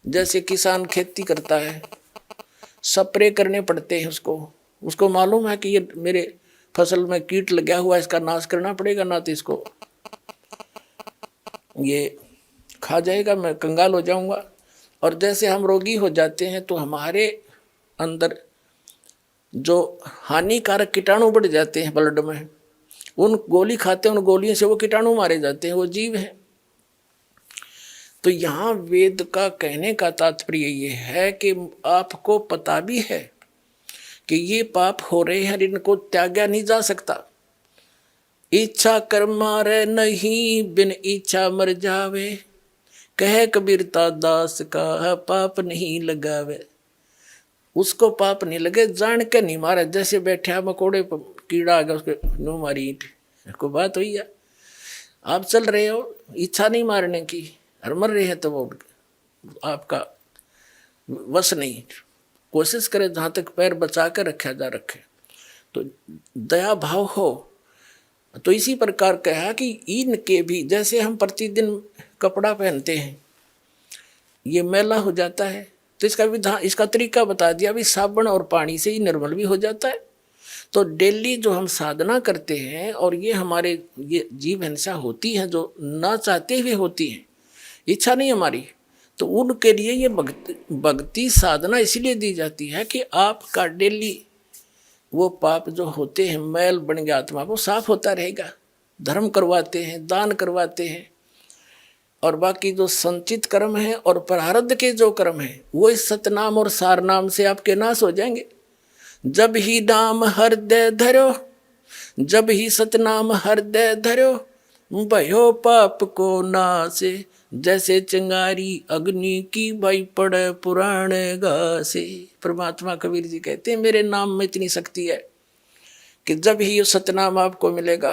जैसे किसान खेती करता है, स्प्रे करने पड़ते हैं उसको मालूम है कि ये मेरे फसल में कीट लगा हुआ है, इसका नाश करना पड़ेगा, ना तो इसको ये खा जाएगा, मैं कंगाल हो जाऊंगा। और जैसे हम रोगी हो जाते हैं तो हमारे अंदर जो हानिकारक कीटाणु बढ़ जाते हैं ब्लड में, उन गोली खाते हैं, उन गोलियों से वो कीटाणु मारे जाते हैं, वो जीव है। तो यहाँ वेद का कहने का तात्पर्य ये है कि आपको पता भी है कि ये पाप हो रहे हैं, इनको त्यागा नहीं जा सकता। इच्छा कर मारे नहीं, बिन इच्छा मर जावे, कहे कबीरता दास का पाप नहीं लगावे। उसको पाप नहीं लगे, जान के नहीं मारे। जैसे बैठा मकोड़े पर कीड़ा आ गया, उसके नो मारी ईंट, को बात हुई है। आप चल रहे हो, इच्छा नहीं मारने की, और मर रहे हैं तो वो आपका वश नहीं। कोशिश करें जहाँ तक पैर बचा कर रखा जा रखे। तो दया भाव हो। तो इसी प्रकार कहा कि इनके भी, जैसे हम प्रतिदिन कपड़ा पहनते हैं, ये मैला हो जाता है, तो इसका विधान, इसका तरीका बता दिया, भी साबुन और पानी से ही निर्मल भी हो जाता है। तो डेली जो हम साधना करते हैं और ये हमारे ये जीव हिंसा होती है, जो ना चाहते हुए होती है, इच्छा नहीं हमारी, तो उनके लिए ये भक्ति साधना इसलिए दी जाती है कि आपका डेली वो पाप जो होते हैं, मैल बन गया आत्मा, वो साफ होता रहेगा। धर्म करवाते हैं, दान करवाते हैं, और बाकी जो संचित कर्म है और प्रारब्ध के जो कर्म है, वो इस सतनाम और सार नाम से आपके नाश हो जाएंगे। जब ही नाम हृदय धरो, जब ही सतनाम हृदय धरो, भयो पाप को नासे, जैसे चिंगारी अग्नि की भाई पड़े पुराण घासे। परमात्मा कबीर जी कहते हैं मेरे नाम में इतनी शक्ति है कि जब ही ये सतनाम आपको मिलेगा,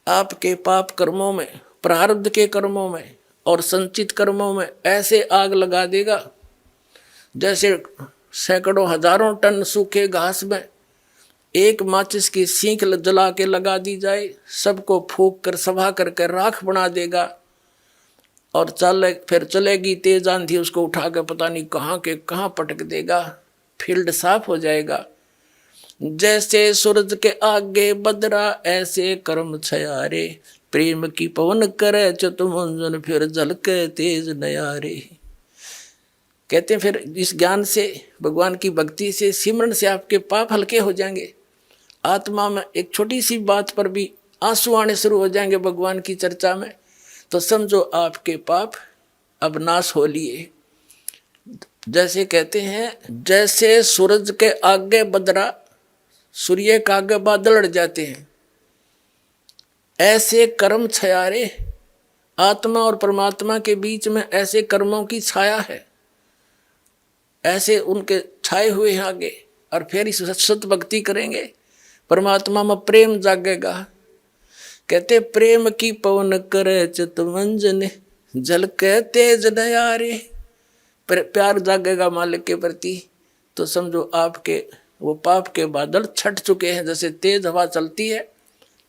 आपके पाप कर्मों में, प्रारब्ध के कर्मों में और संचित कर्मों में ऐसे आग लगा देगा जैसे सैकड़ों हजारों टन सूखे घास में एक माचिस की सीख जला के लगा दी जाए, सबको फूंक कर सभा करके राख बना देगा। और फिर चलेगी तेज आंधी, उसको उठा के पता नहीं कहाँ के कहाँ पटक देगा, फील्ड साफ हो जाएगा। जैसे सूरज के आगे बदरा ऐसे कर्म छयारे, प्रेम की पवन करे चतुमंजन फिर झलके तेज नयारे। कहते हैं फिर इस ज्ञान से, भगवान की भक्ति से, सिमरन से आपके पाप हल्के हो जाएंगे। आत्मा में एक छोटी सी बात पर भी आंसू आने शुरू हो जाएंगे भगवान की चर्चा में, तो समझो आपके पाप अब नाश हो लिए। जैसे कहते हैं, जैसे सूरज के आगे बदरा, सूर्य के आगे बादल अड़ जाते हैं, ऐसे कर्म छयारे, आत्मा और परमात्मा के बीच में ऐसे कर्मों की छाया है, ऐसे उनके छाए हुए हैं आगे। और फिर इस सत भक्ति करेंगे, परमात्मा में प्रेम जागेगा। कहते प्रेम की पवन करे चितमंजन झलके तेज नयारे, प्यार जागेगा मालिक के प्रति, तो समझो आपके वो पाप के बादल छट चुके हैं। जैसे तेज हवा चलती है,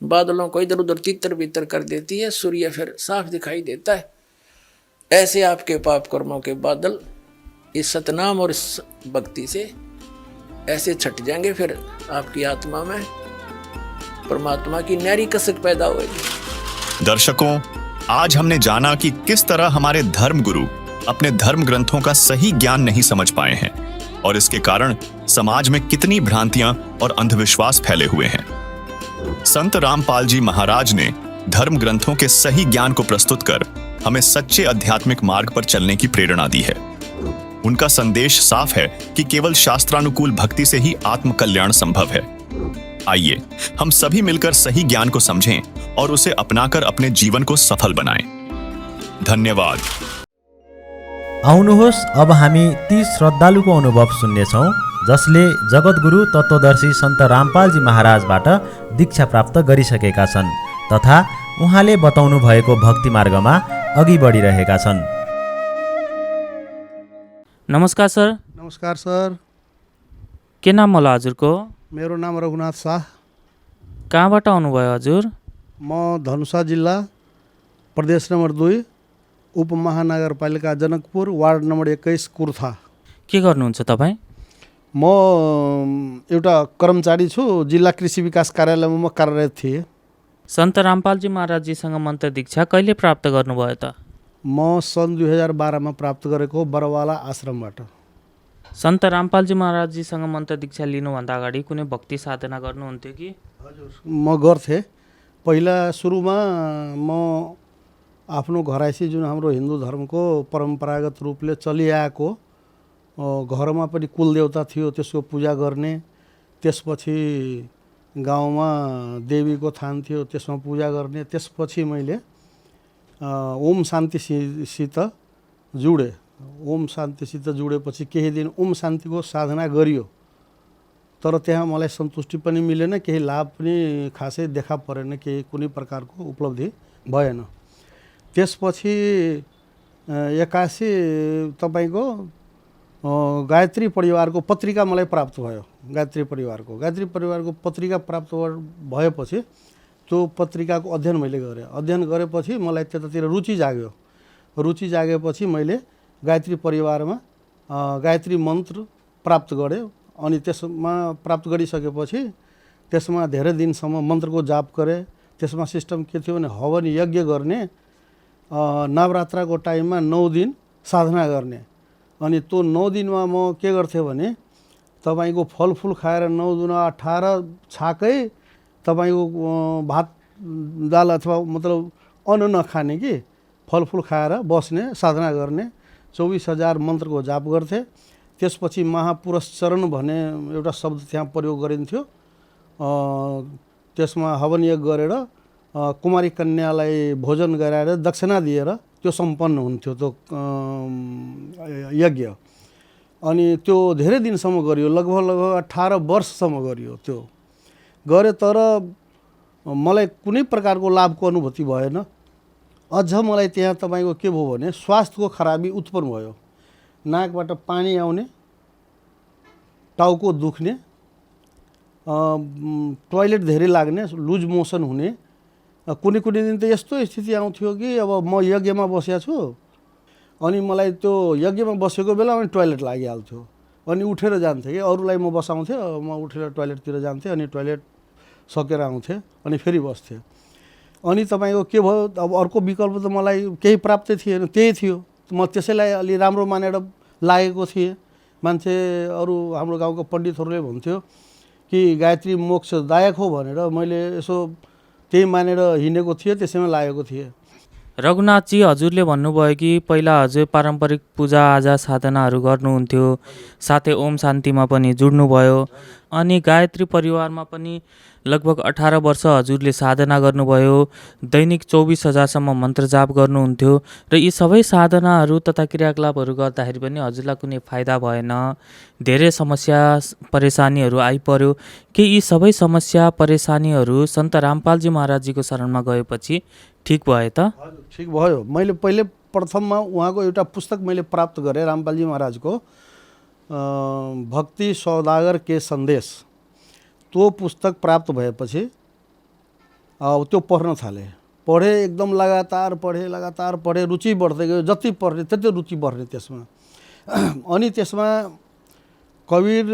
बादलों को इधर उधर तितर बितर कर देती है, सूर्य फिर साफ दिखाई देता है, ऐसे आपके पाप कर्मों के बादल इस सतनाम और इस भक्ति से ऐसे छट जाएंगे। फिर आपकी आत्मा में परमात्मा की न्यारी कसक पैदा होगी। दर्शकों, आज हमने जाना कि किस तरह हमारे धर्म गुरु अपने धर्म ग्रंथों का सही ज्ञान नहीं समझ पाए हैं और इसके कारण समाज में कितनी भ्रांतियां और अंधविश्वास फैले हुए हैं। संत रामपाल जी महाराज ने धर्म ग्रंथों के सही ज्ञान को प्रस्तुत कर हमें सच्चे आध्यात्मिक मार्ग पर चलने की प्रेरणा दी है। उनका संदेश साफ है कि केवल शास्त्रानुकूल भक्ति से ही आत्म कल्याण संभव है। आइए हम सभी मिलकर सही ज्ञान को समझें और उसे अपनाकर अपने जीवन को सफल बनाएं। धन्यवाद। आउनुहोस् अब हामी ती श्रद्धालुको अनुभव सुन्नेछौँ जसले जगतगुरु तत्त्वदर्शी सन्त रामपालजी महाराजबाट दीक्षा प्राप्त गरिसकेका छन् तथा उहाँले बताउनु भएको भक्ति मार्गमा अघि बढिरहेका छन्। नमस्कार सर। नमस्कार सर। के नाम होला हजुरको? मेरो नाम रघुनाथ शाह। कहाँबाट आउनुभयो हजुर? म धनुषा जिल्ला प्रदेश नम्बर 2 उपमहानगरपालिका जनकपुर वार्ड नम्बर 21 कुर्था। के गर्नुहुन्छ तपाईँ? म एउटा कर्मचारी छु। जिल्ला कृषि विकास कार्यालयमा म कार्यरत थिएँ। सन्त रामपालजी महाराजजीसँग मन्त्र दीक्षा कहिले प्राप्त गर्नुभयो त? म सन् 2012 मा प्राप्त गरेको बरवाला आश्रमबाट। सन्त रामपालजी महाराजजीसँग मन्त्र दीक्षा लिनुभन्दा अगाडि कुनै भक्ति साधना गर्नुहुन्थ्यो कि? हजुर, म गर्थेँ। पहिला सुरुमा म आफ्नो घराइसी जुन हाम्रो हिन्दू धर्मको परम्परागत रूपले चलिआएको घरमा पनि कुलदेवता थियो, त्यसको पूजा गर्ने। त्यसपछि गाउँमा देवीको थान थियो, त्यसमा पूजा गर्ने। त्यसपछि मैले ओम शान्तिसित जुडेँ। ओम शान्तिसित जुडेपछि केही दिन ओम शान्तिको साधना गरियो, तर त्यहाँ मलाई सन्तुष्टि पनि मिलेन, केही लाभ पनि खासै देखा परेन, केही कुनै प्रकारको उपलब्धि भएन। त्यसपछि एक्कासी तपाईँको गायत्री परिवारको पत्रिका मलाई प्राप्त भयो। गायत्री परिवारको पत्रिका प्राप्त भएपछि त्यो पत्रिकाको अध्ययन मैले गरेँ। अध्ययन गरेपछि मलाई त्यतातिर रुचि जाग्यो। रुचि जागेपछि मैले गायत्री परिवारमा गायत्री मन्त्र प्राप्त गरेँ। अनि त्यसमा प्राप्त गरिसकेपछि त्यसमा धेरै दिनसम्म मन्त्रको जाप गरेँ। त्यसमा सिस्टम के थियो भने हवन यज्ञ गर्ने, नवरात्रको टाइममा 9 दिन साधना गर्ने। अनि त्यो 9 दिनमा म के गर्थेँ भने तपाईँको फलफुल खाएर 9 दुना 18 छाकै तपाईँको भात दाल अथवा मतलब अन्न नखाने कि फलफुल खाएर बस्ने, साधना गर्ने। 24,000 मन्त्रको जाप गर्थेँ। त्यसपछि महापुरस्चरण भन्ने एउटा शब्द त्यहाँ प्रयोग गरिन्थ्यो। त्यसमा हवन यज्ञ गरेर कुमारी कन्यालाई भोजन गराएर दक्षिणा दिएर त्यो सम्पन्न हुन्थ्यो त्यो यज्ञ। अनि त्यो धेरै दिनसम्म गरियो, लगभग 18 वर्षसम्म गरियो। त्यो गरे तर मलाई कुनै प्रकारको लाभको अनुभूति भएन। अझ मलाई त्यहाँ तपाईँको के भयो भने स्वास्थ्यको खराबी उत्पन्न भयो। नाकबाट पानी आउने, टाउको दुख्ने, टोयलेट धेरै लाग्ने, लुज मोसन हुने। कुनै दिन त यस्तो स्थिति आउँथ्यो कि अब म यज्ञमा बसेको छु अनि मलाई त्यो यज्ञमा बसेको बेला अनि टोयलेट लागिहाल्थ्यो अनि उठेर जान्थेँ कि अरूलाई म बसाउँथेँ, म उठेर टोयलेटतिर जान्थेँ अनि टोयलेट सकेर आउँथेँ अनि फेरि बस्थेँ। अनि तपाईँको के भयो, अब अर्को विकल्प त मलाई केही प्राप्त थिएन, त्यही थियो। म त्यसैलाई अलि राम्रो मानेर लागेको थिएँ। मान्छे अरू हाम्रो गाउँको पण्डितहरूले भन्थ्यो कि गायत्री मोक्षदायक हो भनेर मैले यसो त्यही मानेर हिँडेको थिएँ, त्यसैमा लागेको थिएँ। रघुनाथजी, हजुरले भन्नुभयो कि पहिला हजुर पारम्परिक पूजाआजा साधनाहरू गर्नुहुन्थ्यो, साथै ओम शान्तिमा पनि जुड्नुभयो अनि गायत्री परिवारमा पनि लगभग 18 वर्ष हजुरले साधना गर्नुभयो। दैनिक 24,000सम्म मन्त्र जाप गर्नुहुन्थ्यो र यी सबै साधनाहरू तथा क्रियाकलापहरू गर्दाखेरि पनि हजुरलाई कुनै फाइदा भएन, धेरै समस्या परेशानीहरू आइपर्यो। के यी सबै समस्या परेशानीहरू सन्त रामपालजी महाराजजीको शरणमा गएपछि ठिक भयो त? ठिक भयो। मैले पहिले प्रथममा उहाँको एउटा पुस्तक मैले प्राप्त गरेँ, रामपालजी महाराजको भक्ति सौदागर के सन्देश। त्यो पुस्तक प्राप्त भएपछि त्यो पढ्न थालेँ। पढेँ, एकदम लगातार पढेँ, रुचि बढ्दै गयो। जति पढ्ने त्यति रुचि बढ्ने त्यसमा। अनि त्यसमा कवीर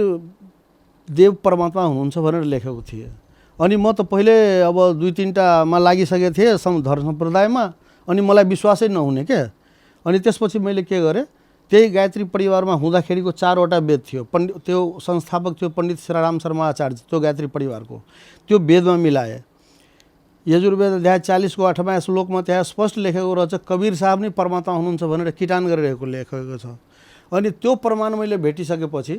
देव परमात्मा हुनुहुन्छ भनेर लेखेको थिएँ। अनि म त पहिले अब 2-3टामा लागिसकेको थिएँ धर्म सम्प्रदायमा, अनि मलाई विश्वासै नहुने क्या। अनि त्यसपछि मैले के गरेँ, त्यही गायत्री परिवारमा हुँदाखेरिको 4वटा वेद थियो। त्यो संस्थापक थियो पण्डित श्रीराम शर्मा आचार्य, त्यो गायत्री परिवारको। त्यो वेदमा मिलाए। यजुर्वेद अध्याय 40को 8वाँ श्लोकमा त्यहाँ स्पष्ट लेखेको रहेछ कवीर साहब नै परमात्मा हुनुहुन्छ भनेर किटान गरिरहेको लेखेको छ। अनि त्यो प्रमाण मैले भेटिसकेपछि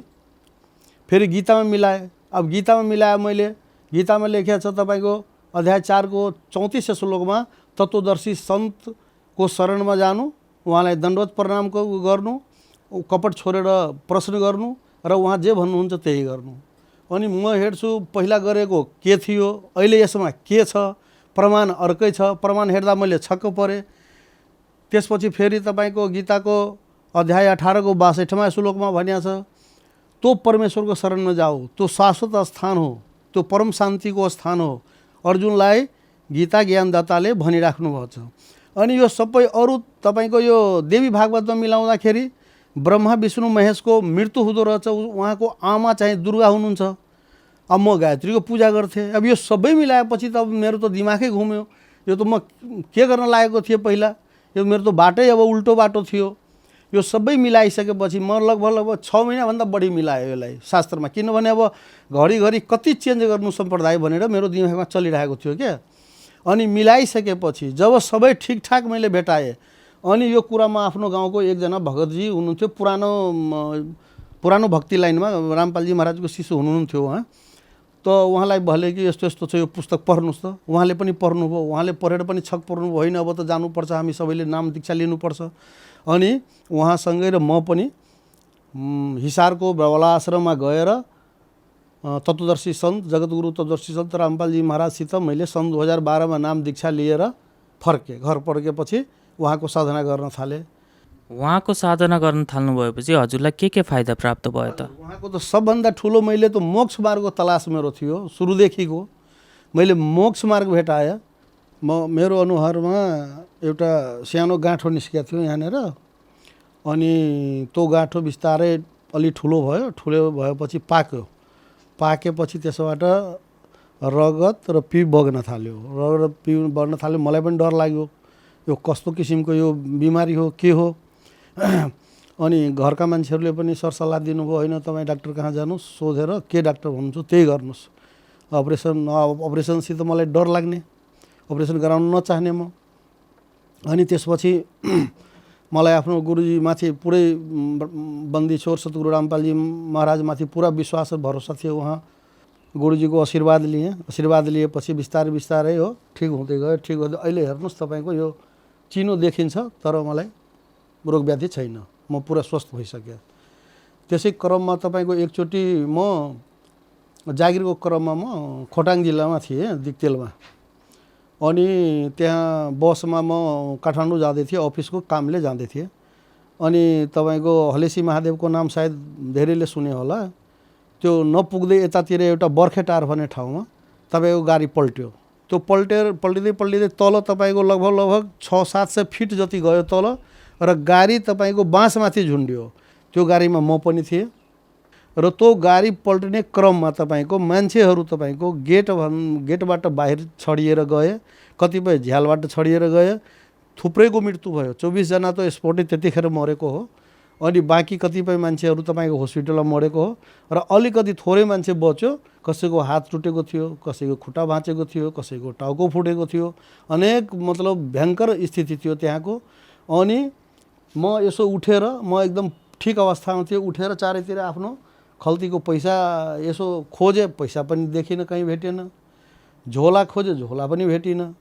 फेरि गीतामा मिलाएँ। अब गीतामा मिलाए मैले, गीतामा लेखेको छ तपाईँको अध्याय 4को 34 श्लोकमा तत्त्वदर्शी सन्तको शरणमा जानु, उहाँलाई दण्डवत प्रणाम गर्नु, कपट छोडेर प्रश्न गर्नु र उहाँ जे भन्नुहुन्छ त्यही गर्नु। अनि म हेर्छु पहिला गरेको के थियो, अहिले यसमा के छ, प्रमाण अर्कै छ। प्रमाण हेर्दा मैले छक्क परेँ। त्यसपछि फेरि तपाईँको गीताको अध्याय 18को 62वाँ श्लोकमा भनिएको छ त्यो परमेश्वरको शरणमा जाऊ, त्यो शाश्वत स्थान हो, त्यो परम शान्तिको स्थान हो। अर्जुनलाई गीता ज्ञानदाताले भनिराख्नु भएको छ। अनि यो सबै अरू तपाईँको यो देवी भागवतमा मिलाउँदाखेरि ब्रह्मा विष्णु महेशको मृत्यु हुँदो रहेछ। उहाँको आमा चाहिँ दुर्गा हुनुहुन्छ। अब म गायत्रीको पूजा गर्थेँ। अब यो सबै मिलाएपछि त अब मेरो त दिमागै घुम्यो। यो त म के गर्न लागेको थिएँ पहिला, यो मेरो त बाटै अब उल्टो बाटो थियो। यो सबै मिलाइसकेपछि म लगभग 6 महिनाभन्दा बढी मिलाएँ यसलाई शास्त्रमा। किनभने अब घरिघरि कति चेन्ज गर्नु सम्प्रदाय भनेर मेरो दिमागमा चलिरहेको थियो क्या। अनि मिलाइसकेपछि जब सबै ठिकठाक मैले भेटाएँ, अनि यो कुरामा आफ्नो गाउँको एकजना भगतजी हुनुहुन्थ्यो, पुरानो भक्ति लाइनमा रामपालजी महाराजको शिष्य हुनुहुन्थ्यो उहाँ। त उहाँलाई भने कि यस्तो यस्तो छ, यो पुस्तक पढ्नुहोस् त। उहाँले पनि पढ्नुभयो। उहाँले पढेर पनि छक पर्नुभयो, होइन अब त जानुपर्छ, हामी सबैले नाम दीक्षा लिनुपर्छ। अनि उहाँसँगै र म पनि हिसारको ब्रवला आश्रममा गएर तत्त्वदर्शी सन्त जगतगुरु तत्त्वदर्शी सन्त रामपालजी महाराजसित मैले सन् 2012मा नाम दीक्षा लिएर फर्केँ। घर फर्केपछि उहाँको साधना गर्न थालेँ। उहाँको साधना गर्न थाल्नु भएपछि हजुरलाई के फाइदा प्राप्त भयो त? उहाँको त सबभन्दा ठुलो मैले त मोक्ष मार्गको तलास मेरो थियो सुरुदेखिको। मैले मोक्ष मार्ग भेटाएँ। मेरो अनुहारमा एउटा सानो गाँठो निस्केको थियो यहाँनिर। अनि त्यो गाँठो बिस्तारै अलि ठुलो भयो। ठुलो भएपछि पाकेपछि त्यसबाट रगत र पिउ बग्न थाल्यो। रगत र पिउ बग्न थाल्यो। मलाई पनि डर लाग्यो, यो कस्तो किसिमको यो बिमारी हो, के हो। अनि घरका मान्छेहरूले पनि सरसल्लाह दिनुभयो, होइन तपाईँ डाक्टर कहाँ जानुहोस्, सोधेर के डाक्टर भन्नुहुन्छ त्यही गर्नुहोस्। अपरेसनसित मलाई डर लाग्ने, अपरेसन गराउन नचाहने म। अनि त्यसपछि मलाई आफ्नो गुरुजीमाथि पुरै बन्दी छोर सतगुरु रामपालजी महाराजमाथि पुरा विश्वास र भरोसा थियो। उहाँ गुरुजीको आशीर्वाद लिएँ। आशीर्वाद लिएपछि बिस्तारै बिस्तारै हो ठिक हुँदै गयो। ठिक हुँदै अहिले हेर्नुहोस् तपाईँको यो चिनो देखिन्छ, तर मलाई रोग व्याधि छैन। म पुरा स्वस्थ भइसकेँ। त्यसै क्रममा तपाईँको एकचोटि म जागिरको क्रममा म खोटाङ जिल्लामा थिएँ, दिक्तेलमा। अनि त्यहाँ बसमा म काठमाडौँ जाँदै थिएँ, अफिसको कामले जाँदै थिएँ। अनि तपाईँको हलेसी महादेवको नाम सायद धेरैले सुने होला। त्यो नपुग्दै यतातिर एउटा बर्खेटार भन्ने ठाउँमा तपाईँको गाडी पल्ट्यो। त्यो पल्टिँदै तल तपाईँको लगभग 600-700 फिट जति गयो तल, र गाडी तपाईँको बाँसमाथि झुन्ड्यो। त्यो गाडीमा म पनि थिएँ। र त्यो गाडी पल्टिने क्रममा तपाईँको मान्छेहरू तपाईँको गेटबाट बाहिर छडिएर गए, कतिपय झ्यालबाट छडिएर गए। थुप्रैको मृत्यु भयो। 24 जना त स्पोटै त्यतिखेर मरेको हो। अनि बाँकी कतिपय मान्छेहरू तपाईँको हस्पिटलमा मरेको हो। र अलिकति थोरै मान्छे बच्यो। कसैको हात टुटेको थियो, कसैको खुट्टा भाँचेको थियो, कसैको टाउको फुटेको थियो। अनेक मतलब भयङ्कर स्थिति थियो त्यहाँको। अनि म यसो उठेर, म एकदम ठिक अवस्थामा थिएँ, उठेर चारैतिर आफ्नो खल्तीको पैसा यसो खोजेँ, पैसा पनि देखिनँ, कहीँ भेटेन। झोला खोजेँ, झोला पनि भेटिनँ।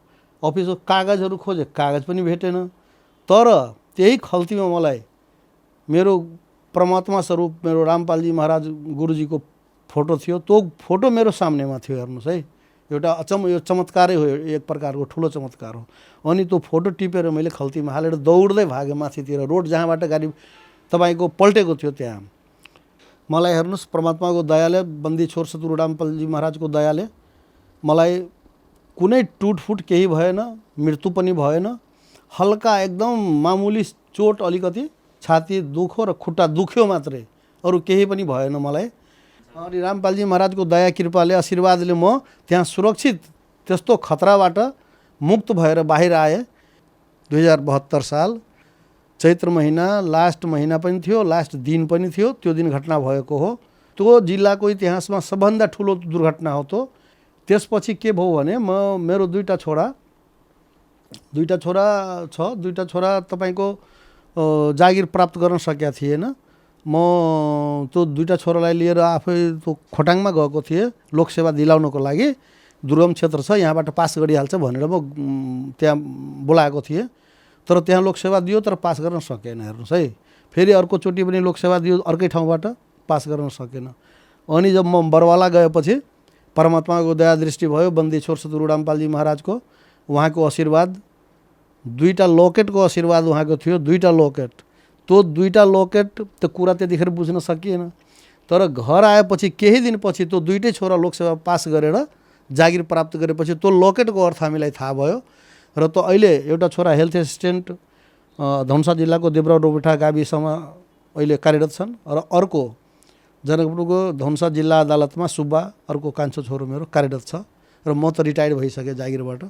अफिसको कागजहरू खोजेँ, कागज पनि भेटेन। तर त्यही खल्तीमा मलाई मेरो परमात्मा स्वरूप मेरो रामपालजी महाराज गुरुजीको फोटो थियो। त्यो फोटो मेरो सामनेमा थियो। हेर्नुहोस् है, एउटा यो चमत्कारै हो, एक प्रकारको ठुलो चमत्कार हो। अनि त्यो फोटो टिपेर मैले खल्तीमा हालेर दौड्दै भागेँ माथितिर, रोड जहाँबाट गाडी तपाईँको पल्टेको थियो त्यहाँ। मलाई हेर्नुहोस्, परमात्माको दयाले, बन्दी छोर सतगुरु रामपालजी महाराजको दयाले मलाई कुनै टुटफुट केही भएन, मृत्यु पनि भएन। हल्का एकदम मामुली चोट, अलिकति छाती दुख्यो र खुट्टा दुख्यो मात्रै, अरू केही पनि भएन मलाई। अनि रामपालजी महाराजको दया कृपाले, आशीर्वादले म त्यहाँ सुरक्षित त्यस्तो खतराबाट मुक्त भएर बाहिर आएँ। 2072 साल चैत्र महिना, लास्ट महिना पनि थियो, लास्ट दिन पनि थियो। त्यो दिन घटना भएको हो। त्यो जिल्लाको इतिहासमा सबभन्दा ठुलो दुर्घटना हो त्यो। त्यसपछि के भयो भने मेरो दुईटा छोरा तपाईँको जागिर प्राप्त गर्न सकेका थिएन। म त्यो दुईटा छोरालाई लिएर आफै त्यो खोटाङमा गएको थिएँ लोकसेवा दिलाउनको लागि। दुर्गम क्षेत्र छ, यहाँबाट पास गरिहाल्छ भनेर म त्यहाँ बोलाएको थिएँ। तर त्यहाँ लोकसेवा दियो, तर पास गर्न सकेन। हेर्नुहोस् है, फेरि अर्कोचोटि पनि लोकसेवा दियो, अर्कै ठाउँबाट पास गर्न सकेन। अनि जब म बरवाला गएपछि परमात्माको दया दृष्टि भयो, बन्दी छोर सतगुरु रामपालजी महाराजको, उहाँको आशीर्वाद, दुईटा लोकेटको आशीर्वाद उहाँको थियो। दुईटा लोकेट, त्यो दुईटा लोकेट त कुरा त्यतिखेर बुझ्न सकिएन। तर घर आएपछि केही दिनपछि त्यो दुईटै छोरा लोकसेवा पास गरेर जागिर प्राप्त गरेपछि त्यो लोकेटको अर्थ हामीलाई थाहा भयो। र त अहिले एउटा छोरा हेल्थ एसिस्टेन्ट धनुषा जिल्लाको देब्रा रोबेठा गाविसमा अहिले कार्यरत छन्। र अर्को जनकपुरको धनुषा जिल्ला अदालतमा सुब्बा, अर्को कान्छो छोरो मेरो कार्यरत छ। र म त रिटायर्ड भइसकेँ जागिरबाट।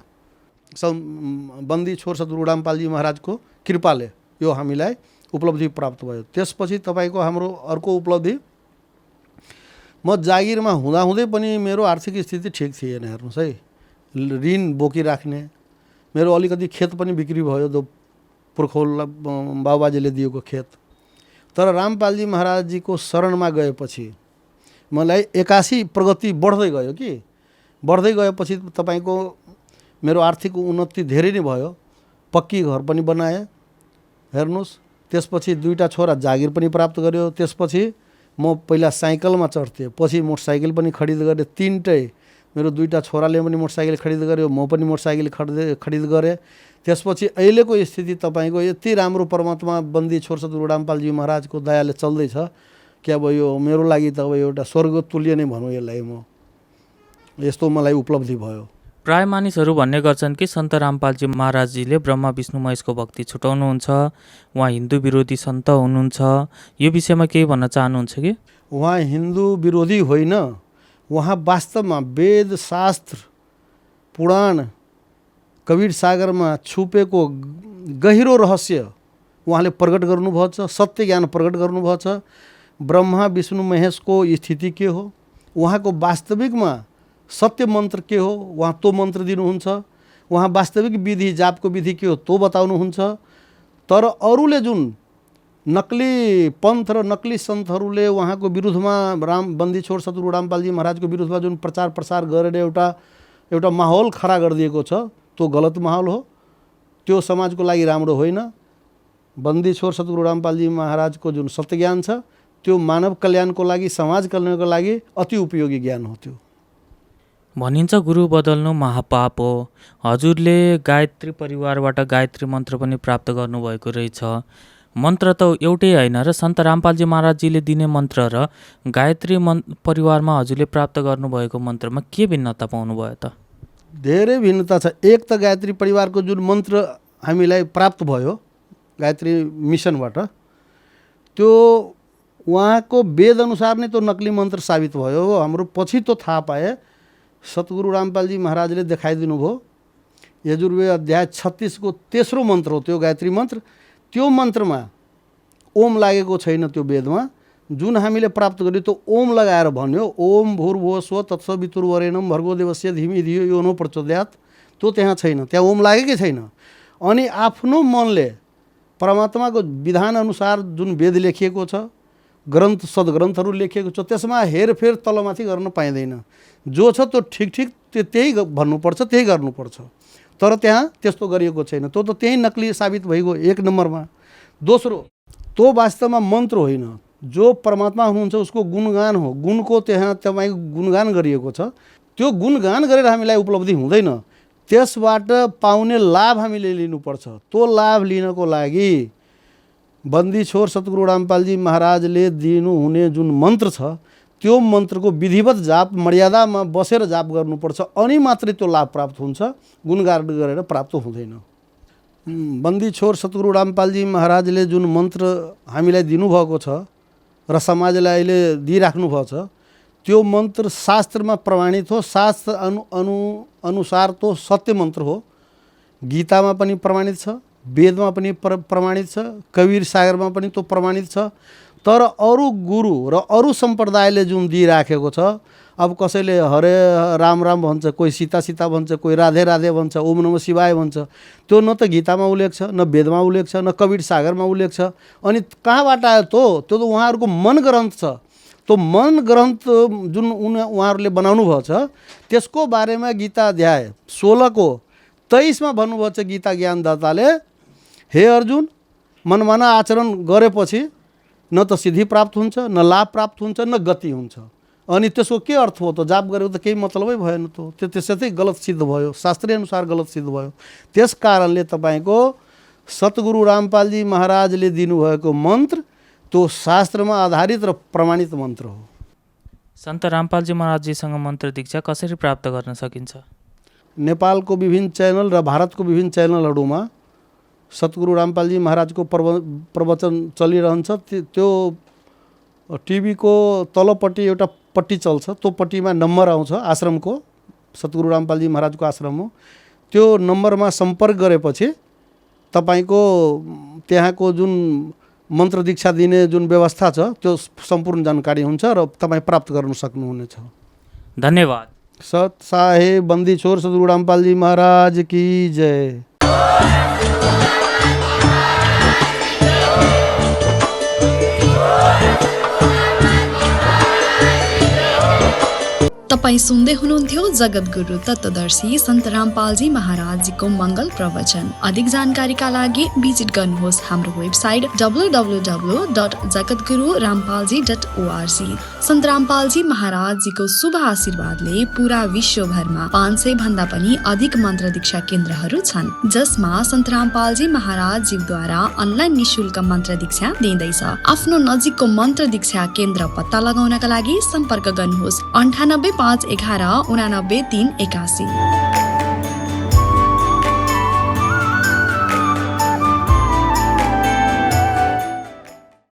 बन्दी छोर सतगुरु रामपालजी महाराजको कृपाले यो हामीलाई उपलब्धि प्राप्त भयो। त्यसपछि तपाईँको हाम्रो अर्को उपलब्धि, म जागिरमा हुँदाहुँदै पनि मेरो आर्थिक स्थिति ठिक थिएन। हेर्नुहोस् है, ऋण बोकिराख्ने, मेरो अलिकति खेत पनि बिक्री भयो, जो पुर्खौल बाबुबाजेले दिएको खेत। तर रामपालजी महाराजजीको शरणमा गएपछि मलाई 81 प्रगति बढ्दै गयो कि। बढ्दै गएपछि तपाईँको मेरो आर्थिक उन्नति धेरै नै भयो। पक्की घर पनि बनाएँ। हेर्नुहोस्, त्यसपछि दुईटा छोरा जागिर पनि प्राप्त गर्यो। त्यसपछि म पहिला साइकलमा चढ्थेँ, पछि मोटरसाइकल पनि खरिद गरेँ। तिनटै मेरो दुईटा छोराले पनि मोटरसाइकल खरिद गर्यो, म पनि मोटरसाइकल खरिद गरेँ। त्यसपछि अहिलेको स्थिति तपाईँको यति राम्रो परमात्मा बन्दी छोर सतगुरु रामपालजी महाराजको दयाले चल्दैछ कि अब यो मेरो लागि त अब एउटा स्वर्ग तुल्य नै भनौँ यसलाई। म यस्तो मलाई उपलब्धि भयो। प्राय मानिसहरू भन्ने गर्छन् कि सन्त रामपालजी महाराजजीले ब्रह्मा विष्णु महेशको भक्ति छुटाउनुहुन्छ, उहाँ हिन्दू विरोधी सन्त हुनुहुन्छ। यो विषयमा केही भन्न चाहनुहुन्छ कि? उहाँ हिन्दू विरोधी होइन, उहाँ वास्तवमा वेद शास्त्र पुराण कबीर सागरमा छुपेको गहिरो रहस्य उहाँले प्रकट गर्नुभएको छ। सत्य ज्ञान प्रकट गर्नुभएको छ। ब्रह्मा विष्णु महेशको स्थिति के हो, उहाँको वास्तविकमा सत्य मन्त्र के हो, उहाँ त्यो मन्त्र दिनुहुन्छ। उहाँ वास्तविक विधि, जापको विधि के हो त्यो बताउनुहुन्छ। तर अरूले जुन नक्ली पन्थ र नक्ली सन्तहरूले उहाँको विरुद्धमा बन्दी छोर सतगुरु रामपालजी महाराजको विरुद्धमा जुन प्रचार प्रसार गरेर एउटा माहौल खडा गरिदिएको छ, त्यो गलत माहौल हो। त्यो समाजको लागि राम्रो होइन। बन्दी छोर सतगुरु रामपालजी महाराजको जुन सत्य ज्ञान छ त्यो मानव कल्याणको लागि, समाज कल्याणको लागि अति उपयोगी ज्ञान हो त्यो। भनिन्छ गुरु बदल्नु महापाप हो। हजुरले गायत्री परिवारबाट गायत्री मन्त्र पनि प्राप्त गर्नुभएको रहेछ। मन्त्र त एउटै होइन र सन्त रामपालजी महाराजजीले दिने मन्त्र र गायत्री परिवारमा हजुरले प्राप्त गर्नुभएको मन्त्रमा के भिन्नता पाउनुभयो त? धेरै भिन्नता छ। एक त गायत्री परिवारको जुन मन्त्र हामीलाई प्राप्त भयो गायत्री मिसनबाट, त्यो उहाँको वेद अनुसार नै त्यो नक्ली मन्त्र साबित भयो। हाम्रो पछि तो थाहा पाए सतगुरु रामपालजी महाराजले देखाइदिनु भयो। यजुर्वेद अध्याय 36 को तेस्रो मन्त्र हो त्यो गायत्री मन्त्र। त्यो मन्त्रमा ओम लागेको छैन। त्यो वेदमा जुन हामीले प्राप्त गर्यो त्यो ओम लगाएर भन्यो, ओम भूर्भुवः स्वः तत्सवितुर्वरेण्यं भर्गो देवस्य धीमहि धियो यो न प्रचोदयात्। त्यो त्यहाँ छैन, त्यहाँ ओम लागेकै छैन। अनि आफ्नो मनले परमात्माको विधान अनुसार जुन वेद लेखिएको छ, ग्रन्थ सद्ग्रन्थहरू लेखिएको छ, त्यसमा हेरफेर तलमाथि गर्न पाइँदैन। जो छ त्यो ठिक ठिक त्यही भन्नुपर्छ, त्यही गर्नुपर्छ। तर त्यहाँ त्यस्तो गरिएको छैन। त्यो त त्यही नक्ली साबित भइगयो एक नम्बरमा। दोस्रो, त्यो वास्तवमा मन्त्र होइन, जो परमात्मा हुनुहुन्छ उसको गुणगान हो। गुणको त्यहाँ तपाईँको गुणगान गरिएको छ। त्यो गुणगान गरेर हामीलाई उपलब्धि हुँदैन, त्यसबाट पाउने लाभ हामीले लिनुपर्छ। त्यो लाभ लिनको लागि बन्दी छोर सतगुरु रामपालजी महाराजले दिनुहुने जुन मन्त्र छ, त्यो मन्त्रको विधिवत जाप मर्यादामा बसेर जाप गर्नुपर्छ। अनि मात्रै त्यो लाभ प्राप्त हुन्छ, गुणगान गरेर प्राप्त हुँदैन। बन्दी छोर सतगुरु रामपालजी महाराजले जुन मन्त्र हामीलाई दिनुभएको छ र समाजलाई अहिले दिइराख्नु भएको छ, त्यो मन्त्र शास्त्रमा प्रमाणित हो। शास्त्र अनुसार तो सत्य मन्त्र हो। गीतामा पनि प्रमाणित छ, वेदमा पनि प्रमाणित छ, कबीर सागरमा पनि त्यो प्रमाणित छ। तर अरू गुरु र अरू सम्प्रदायले जुन दिइराखेको छ, अब कसैले हरे राम राम भन्छ, कोही सीता सीता भन्छ, कोही राधे राधे भन्छ, ओम नमः शिवाय भन्छ, त्यो न त गीतामा उल्लेख छ, न वेदमा उल्लेख छ, न कबीर सागरमा उल्लेख छ। अनि कहाँबाट आयो त्यो त उहाँहरूको मन ग्रन्थ छ। त्यो मन ग्रन्थ जुन उहाँहरूले बनाउनु भएको छ, त्यसको बारेमा गीता अध्याय 16 को 23 मा भन्नुभएको छ गीता ज्ञानदाताले, हे अर्जुन, मनमाना आचरण गरेपछि न त सिद्धि प्राप्त हुन्छ, न लाभ प्राप्त हुन्छ, न गति हुन्छ। अनि त्यसको के अर्थ हो त? जाप गरेको त केही मतलबै भएन। त्यो त्यसै गलत सिद्ध भयो, शास्त्रीय अनुसार गलत सिद्ध भयो। त्यस कारणले तपाईँको सतगुरु रामपालजी महाराजले दिनुभएको मन्त्र त्यो शास्त्रमा आधारित र प्रमाणित मन्त्र हो। सन्त रामपालजी महाराजजीसँग मन्त्र दीक्षा कसरी प्राप्त गर्न सकिन्छ? नेपालको विभिन्न च्यानल र भारतको विभिन्न च्यानलहरूमा सतगुरु रामपालजी महाराजको प्रवचन चलिरहन्छ। त्यो टिभीको तलपट्टि एउटा पट्टी चल्छ, त्यो पट्टीमा नम्बर आउँछ आश्रमको, सतगुरु रामपालजी महाराजको आश्रम हो। त्यो नम्बरमा सम्पर्क गरेपछि तपाईँको त्यहाँको जुन मन्त्र दीक्षा दिने जुन व्यवस्था छ त्यो सम्पूर्ण जानकारी हुन्छ र तपाईँ प्राप्त गर्न सक्नुहुनेछ। धन्यवाद। सत साहेब बन्दी छोर सतगुरु रामपालजी महाराज की जय। तपाईं सुन्दै हुनुहुन्थ्यो जगतगुरु तत्त्वदर्शी सन्त रामपालजी महाराजजीको मङ्गल प्रवचन। अधिक जानकारीका लागि भिजिट गर्नुहोस् हाम्रो वेबसाइट www.jagatgururampalji.org। सन्त रामपालजी महाराजजीको शुभ आशीर्वादले पूरा विश्वभरमा 500 भन्दा पनि अधिक मन्त्र दीक्षा केन्द्रहरू छन्, जसमा सन्त रामपालजी महाराजजीद्वारा अनलाइन निशुल्क मन्त्र दीक्षा दिँदैछ। आफ्नो नजिकको मन्त्र दीक्षा केन्द्र पत्ता लगाउनका लागि सम्पर्क गर्नुहोस् 98 511 89 381।